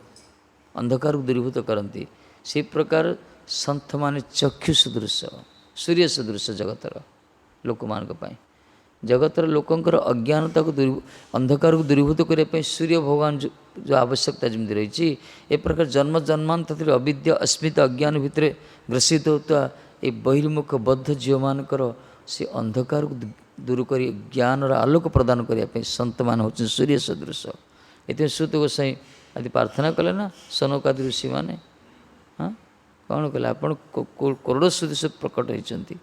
अंधकार को दूरीभूत करती से प्रकार संत माने चक्षु सदृश सूर्य सदृश जगतर लोक मान जगतर लोकंकर अज्ञानता को अंधकार को दूरीभूत करने सूर्य भगवान जो आवश्यकता जमी रही ए प्रकार जन्म जन्मांतर अविद्या अस्मिता अज्ञान भितर ग्रसित होता ये बहिर्मुख बद्ध जीव मानकर से अंधकार को दूर कर ज्ञान आलोक प्रदान करने संत मान होते सूर्य सदृश ये सुत गोसाई आदि प्रार्थना कले ना सनकादि ऋषि मैंने हाँ कौन कहले आप करोड़ सदृश प्रकट होती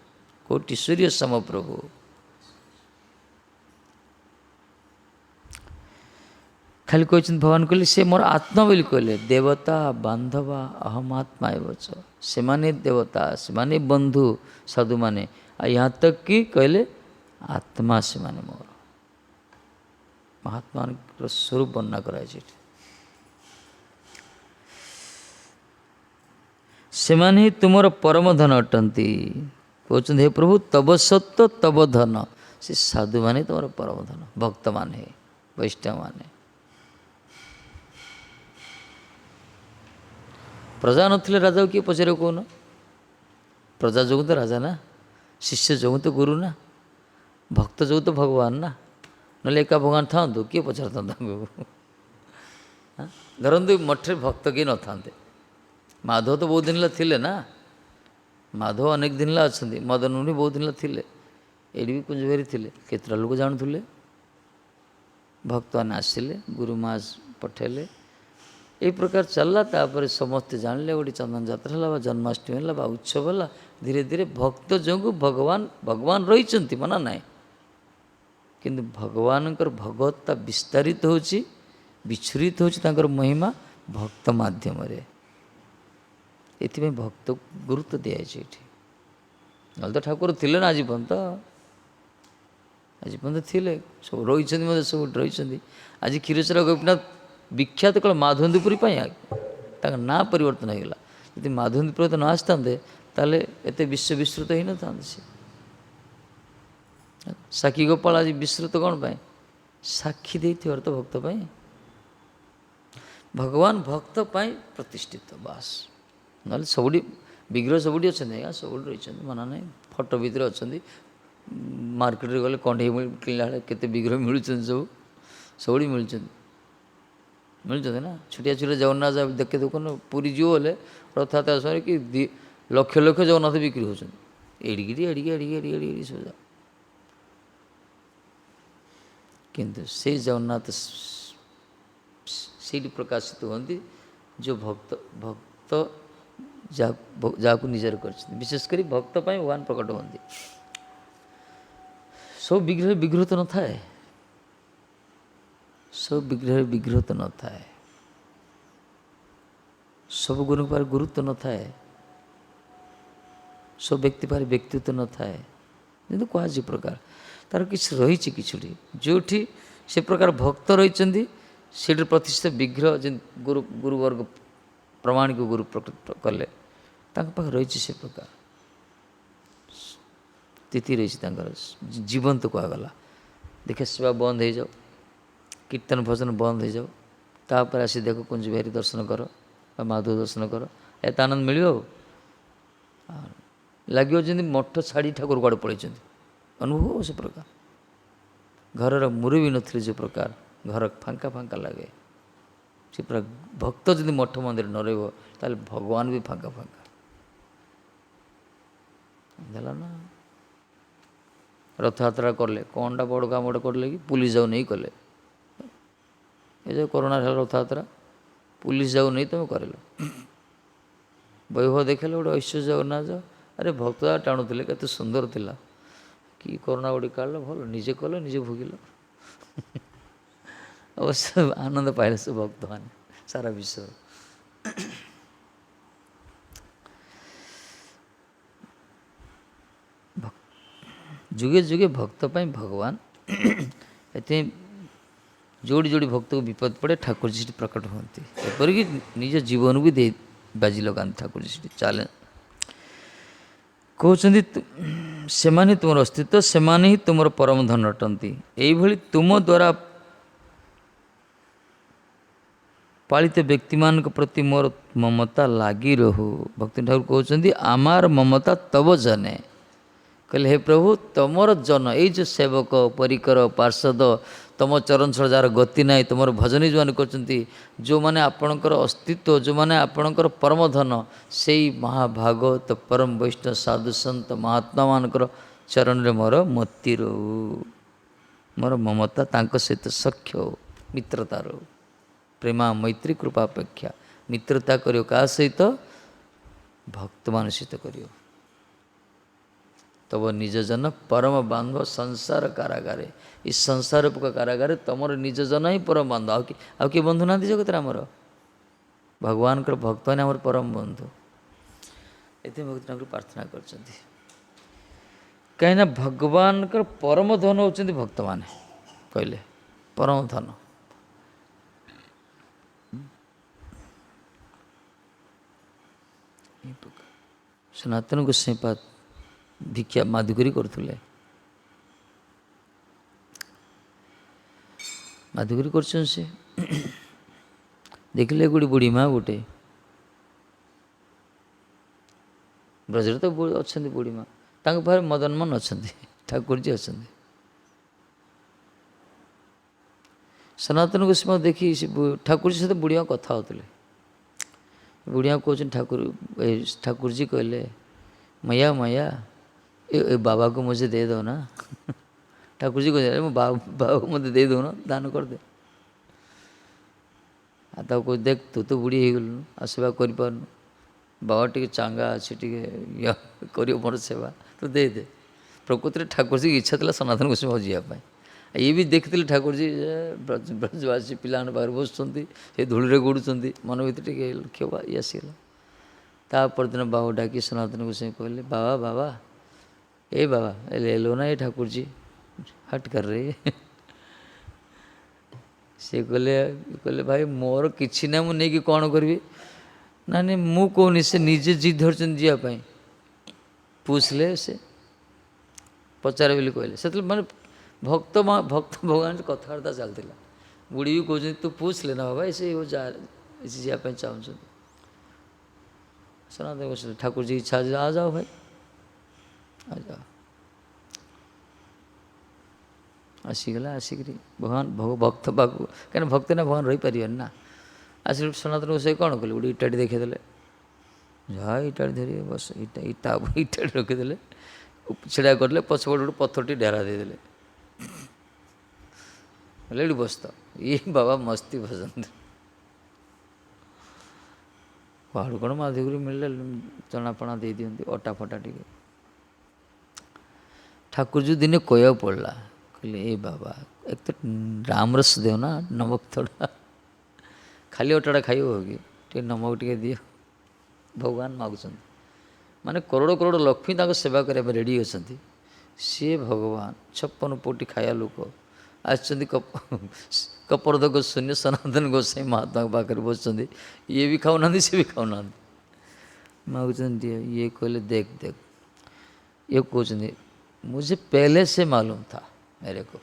कोटि सूर्य सम प्रभु खाली कहते भगवान कहले से मोर आत्मा बोली कहले देवता बांधवा अहम आत्मा एवच से माने देवता से माने बंधु साधु माने यहाँ तक कि कहले आत्मा से माने मोर महात्मा स्वरूप वर्णना कराई से माने तुमर परम धन अटंती कहते हे प्रभु तब सत्व तब धन से साधु माने तुम परम धन भक्त माने वैष्णव माने प्रजा नथिले राजा किए पचारे कौन प्रजा जो तो राजा ना शिष्य जो तो गुरु ना भक्त जो तो भगवान ना ना एका भगवान था किए पचारता धरतु मठे भक्त किए न था माधव तो बहुत दिन थिले ना माधव अनेक दिन अच्छा मदन मुनि बहुत दिन थिले एडी भी कुंज भेरी थिले केतरा लोक जानूले भक्त मैंने आसिले गुरु माँ पठेले यही प्रकार चलला तापर समस्ते जानले गोटे चंदन यात्रा है जन्माष्टमी है उत्सव है धीरे धीरे भक्त जो भगवान भगवान रही मना ना किंतु भगवान भगवत्ता विस्तारित होची विच्छुरित होची तांकर महिमा भक्त माध्यम ये भक्त गुरुत्व दिखाई ना तो ठाकुर थिले ना आज पर्यंत थिले सब रही सब रही आज क्षीरचोरा गोपीनाथ विख्यात कल माधवंदीपुरी ना परिवर्तन होगा यदि माधवंदीपुर तो न आसता एत विश्व विस्तृत ही न था साक्षी गोपाल आज विस्तृत कौन पाए साक्षी दे तो भक्त पाए भगवान भक्त पाए प्रतिष्ठित बास ना सबुठी विग्रह सबुठी अच्छा आज्ञा सब रही मना ना फटो भितर अच्छा मार्केट गले कंडे किणला के विग्रह मिलूँ सब सबुठी मिलते ना छोटिया छोटिया जगन्नाथ देखे देखो ना पूरी जो बोले रथयात्रा समय कि लक्ष लक्ष जगन्नाथ बिक्री हो एड़िकी एड़िकी एड़िकी एड़िकी एड़िकी सब किंतु से जगन्नाथ से प्रकाशित होती जो भक्त भक्त जहाँ निजर कर विशेषकर भक्त भगवान प्रकट होती सब विग्रह विग्रह तो न थाए सब विग्रह विग्रह तो न थाए सब गुरु पर गुरुत्व न थाए सब व्यक्ति पाखे व्यक्तित्व न थाए जेहेतु कहुचे प्रकार तार किसी रही कि जो से प्रकार भक्त रही से प्रतिष्ठित विग्रह जे गुरुवर्ग प्रमाणिक गुरु कले पाखे रही से प्रकार स्थिति रही जीवंत कहगला देखे सेवा बंद हो जाओ कीर्तन भजन बंद हो जाओ तापर आसी देख कुंज बिहारी दर्शन कर माधव दर्शन कर एत आनंद मिल लगे जमी मठ छाड़ी ठाकुर कड़े पड़े अनुभव से प्रकार घर मुरबी नी जो प्रकार घर फांका फांका लगे से पूरा भक्त जब मठ मंदिर न रहा भगवान भी फांका फांका देला ना रथ यात्रा कले कौनटा बड़ काम गोटे कले कि पुलिस जाऊ नहीं कले ये जो कोरोना रथ यात्रा पुलिस जाऊ नहीं तुम कर वैभव देखेल गोटे ऐश्वर्य जगन्नाथ जाओ अरे भक्त टाणुले के सुंदर थिला कि कोरोना गोटे काढ़ भल निजे कल निजे भोगिल अवश्य आनंद पाइले सब भक्त मैंने सारा विश्व जुगे जुगे भक्त पाई भगवान ये जोड़ी जोड़ी भक्त को विपद पड़े ठाकुर जी प्रकट होती एपरिक निज जीवन भी दे बाजी लगाते ठाकुर जी चैलेंज कहते से तुम अस्तित्व से ही तुम परम धन अटंती यही तुम द्वारा पालित व्यक्ति मान प्रति मोर ममता लगी रहू भक्ति ठाकुर कहते आमार ममता तब जने कहले हे प्रभु तुमर जन ये जो सेवक परिकर पार्षद तुम चरण छड़ जार गति ना तुम भजन जो मैंने करते जो मैंने आपणकर अस्तित्व जो मैंने आपणकर परम धन से महाभागवत परम वैष्णव साधु संत महात्मा मानकर चरण रे मोर मति रो मोर ममता तांको सहित सख्य हो मित्रता रो प्रेमा मैत्री कृपापेक्षा मित्रता करियो का सहित भक्त मान सहित करियो तब निज जन परम बांधव संसार कारागारे इस संसार कारागारे तुमर निज जन ही परम बांधव आउ किए बंधु ना जगत आमर भगवान भक्त ने आम परम बंधु ये भक्त प्रार्थना कर कहीं भगवान परम धन होती भक्त माने कहले परम धन सनातन गोस्वाई भिक्षा माधुकरी करुले माधुकरी कर देखिले गोटे बुढ़ी माँ गोटे ब्रजर तो अच्छा बुढ़ी माँ पाखे मदन मोहन अच्छा ठाकुर जी अच्छा सनातन गोस्वाई देखी ठाकुर जी सहित बुढ़िया कथा होते बुढ़िया कहते ठाकुर जी कहले मैया मैया ये बाबा को मुझे दे दो ना ठाकुर जी को बाबा को मुझे दे दो ना दान कर दे आता को देख तू तो बुढ़ी हो गलु आ सेवा कर बाबा टे चांगा अच्छे टे मोर सेवा तो दे दे प्रकृति ठाकुर जी की इच्छा था सनातन गोस्वाई जावाई ये भी देखते ठाकुर जी ब्रजवासी पिला बाहर बस धूल गोड़ुंट मन भर टे लक्ष्य ये आसीगला तापर दिन बाबा डाकी सनातन गोस्वाई कहले बाबा बाबा ए बाबा ले लो ना ये ठाकुर जी हट कर रही है से कहले भाई मोर किसी ना मुझे नहीं कौन करी ना नहीं मु कहनी से निजे जिद धरचन जावाई पूछ ले से पचारे बोली कहले से माने भक्त भगवान से कथबार्ता चलती बुढ़ी भी कहते तू पूछ लेना बाबा ऐसे वो जावाई चाहूँ सनातन गोस्वाई ठाकुर जी इच्छा आ जाओ भाई आ जाओ आसीगला आसिक भगवान भक्त पाक कहीं भक्त ना भगवान रही पारे ना आसिक सनातन गोस्वाई कौन कले गोटे इटाटी देखीदे जा इटाटी धरी बस इटा इटाटी रखीदे छिड़ा करले पछपट गोटे पत्थर ढेरा देदेले बोले बस तो ये बाबा मस्ती भजन पहाड़ कौन माधुरी मिलले चनापणा दे दिखती अटा फटा टे ठाकुर जी दिने कहया पड़ा कहले ए बाबा एक तो राम रस दो ना नमक थोड़ा खाली अटाटा खाई हो कि नमक टे दियो भगवान मागुन ମାନେ କରୋଡ଼ କରୋଡ଼ ଲକ୍ଷ୍ମୀ ତାଙ୍କ ସେବା କରିବା ପାଇଁ ରେଡ଼ି ଅଛନ୍ତି। ସିଏ ଭଗବାନ 56 କୋଟି ଖାଇବା ଲୋକ ଆସିଛନ୍ତି। କପରଦକ ଶୂନ୍ୟ ସନାତନ ଗୋସାଇ ମହାତ୍ମାଙ୍କ ପାଖରେ ବସିଛନ୍ତି। ଇଏ ବି ଖାଉନାହାନ୍ତି, ସିଏ ବି ଖାଉନାହାନ୍ତି, ମାଗୁଛନ୍ତି। ଇଏ କହିଲେ ଦେଖ ଦେଖ, ଇଏ କହୁଛନ୍ତି ମୁझे पहले से मालूम था मेरे को,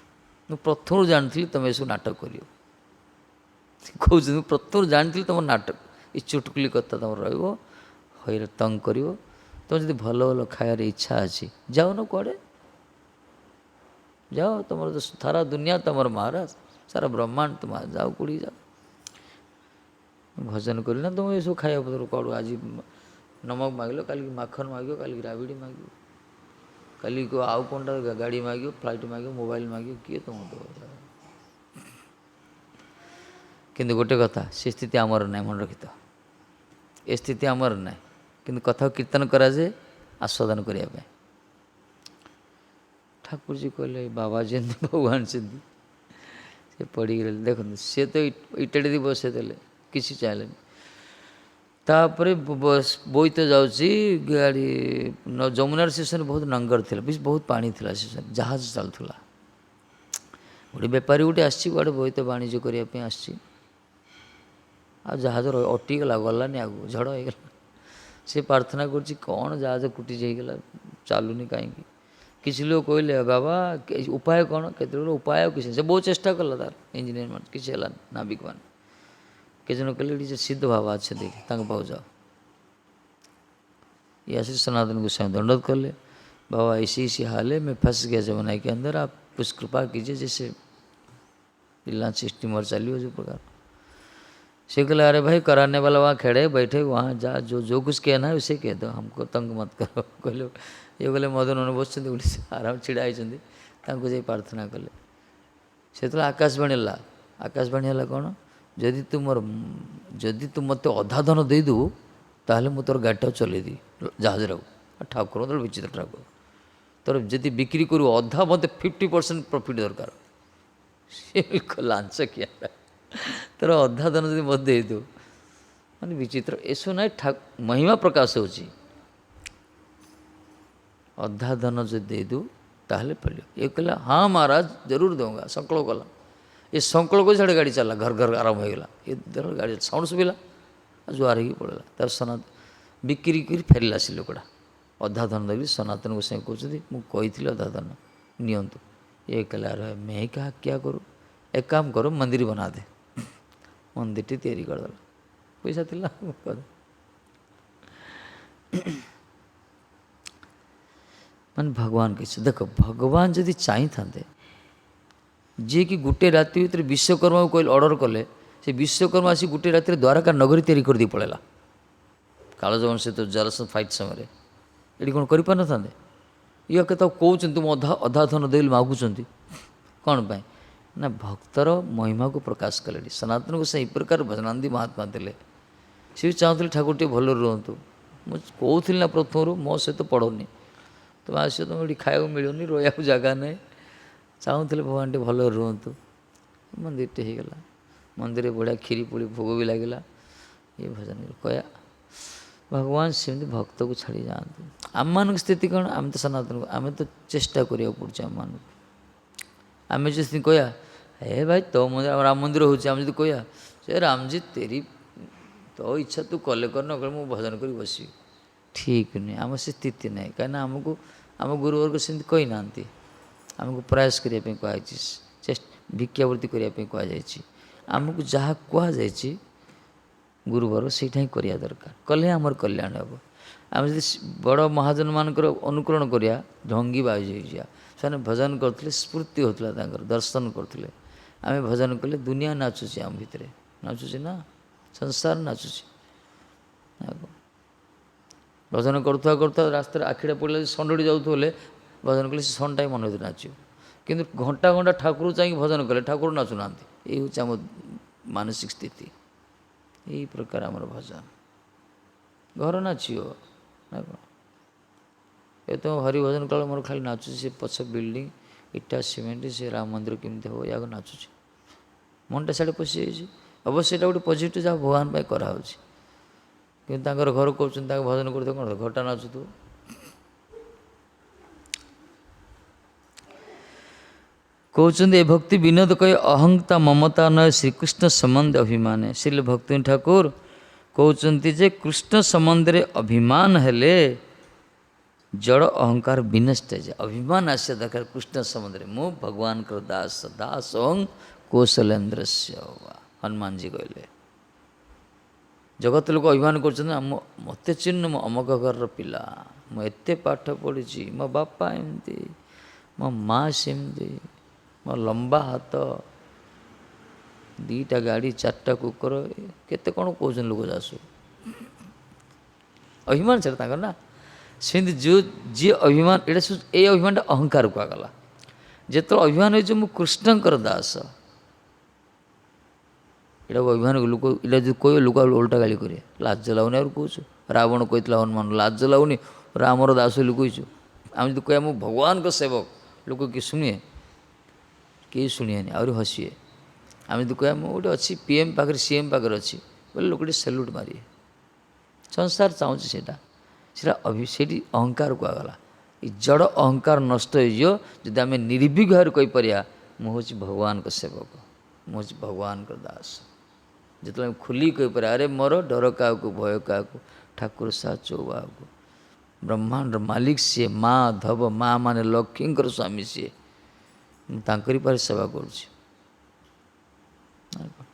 ମୁଁ ପ୍ରଥମରୁ ଜାଣିଥିଲି ତୁମେ ଏସବୁ ନାଟକ କରିବ। କହୁଛନ୍ତି ମୁଁ ପ୍ରଥମରୁ ଜାଣିଥିଲି ତୁମ ନାଟକ, ଏ ଚୁଟକୁଲି କଥା ତୁମର ରହିବ, ହଇରେ ତଙ୍ଗ କରିବ। ତୁମର ଯଦି ଭଲ ଭଲ ଖାଇବାର ଇଚ୍ଛା ଅଛି ଯାଉନ କୁଆଡ଼େ, ଯାଅ, ତୁମର ତ ସାରା ଦୁନିଆ ତୁମର ମହାରାଜ, ସାରା ବ୍ରହ୍ମାଣ୍ଡ ତୁମ ଯାଅ, କୋଡ଼ିକି ଯାଅ, ଭଜନ କରିନା ତୁମ ଏସବୁ ଖାଇବା ପତ୍ର କୁଆଡ଼ୁ। ଆଜି ନମକ ମାଗିଲ, କାଲିକି ମାଖନ ମାଗିବ, କାଲିକି ରାବିଡ଼ି ମାଗିବ, କାଲିକି ଆଉ କ'ଣଟା ଗାଡ଼ି ମାଗିବ, ଫ୍ଲାଇଟ୍ ମାଗିବ, ମୋବାଇଲ ମାଗିବ, କିଏ ତୁମ ଦେବ? କିନ୍ତୁ ଗୋଟେ କଥା, ସେ ସ୍ଥିତି ଆମର ନାହିଁ, ମନେ ରଖିଥାଅ, ଏ ସ୍ଥିତି ଆମର ନାହିଁ। କିନ୍ତୁ କଥାକୁ କୀର୍ତ୍ତନ କରାଯାଏ ଆସ୍ୱାଦନ କରିବା ପାଇଁ। ଠାକୁରଜୀ କହିଲେ ବାବା ଯେମିତି ଭଗବାନ ସେମିତି, ସେ ପଡ଼ିକି ରହିଲେ। ଦେଖନ୍ତୁ ସେ ତ ଇଟାଡ଼ି ଦେଇ ବସେଇ ଦେଲେ, କିଛି ଚାହିଁଲେନି। ତାପରେ ବୋଇତ ଯାଉଛି ଗାଡ଼ି, ଯମୁନାର ଷ୍ଟେସନରେ ବହୁତ ନଙ୍ଗର ଥିଲା, ବହୁତ ପାଣି ଥିଲା, ଷ୍ଟେସନ ଜାହାଜ ଚାଲୁଥିଲା। ଗୋଟେ ବେପାରୀ ଗୋଟେ ଆସିଛି, କୁଆଡ଼େ ବୋଇତ ବାଣିଜ୍ୟ କରିବା ପାଇଁ ଆସିଛି, ଆଉ ଜାହାଜ ଅଟିଗଲା, ଗଲାନି, ଆଗକୁ ଝଡ଼ ହେଇଗଲା। ସେ ପ୍ରାର୍ଥନା କରୁଛି କ'ଣ ଜାହାଜ କୁଟିଛି ହେଇଗଲା, ଚାଲୁନି କାହିଁକି? କିଛି ଲୋକ କହିଲେ ବାବା ଉପାୟ କ'ଣ? କେତେବେଳେ ଉପାୟ ଆଉ କିଛି, ସେ ବହୁତ ଚେଷ୍ଟା କଲା, ତାର ଇଞ୍ଜିନିୟର ମାନେ କିଛି ହେଲାନି, ନାବିକ ମାନେ। କେତେଜଣ କହିଲେ ଏଠି ଯେ ସିଦ୍ଧ ବାବା ଅଛି ଦେଖି, ତାଙ୍କ ପାଖକୁ ଯାଅ। ये आशीष सनातन गोस्वामी दंडवत कर ले, बाबा ऐसी इसी हाल है, मैं फंस गया जमुना के अंदर, आप कुछ कृपा कीजिए, जैसे रिलायंस स्टीमर चली हो जो प्रकार। से कहले अरे भाई कराने वाला वहाँ खड़े बैठे, वहाँ जा, जो जो कुछ कहना है उसे कह दो, हमको तंग मत करो। कहले ये कहले मदन मैंने बस आराम छिड़ा होती प्रार्थना कले। से आकाशवाणी है, आकाशवाणी है कौन, जदि तू मत अधा धन देदेबू ताहले मु तोर गाड़ीटा चलैदी जहाज ठाकुर तो विचित्र ठाकुर, तोर जदि बिक्री करू अधा मत 50% प्रॉफिट दरकार, लांच किया तोर अधा धन जब मत दे दो, माने विचित्र ऐसो ना महिमा प्रकाश होची। अधा धन जो दे दू ताहले पड़ियो। ये कहला हाँ महाराज जरूर दूंगा, संकल्प कला। ये संकल्प को झाड़े गाड़ी चला, घर घर आरंभ हो गला, ये गाड़ी साउंड शुभिला, जुआर ही पड़ा। तार सनातन बिक्री कर फेरला से लोकड़ा अधा धन देवी सनातन गोसाई कहते मुझे अधा धन नियंतु। ये कहला रहे मैं कहा क्या करूँ, एक काम करो मंदिर बना दे, मंदिर टी तैयारी करदेला, पैसा थिला मान भगवान कैसे देख, भगवान जदि चाही था जी कि गोटे राति भर विश्वकर्मा को कहले ऑर्डर कले, से विश्वकर्मा आसी गोटे राति द्वारका नगरी तैयारी कर दी पड़ेला। कालजवन से तो जलस फाइट समय ये कौन कर पार था, ये के तो कहते तुम अधा अधा धन दे मागुंट कौन पाई ना, भक्तर महिमा को प्रकाश कले। सनातन को से प्रकार भजनानंदी महात्मा थे, सी भी चाहते ठाकुर टे भल रुहतु। मुझे कहूली ना प्रथम मो सहित पढ़नी, तुम आस तुम ये खाया मिलूनी, रोया जगह ना, चाहूले भगवान टे भल रुहतु। मंदिर टे होगला, मंदिर बढ़िया खीरी पूरी भोग भी लगे, ये भजन कया भगवान सेमती भक्त को छाड़ी जाते। आम मान स्थिति कौन, आम तो सनातन आम तो चेष्टा करा पड़े, आम मान आम जो कह हे भाई तो मंदिर राम मंदिर हो जो कह से रामजी तेरी तो इच्छा तू कले कर न कर मु भजन कर बस, ठीक नहीं, आम से स्थिति नहीं। कहीं आमको आम गुरुवर्ग से कही ना, आमको प्रयास करने कहुई, चेष्टा भिक्षावृत्ति करने कहुई, आमको जहाँ कहुई गुरुवर्ग से करिया दरकार, कले आमर कल्याण हे। आम जो बड़ महाजन मानकर अनुकरण करिया ढंगी बाजी से भजन करते, स्फूर्ति होता, दर्शन करते, आम भजन कले दुनिया नाचुची, आम भितर नाचुची ना, संसार नाचुची। भजन करता करता रास्ता आखिड़ा पड़ा षंडी जाऊे भजन कले षंडा ही मन भर नाचो, किंतु घंटा घंटा ठाकुर चाहिए भजन कले ठाकुर नाचुना, ये हूँ आम मानसिक स्थिति। यही प्रकार आमर भजन घर नाचियो ना कौन, ये तो हरिभजन काल मोर खाली नाचुची, से पछ बिल्डिंग इटा सीमेंट से राम मंदिर केमती हो या नाचुची, मनटा साढ़े पशि अवश्य गोटे पजिट जहाँ भगवान कराऊँ। କିନ୍ତୁ ତାଙ୍କର ଘର କହୁଛନ୍ତି ତାଙ୍କ ଭଜନ କରୁଥିବ କ'ଣ ଘରଟା ନାଚୁଥିବ। କହୁଛନ୍ତି ଏ ଭକ୍ତି ବିନୋଦ କହେ ଅହଂତା ମମତା ନୟ ଶ୍ରୀକୃଷ୍ଣ ସମ୍ବନ୍ଧେ ଅଭିମାନ। ଶ୍ରୀଲ ଭକ୍ତି ଠାକୁର କହୁଛନ୍ତି ଯେ କୃଷ୍ଣ ସମ୍ବନ୍ଧରେ ଅଭିମାନ ହେଲେ ଜଡ଼ ଅହଙ୍କାର ବିନଷ୍ଟ ହେଇଯାଏ। ଅଭିମାନ ଆସିବା ଦରକାର କୃଷ୍ଣ ସମ୍ବନ୍ଧରେ। ମୁଁ ଭଗବାନଙ୍କର ଦାସ ଦାସ ଓଂ କୌଶଲେନ୍ଦ୍ରସ୍ୟ। ହନୁମାନଜୀ କହିଲେ ଜଗତ ଲୋକ ଅଭିମାନ କରୁଛନ୍ତି ନା ମୋତେ ଚିହ୍ନ ମୁଁ ଅମକ ଘରର ପିଲା, ମୁଁ ଏତେ ପାଠ ପଢ଼ିଛି, ମୋ ବାପା ଏମିତି, ମୋ ମା ସେମିତି, ମୋ ଲମ୍ବା ହାତ, 2ଟା ଗାଡ଼ି 4ଟା କୁକୁର, କେତେ କ'ଣ କହୁଛନ୍ତି ଲୋକ ଯାସୁ। ଅଭିମାନ ସେଟା ତାଙ୍କର ନା। ସେମିତି ଯିଏ ଅଭିମାନ ଏଇଟା ସବୁ ଏଇ ଅଭିମାନଟା ଅହଙ୍କାର କୁହାଗଲା। ଯେତେବେଳେ ଅଭିମାନ ହେଉଛି ମୁଁ କୃଷ୍ଣଙ୍କର ଦାସ, ଏଇଟାକୁ ଅଭିମାନ ଲୋକ ଏଇଟା ଯଦି କହିବେ ଲୋକ ଓଲଟା ଗାଳି କରିବେ। ଲାଜ ଲାଗୁନି ଆହୁରି କହୁଛୁ। ରାବଣ କହିଥିଲା ହନୁମାନ ଲାଜ ଲାଗୁନି ରାମର ଦାସ ବୋଲି କହିଛୁ। ଆମେ ଯଦି କହିବା ମୁଁ ଭଗବାନଙ୍କ ସେବକ ଲୋକ କିଏ ଶୁଣିବେ? କେହି ଶୁଣିବେନି ଆହୁରି ହସିବେ। ଆମେ ଯଦି କହିବା ମୁଁ ଗୋଟେ ଅଛି PM ପାଖରେ CM ପାଖରେ ଅଛି ବୋଲେ ଲୋକଟି ସେଲ୍ୟୁଟ୍ ମାରିବେ। ସଂସାର ଚାହୁଁଛି ସେଇଟା ସେଇଠି ଅହଙ୍କାର କୁହାଗଲା। ଏ ଜଡ଼ ଅହଙ୍କାର ନଷ୍ଟ ହେଇଯିବ ଯଦି ଆମେ ନିର୍ଭୀକ ଭାବରେ କହିପାରିବା ମୁଁ ହେଉଛି ଭଗବାନଙ୍କ ସେବକ, ମୁଁ ହେଉଛି ଭଗବାନଙ୍କର ଦାସ। ଯେତେବେଳେ ଆମେ ଖୋଲି କହିପାରିବା ଆରେ ମୋର ଡର କାହାକୁ ଭୟ କାହାକୁ, ଠାକୁର ସାହା ଚଉବାହାକୁ, ବ୍ରହ୍ମାଣ୍ଡର ମାଲିକ ସିଏ, ମା ଧବ ମା ମାନେ ଲକ୍ଷ୍ମୀଙ୍କର ସ୍ୱାମୀ ସିଏ, ମୁଁ ତାଙ୍କରି ପାଖରେ ସେବା କରୁଛି।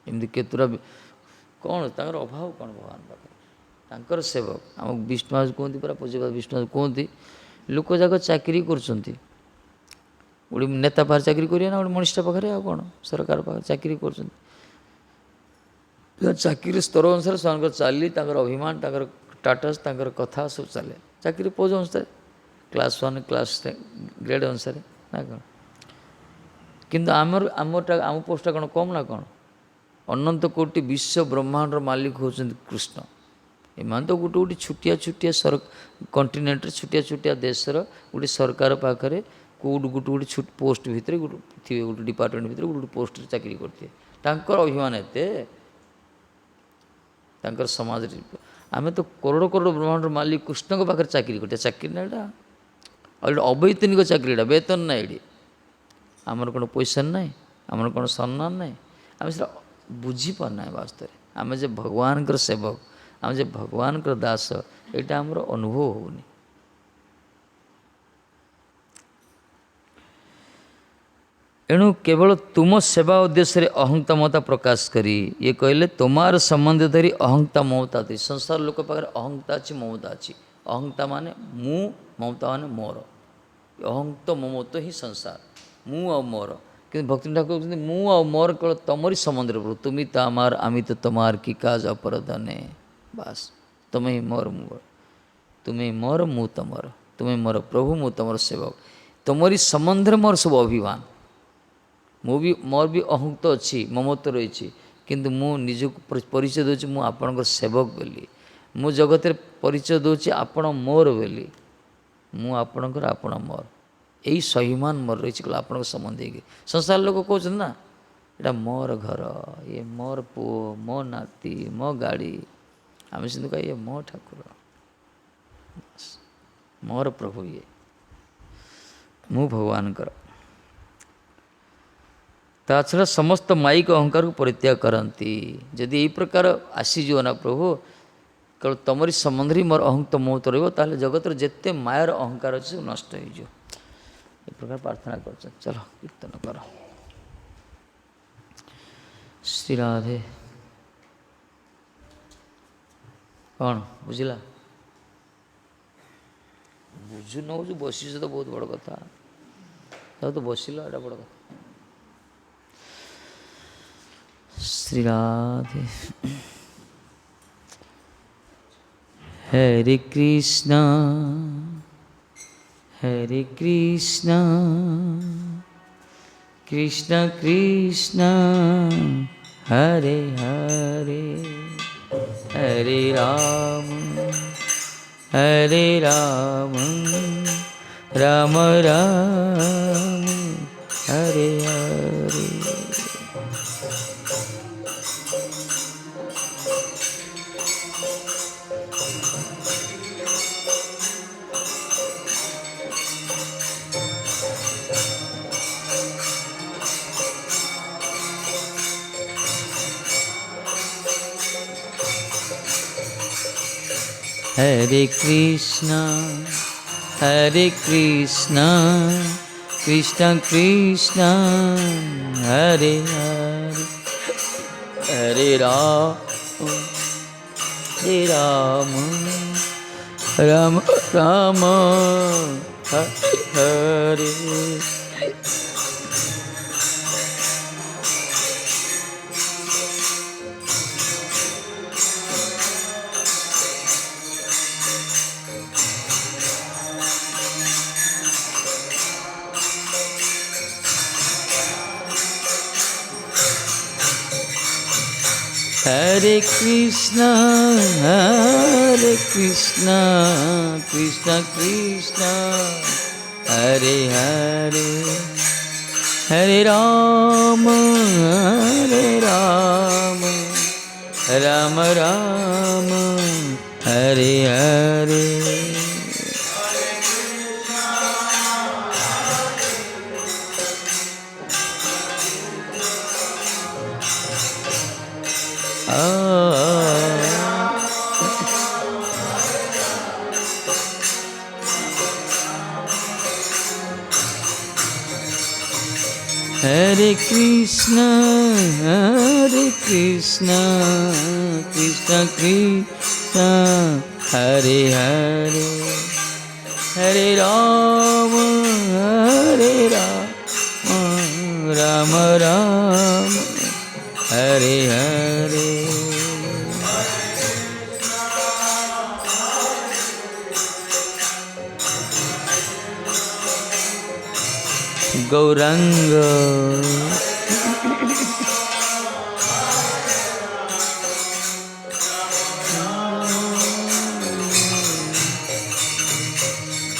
ଏମିତି କେତୁରା କ'ଣ ତାଙ୍କର ଅଭାବ କ'ଣ ଭଗବାନ ପାଖରେ, ତାଙ୍କର ସେବକ। ଆମକୁ ବିଷ୍ଣୁ କୁହନ୍ତି ପରା ପୂଜ୍ୟପାଦ ବିଷ୍ଣୁ କୁହନ୍ତି ଲୋକ ଯାକ ଚାକିରି କରୁଛନ୍ତି, ଗୋଟେ ନେତା ପାଖରେ ଚାକିରି କରିବେ ନା ଗୋଟେ ମଣିଷଟା ପାଖରେ, ଆଉ କ'ଣ ସରକାର ପାଖରେ ଚାକିରି କରୁଛନ୍ତି। ଚାକିରି ସ୍ତର ଅନୁସାରେ ସେମାନଙ୍କର ଚାଲି, ତାଙ୍କର ଅଭିମାନ, ତାଙ୍କର ଷ୍ଟାଟସ୍, ତାଙ୍କର କଥା ସବୁ ଚାଲେ ଚାକିରି ପୋଜ ଅନୁସାରେ, କ୍ଲାସ୍ 1 କ୍ଲାସ୍ ଗ୍ରେଡ୍ ଅନୁସାରେ ନା କ'ଣ। କିନ୍ତୁ ଆମ ପୋଷ୍ଟଟା କ'ଣ କମ୍ ନା କ'ଣ? ଅନନ୍ତ କୋଟି ବିଶ୍ୱ ବ୍ରହ୍ମାଣ୍ଡର ମାଲିକ ହେଉଛନ୍ତି କୃଷ୍ଣ। ଏମାନେ ତ ଗୋଟେ ଛୋଟିଆ କଣ୍ଟିନେଣ୍ଟରେ ଛୋଟିଆ ଦେଶର ଗୋଟେ ସରକାର ପାଖରେ କେଉଁଠି ଗୋଟେ ପୋଷ୍ଟ ଭିତରେ ଥିବେ, ଗୋଟେ ଡିପାର୍ଟମେଣ୍ଟ ଭିତରେ ଗୋଟେ ପୋଷ୍ଟରେ ଚାକିରି କରିଥିବେ। ତାଙ୍କର ଅଭିମାନ ଏତେ, ତାଙ୍କର ସମାଜରେ। ଆମେ ତ କରୋଡ଼ ବ୍ରହ୍ମାଣ୍ଡର ମାଲିକ କୃଷ୍ଣଙ୍କ ପାଖରେ ଚାକିରି କରିଥିବା, ଚାକିରି ନା ଏଇଟା, ଆଉ ଏଇଟା ଅବୈତନିକ ଚାକିରି, ଏଇଟା ବେତନ ନାହିଁ। ଏଇଠି ଆମର କ'ଣ ପଇସା ନାହିଁ, ଆମର କ'ଣ ସମ୍ମାନ ନାହିଁ, ଆମେ ସେଟା ବୁଝିପାରୁନାହିଁ ବାସ୍ତବରେ। ଆମେ ଯେ ଭଗବାନଙ୍କର ସେବକ, ଆମେ ଯେ ଭଗବାନଙ୍କର ଦାସ, ଏଇଟା ଆମର ଅନୁଭବ ହେଉନି। ଏଣୁ କେବଳ ତୁମ ସେବା ଉଦ୍ଦେଶ୍ୟରେ ଅହଂତା ମମତା ପ୍ରକାଶ କରି ଇଏ କହିଲେ ତୁମାର ସମ୍ବନ୍ଧ ଧରି ଅହଂତା ମମତା ଦେଇ। ସଂସାର ଲୋକ ପାଖରେ ଅହଂତା ଅଛି, ମମତା ଅଛି। ଅହଂତା ମାନେ ମୁଁ, ମମତା ମାନେ ମୋର। ଅହଂତ ମମତ ହିଁ ସଂସାର, ମୁଁ ଆଉ ମୋର। କିନ୍ତୁ ଭକ୍ତି ଠାକୁର କହୁଛନ୍ତି ମୁଁ ଆଉ ମୋର କେବଳ ତମରି ସମ୍ବନ୍ଧରେ ପ୍ରଭୁ, ତୁମି ତ আমার আমি তো তোমার কি কাজ অপরাধনে। ବାସ୍ ତୁମେ ହିଁ ମୋର, ତୁମେ ମୋର, ମୁଁ ତମର, ତୁମେ ମୋର ପ୍ରଭୁ, ମୁଁ ତମର ସେବକ। ତମରି ସମ୍ବନ୍ଧରେ ମୋର ସବୁ ଅଭିମାନ। ମୋର ବି ଅହଂତ ଅଛି, ମମତ୍ୱ ରହିଛି, କିନ୍ତୁ ମୁଁ ନିଜକୁ ପରିଚୟ ଦେଉଛି ମୁଁ ଆପଣଙ୍କର ସେବକ ବୋଲି। ମୁଁ ଜଗତରେ ପରିଚୟ ଦେଉଛି ଆପଣ ମୋର ବୋଲି। ମୁଁ ଆପଣଙ୍କର, ଆପଣ ମୋର, ଏଇ ସ୍ୱାଭିମାନ ମୋର ରହିଛି କହିଲେ ଆପଣଙ୍କ ସମ୍ବନ୍ଧ ହେଇକି। ସଂସାର ଲୋକ କହୁଛନ୍ତି ନା ଏଇଟା ମୋର ଘର, ଇଏ ମୋର ପୁଅ, ମୋ ନାତି, ମୋ ଗାଡ଼ି। ଆମେ ସେମିତି କହିବା ଇଏ ମୋ ଠାକୁର, ମୋର ପ୍ରଭୁ, ଇଏ ମୁଁ ଭଗବାନଙ୍କର। ତା ଛଡ଼ା ସମସ୍ତ ମାଇକ ଅହଙ୍କାରକୁ ପରିତ୍ୟାଗ କରନ୍ତି। ଯଦି ଏଇ ପ୍ରକାର ଆସିଯିବ ନା ପ୍ରଭୁ କେବଳ ତମରି ସମ୍ବନ୍ଧରେ ମୋର ଅହଂତ ମମତ ରହିବ, ତାହେଲେ ଜଗତର ଯେତେ ମାୟାର ଅହଙ୍କାର ଅଛି ସବୁ ନଷ୍ଟ ହେଇଯିବ। ଏ ପ୍ରକାର ପ୍ରାର୍ଥନା କରୁଛନ୍ତି। ଚଲ କୀର୍ତ୍ତନ କର। ଶ୍ରୀ ରାଧେ। କ'ଣ ବୁଝିଲା? ବୁଝୁ ନ ବୁଝୁ ବସିଛ ତ ବହୁତ ବଡ଼ କଥା। ତାକୁ ତ ବସିଲ, ଏଇଟା ବଡ଼ କଥା। श्री राधे। हरे कृष्णा कृष्ण कृष्ण हरे हरे, हरे Ram Ram Ram Hare Hare. Hare Krishna, Hare Krishna, Krishna Krishna, Hare Hare, Hare Rama, Hare Rama, Rama Rama, Hare Hare. Hare Krishna, Hare Krishna, Krishna Krishna, Hare Hare, Hare Rama, Hare Rama, Rama Rama, Hare Hare. Hare Krishna, Hare Krishna, Krishna Krishna, Hare Hare, Hare Rama, Hare Rama, Rama Rama, Hare Hare. Gauranga,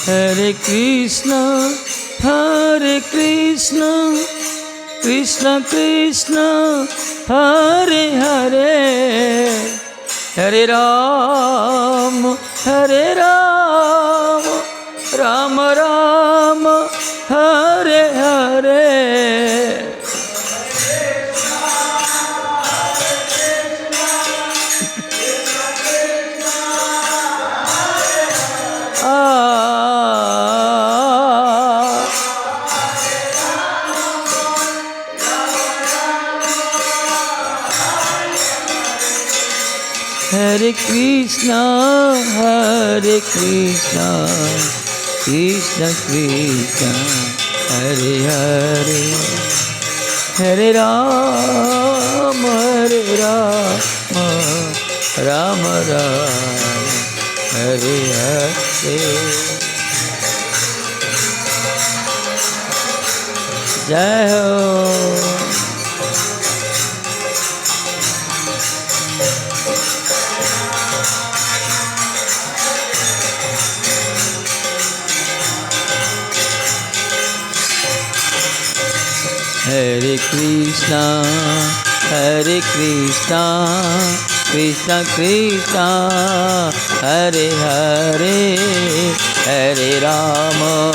Hare Krishna, Hare Krishna, Krishna Krishna, Hare Hare, Hare Rama, Hare Rama, Rama Rama, Hare Hare. Hare Krishna, Hare Krishna, Krishna Krishna, Hare Hare, Hare Rama, Hare Rama, Rama Rama, Hare Hare. Jai Ho. Hare Krishna, Hare Krishna, Krishna Krishna, Hare Hare, Hare Rama,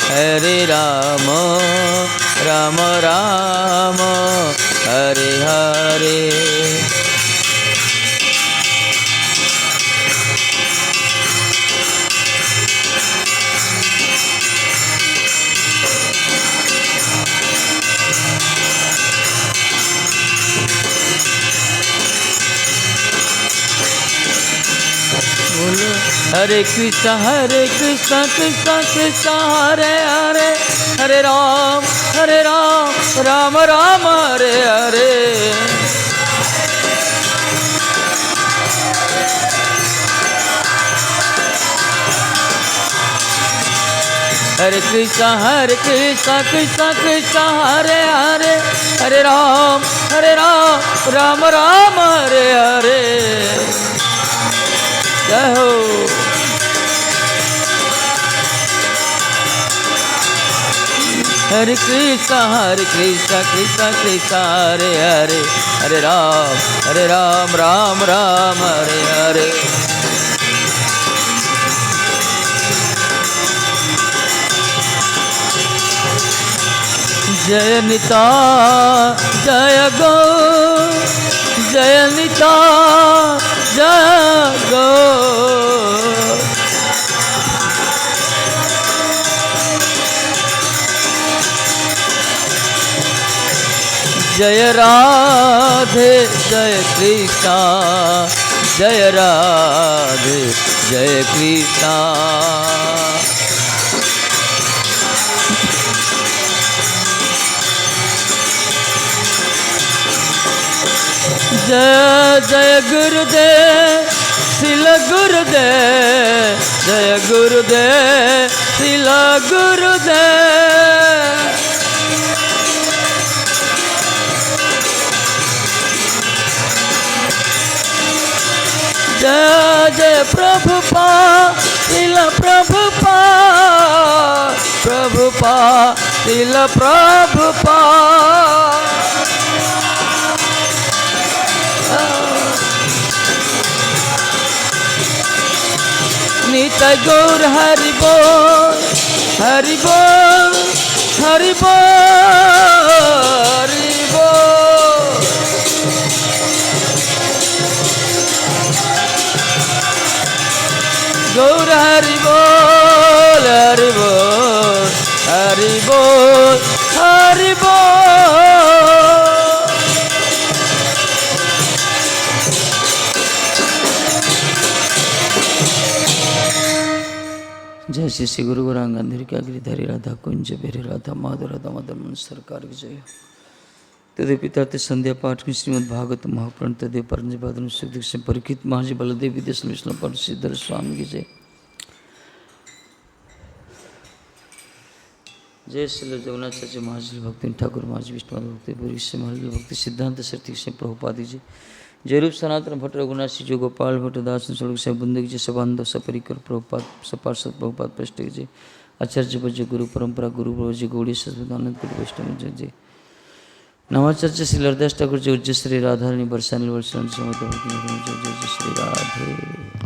Hare Rama, Rama Rama, Hare Hare. Hare Krishna, Hare Krishna, Krishna Krishna, Hare Hare, Hare Ram, Hare Ram, Rama Rama, Hare Hare. Hare Krishna, Krishna Krishna, Hare Hare, Hare Ram, Rama Rama, Hare Hare. Jai Ho. Hare Krishna, Krishna Krishna, Hare Hare, Hare Ram, Ram Ram, Hare Hare. Jai Nita, Jai Go, Jai Nita, जागो। जय राधे जय कृष्णा, जय राधे जय कृष्णा। जय जय गुरुदेव श्रील गुरुदेव, जय गुरुदेव श्रील गुरुदेव। जय जय प्रभुपाद श्रील प्रभुपाद, प्रभुपाद श्रील प्रभुपाद। निताय गौर हरि बोल, हरि बोल, हरि बोल, हरि बोल। गौर हरि बोल, हरि बोल, हरि बोल, हरि बोल। जय श्री श्री गुरु गौरांग अंधेरिका गिरिधारी राधा कुंज बेरे राधा माधव राधा मदन मन सरकार की जय। तदे पिता ते संध्या पाठ की श्रीमद् भागवत महापुराण तदे परंजपादन सुख से परीक्षित महाजी बलदेव विदेश विष्णु पर सिद्धर स्वामी की जय। जय श्री जगन्नाथ महाजी भक्ति ठाकुर महाजी विष्णु भक्ति पुरी से महाजी भक्ति सिद्धांत शक्ति से प्रभुपाद जी। जय रूप सनातन भट्ट रघुनाथ जी गोपाल भट्ट दास सड़क से बुंदगी जी सबांध सपरिकर प्रभुपाद सपार्षद प्रभुपाद पृष्ठ जय। आचार्य भज गुरु परंपरा गुरु जी गौड़ी सदानंद गुरु वैष्णव जय जय। नवाचार्य श्री लरदास ठाकुर जी उज्जय श्री राधारणी बरसानी वर्षण जय जय श्री राधे।